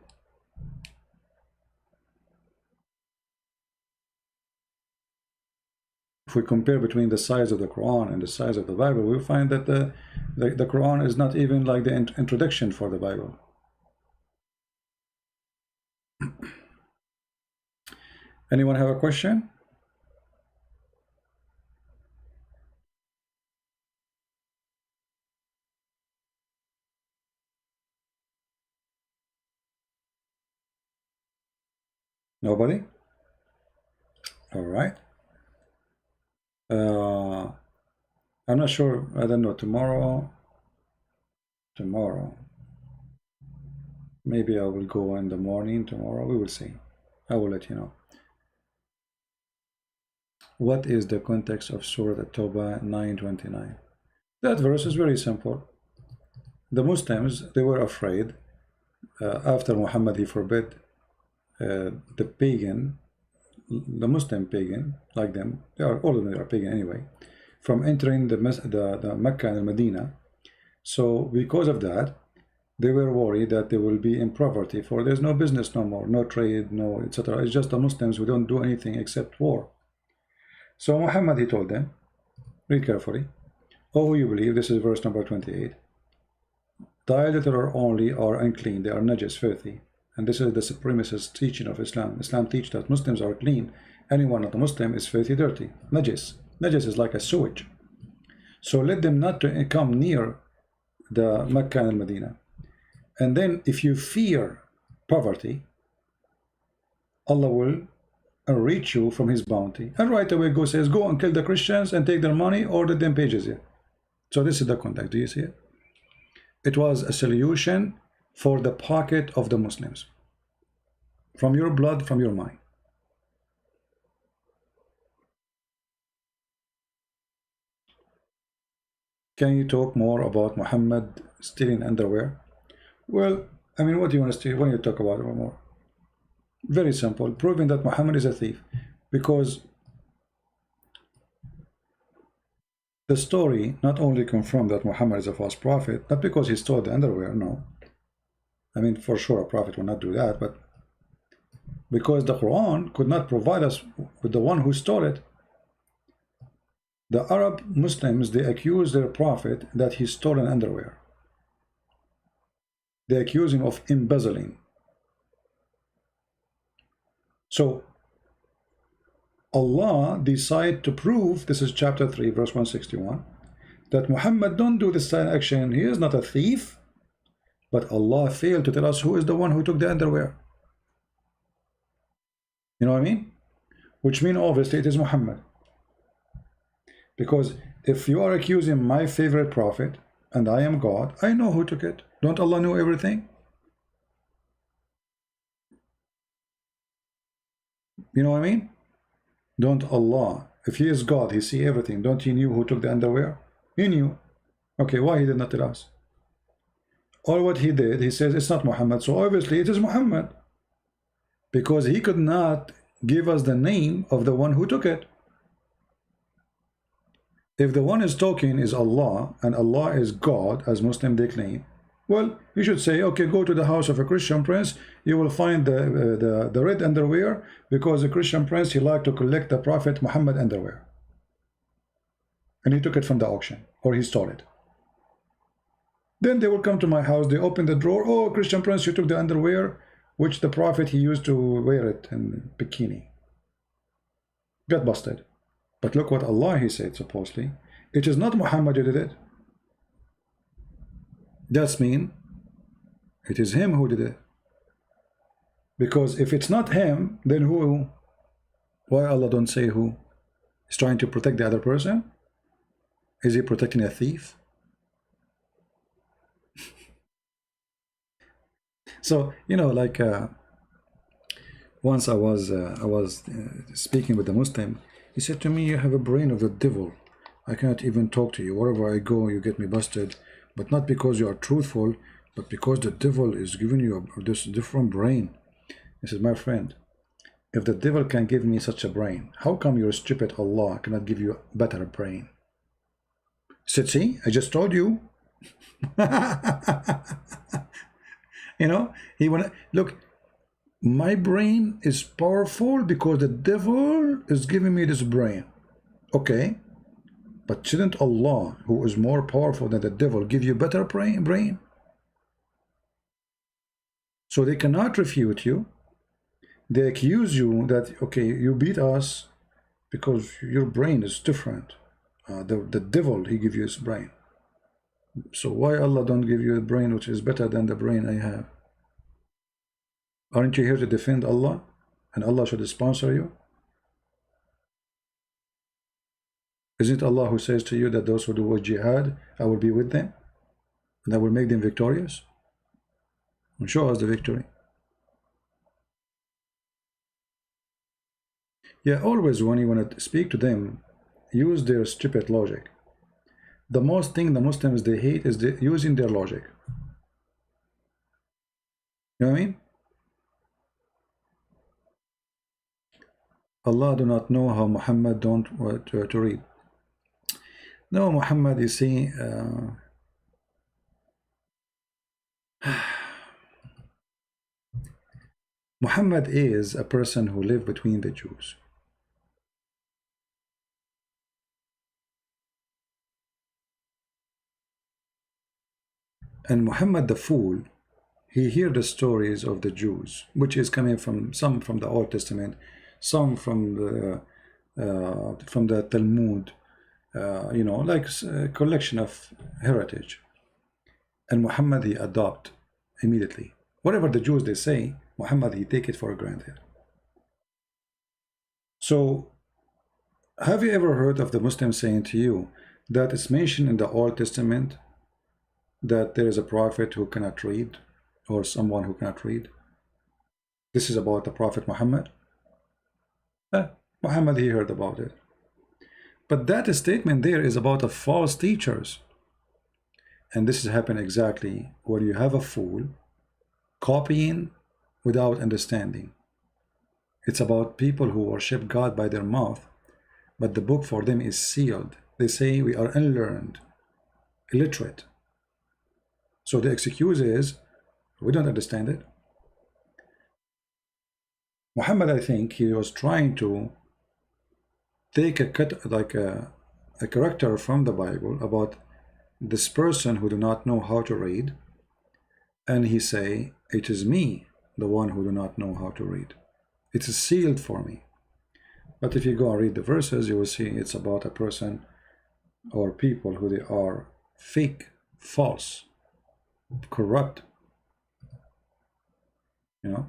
If we compare between the size of the Quran and the size of the Bible, we'll find that the Quran is not even like the introduction for the Bible. Anyone have a question? Nobody? All right. I'm not sure. I don't know. Tomorrow. Maybe I will go in the morning tomorrow. We will see. I will let you know. What is the context of Surah At-Tawbah 9:29? That verse is very simple. The Muslims, they were afraid after Muhammad, he forbid the pagan, the Muslim pagan, like them, all of them are pagan anyway, from entering the Mecca and Medina. So because of that, they were worried that they will be in poverty, for there's no business no more, no trade, no etc. It's just the Muslims, we don't do anything except war. So Muhammad, he told them, read carefully, "Oh, who you believe," this is verse number 28, "thy little only are unclean, they are najis, filthy." And this is the supremacist teaching of Islam. Islam teaches that Muslims are clean. Anyone not a Muslim is filthy, dirty, najis. Najas is like a sewage. So let them not to come near the Mecca and Medina. And then if you fear poverty, Allah will reach you from his bounty. And right away go says, go and kill the Christians and take their money or let them pay jizya. So this is the context. Do you see it? It was a solution for the pocket of the Muslims. From your blood, from your money. Can you talk more about Muhammad stealing underwear? Well, I mean, what do you want to steal? What do you talk about more? Very simple, proving that Muhammad is a thief. Because the story not only confirmed that Muhammad is a false prophet, not because he stole the underwear, no. I mean, for sure a prophet will not do that, but because the Quran could not provide us with the one who stole it. The Arab Muslims, they accuse their prophet that he stole an underwear. They accuse him of embezzling. So Allah decided to prove, this is chapter 3 verse 161, that Muhammad don't do this action. He is not a thief, but Allah failed to tell us who is the one who took the underwear. You know what I mean? Which means obviously it is Muhammad. Because if you are accusing my favorite prophet and I am God, I know who took it. Don't Allah know everything? You know what I mean? Don't Allah, if he is God, he see everything. Don't he knew who took the underwear? He knew. Okay, why he did not tell us? All what he did, he says it's not Muhammad. So obviously it is Muhammad. Because he could not give us the name of the one who took it. If the one is talking is Allah, and Allah is God, as Muslim they claim, well, you should say, okay, go to the house of a Christian prince, you will find the red underwear, because the Christian prince, he liked to collect the Prophet Muhammad underwear. And he took it from the auction, or he stole it. Then they will come to my house, they open the drawer, oh, Christian prince, you took the underwear, which the Prophet, he used to wear it in bikini. Got busted. But look what Allah, he said, supposedly. It is not Muhammad who did it. That's mean it is him who did it. Because if it's not him, then who? Why Allah don't say who? He's trying to protect the other person? Is he protecting a thief? So, you know, like once I was speaking with a Muslim. He said to me, you have a brain of the devil. I cannot even talk to you. Wherever I go, you get me busted. But not because you are truthful, but because the devil is giving you this different brain. He said, my friend, if the devil can give me such a brain, how come your stupid Allah cannot give you a better brain? He said, see, I just told you. You know, he wanna look. My brain is powerful because the devil is giving me this brain. Okay, but shouldn't Allah, who is more powerful than the devil, give you better brain? So they cannot refute you. They accuse you that, okay, you beat us because your brain is different. The devil, he gives you his brain. So why Allah don't give you a brain which is better than the brain I have? Aren't you here to defend Allah? And Allah should sponsor you? Isn't Allah who says to you that those who do jihad, I will be with them? And I will make them victorious? And show us the victory. Yeah, always when you want to speak to them, use their stupid logic. The most thing the Muslims they hate is using their logic. You know what I mean? Allah do not know how Muhammad don't to read. No, Muhammad, you see, Muhammad is a person who lived between the Jews. And Muhammad the fool, he hear the stories of the Jews, which is coming from some from the Old Testament, some from from the Talmud, you know, like a collection of heritage. And Muhammad, he adopt immediately. Whatever the Jews they say, Muhammad, he take it for granted. So, have you ever heard of the Muslim saying to you that it's mentioned in the Old Testament that there is a prophet who cannot read, or someone who cannot read? This is about the Prophet Muhammad. Muhammad, he heard about it. But that statement there is about the false teachers. And this has happened exactly where you have a fool copying without understanding. It's about people who worship God by their mouth, but the book for them is sealed. They say we are unlearned, illiterate. So the excuse is, we don't understand it. Muhammad, I think he was trying to take a cut, like a character from the Bible about this person who do not know how to read, and he say, it is me, the one who do not know how to read. It is sealed for me. But if you go and read the verses, you will see it's about a person or people who they are fake, false, corrupt, you know.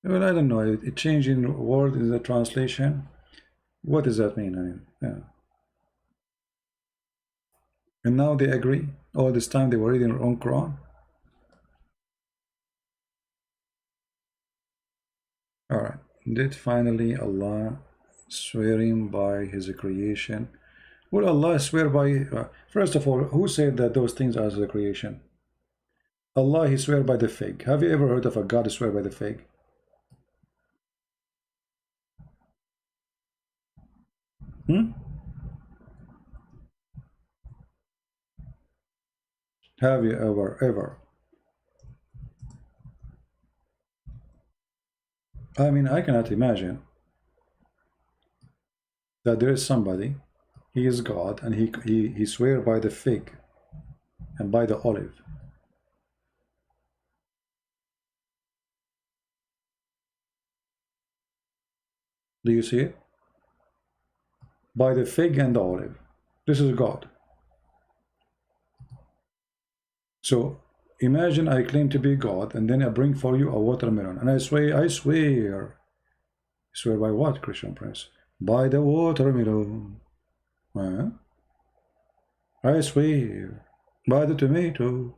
Well, I don't know. It changed in word in the translation. What does that mean? I mean, yeah. And now they agree. All this time they were reading their own Quran. All right. Did finally Allah swearing by His creation? Will Allah swear by? First of all, who said that those things are the creation? Allah, He swear by the fig. Have you ever heard of a God swear by the fig? Have you ever? I mean, I cannot imagine that there is somebody, he is God, and he swear by the fig and by the olive. Do you see it? By the fig and the olive. This is God. So imagine I claim to be God, and then I bring for you a watermelon, and I swear by what, Christian Prince? By the watermelon. I swear by the tomato.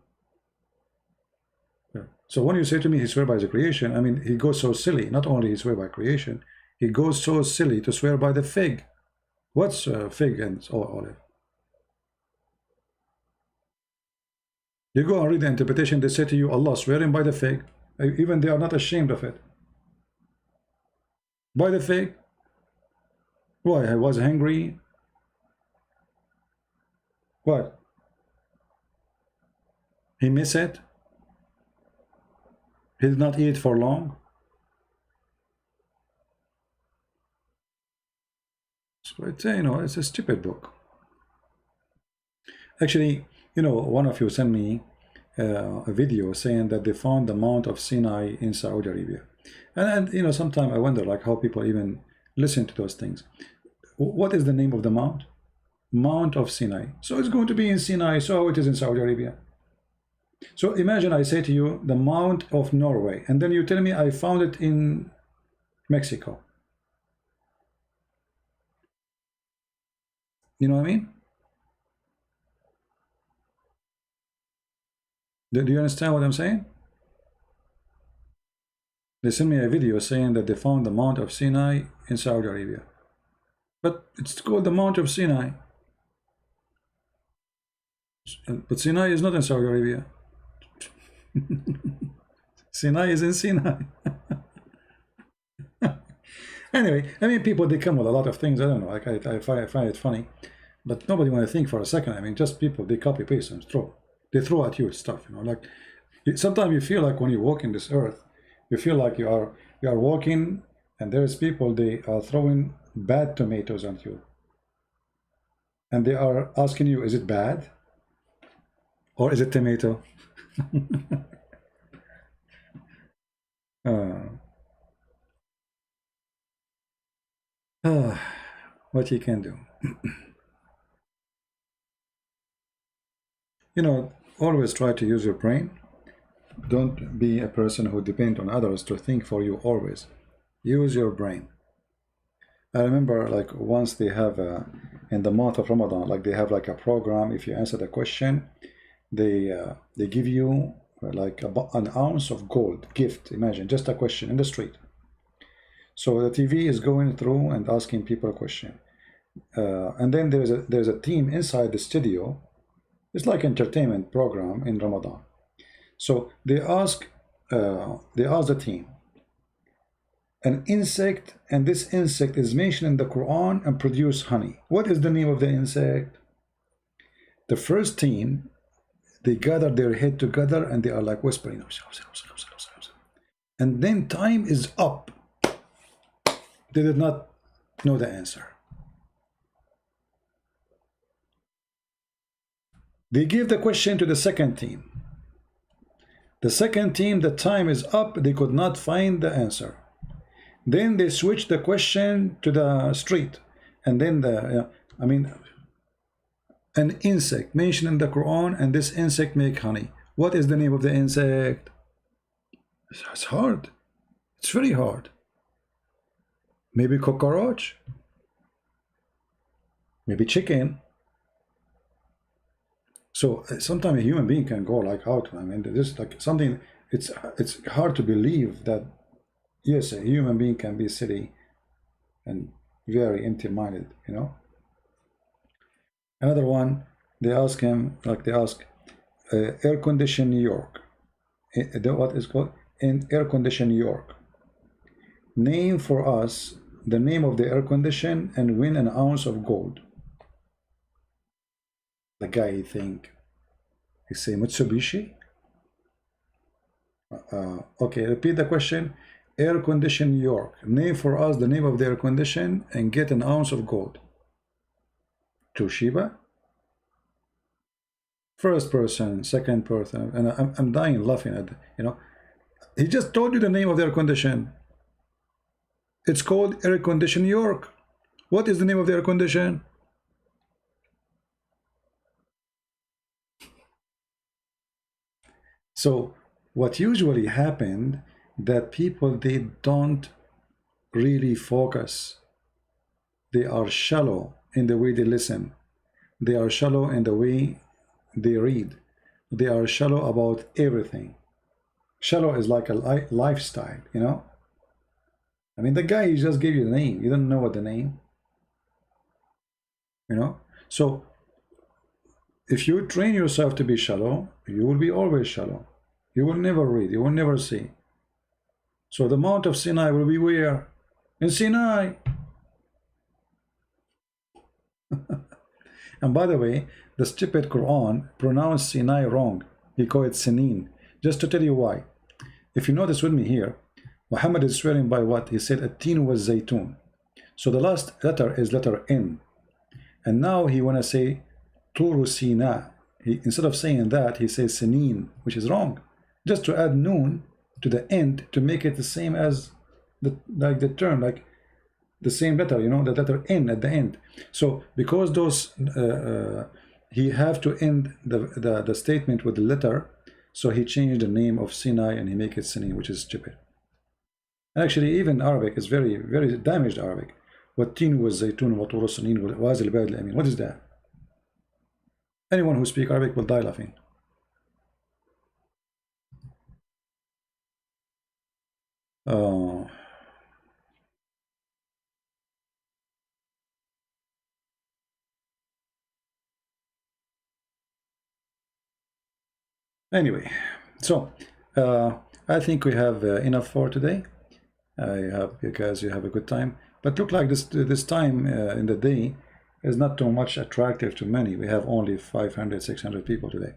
So when you say to me he swear by the creation, I mean, he goes so silly. Not only he swear by creation, he goes so silly to swear by the fig. What's fig and olive? You go and read the interpretation, they say to you, Allah swearing by the fig. Even they are not ashamed of it. By the fig. Why? I was hungry. What? He miss it? He did not eat for long? So it's, you know, it's a stupid book. Actually, you know, one of you sent me a video saying that they found the Mount of Sinai in Saudi Arabia. And you know, sometimes I wonder like how people even listen to those things. What is the name of the mount? Mount of Sinai. So it's going to be in Sinai, so it is in Saudi Arabia. So imagine I say to you the Mount of Norway, and then you tell me I found it in Mexico. You know what I mean? Do you understand what I'm saying? They sent me a video saying that they found the Mount of Sinai in Saudi Arabia. But it's called the Mount of Sinai. But Sinai is not in Saudi Arabia. Sinai is in Sinai. Anyway, I mean, people, they come with a lot of things. I don't know. Like I find it funny. But nobody want to think for a second. I mean, just people, they copy paste and throw. They throw at you stuff, you know. Like sometimes you feel like when you walk in this earth, you feel like you are walking And there's people, they are throwing bad tomatoes at you. And they are asking you, is it bad? Or is it tomato? uh, what you can do. You know, always try to use your brain. Don't be a person who depends on others to think for you always. Use your brain. I remember like once they have in the month of Ramadan, like they have like a program. If you answer the question, they give you like an ounce of gold gift. Imagine just a question in the street. So the TV is going through and asking people a question, and then there's a team inside the studio. It's like entertainment program in Ramadan. So they ask the team an insect, and this insect is mentioned in the Quran and produce honey. What is the name of the insect? The first team, they gather their head together and they are like whispering, and then time is up. They did not know the answer. They give the question to the second team. The second team, the time is up, they could not find the answer. Then they switch the question to the street, and then an insect mentioned in the Quran, and this insect make honey. What is the name of the insect? It's hard. It's very hard. Maybe cockroach. Maybe chicken. So sometimes a human being can go like out. I mean, this is like something. It's hard to believe that yes, a human being can be silly and very empty-minded. You know. Another one, they ask him like they ask, air condition New York. What is called in air condition New York. Name for us the name of the air condition and win an ounce of gold. The guy, he say Mitsubishi. Okay, repeat the question. Air condition New York. Name for us the name of the air condition and get an ounce of gold. Toshiba. First person, second person, and I'm dying laughing at, you know, he just told you the name of the air condition. It's called air condition New York. What is the name of the air condition? So what usually happened that people, they don't really focus. They are shallow in the way they listen. They are shallow in the way they read. They are shallow about everything. Shallow is like a lifestyle, you know. I mean, the guy, he just gave you the name. You don't know what the name, you know. So if you train yourself to be shallow, you will be always shallow. You will never read. You will never see. So the Mount of Sinai will be where? In Sinai. And by the way, the stupid Quran pronounced Sinai wrong. He called it Sinin. Just to tell you why. If you notice with me here, Muhammad is swearing by what? He said At-tin was Zaytun. So the last letter is letter N. And now he want to say Turu Sina. Instead of saying that, he says Sinin, which is wrong. Just to add noon to the end to make it the same as the term, like the same letter, you know, the letter N at the end. So because those he have to end the statement with the letter, so he changed the name of Sinai and he make it Sinin, which is stupid. Actually, even Arabic is very, very damaged Arabic. Wat-tin was Zaytun wa Turu Sinin was al-Balad al-Amin. What is that? Anyone who speaks Arabic will die laughing. Anyway, so I think we have enough for today. I hope you guys have a good time. But look like this time in the day is not too much attractive to many. We have only 500, 600 people today.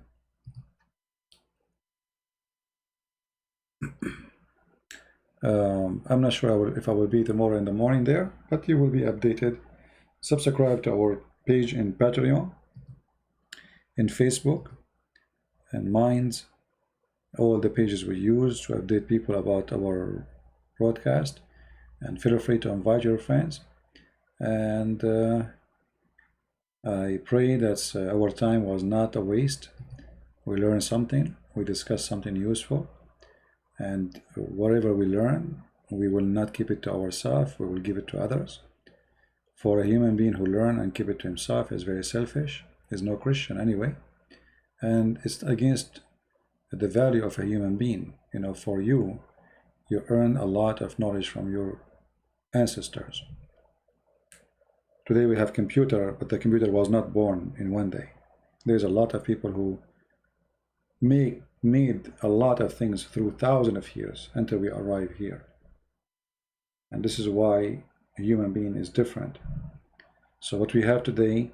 I'm not sure if I will be tomorrow in the morning there, but you will be updated. Subscribe to our page in Patreon, in Facebook, and Minds, all the pages we use to update people about our broadcast, and feel free to invite your friends. And I pray that our time was not a waste. We learned something, we discussed something useful, and whatever we learn, we will not keep it to ourselves, we will give it to others. For a human being who learn and keep it to himself is very selfish, is no Christian anyway, and it's against the value of a human being. You know, for you earn a lot of knowledge from your ancestors. Today we have computer, but the computer was not born in one day. There's a lot of people who made a lot of things through thousands of years until we arrive here. And this is why a human being is different. So what we have today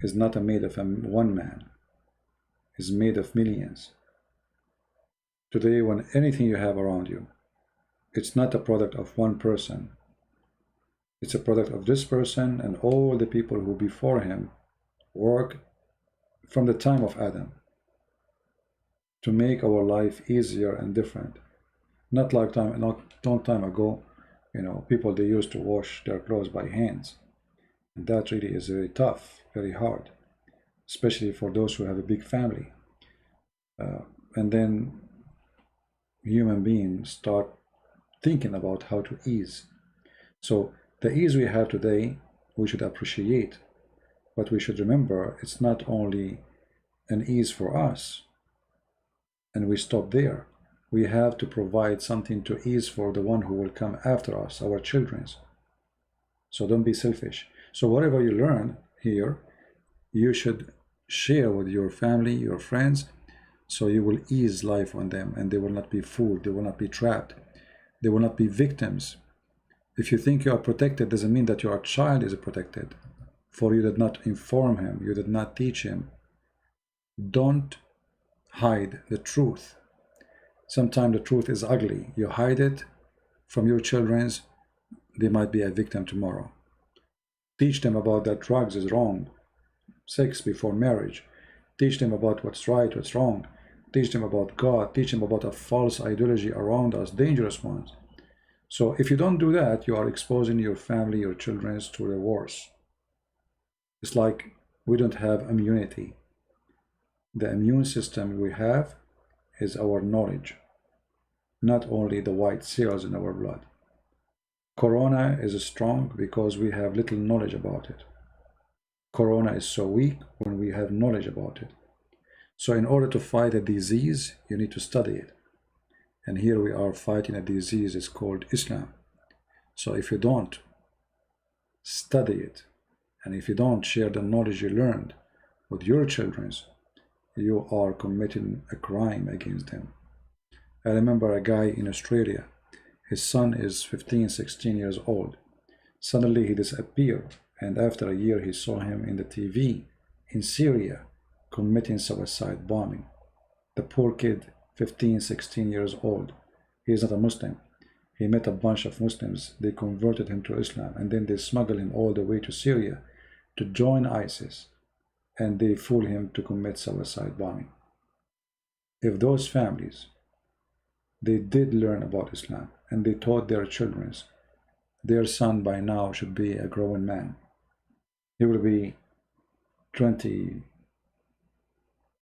is not made of one man, it's made of millions. Today, when anything you have around you, it's not a product of one person. It's a product of this person and all the people who before him work from the time of Adam to make our life easier and different. Not long time ago, you know, people, they used to wash their clothes by hands. And that really is very tough, very hard, especially for those who have a big family. And then human beings start thinking about how to ease. So the ease we have today, we should appreciate, but we should remember it's not only an ease for us, and we stop there. We have to provide something to ease for the one who will come after us, our children. So don't be selfish. So whatever you learn here, you should share with your family, your friends, so you will ease life on them, and they will not be fooled, they will not be trapped, they will not be victims. If you think you are protected, doesn't mean that your child is protected, for you did not inform him, you did not teach him. Don't hide the truth. Sometimes the truth is ugly. You hide it from your children, they might be a victim tomorrow. Teach them about that drugs is wrong, sex before marriage. Teach them about what's right, what's wrong. Teach them about God. Teach them about a false ideology around us, dangerous ones. So if you don't do that, you are exposing your family, your children to the worst. It's like we don't have immunity. The immune system we have is our knowledge, not only the white cells in our blood. Corona is strong because we have little knowledge about it. Corona is so weak when we have knowledge about it. So in order to fight a disease, you need to study it. And here we are fighting a disease, it's called Islam. So if you don't study it, and if you don't share the knowledge you learned with your children, you are committing a crime against them. I remember a guy in Australia, his son is 15, 16 years old. Suddenly he disappeared, and after a year he saw him in the TV in Syria committing suicide bombing. The poor kid, 15, 16 years old, he is not a Muslim. He met a bunch of Muslims, they converted him to Islam, and then they smuggled him all the way to Syria to join ISIS, and they fool him to commit suicide bombing. If those families, they did learn about Islam, and they taught their children, their son by now should be a grown man. He will be 20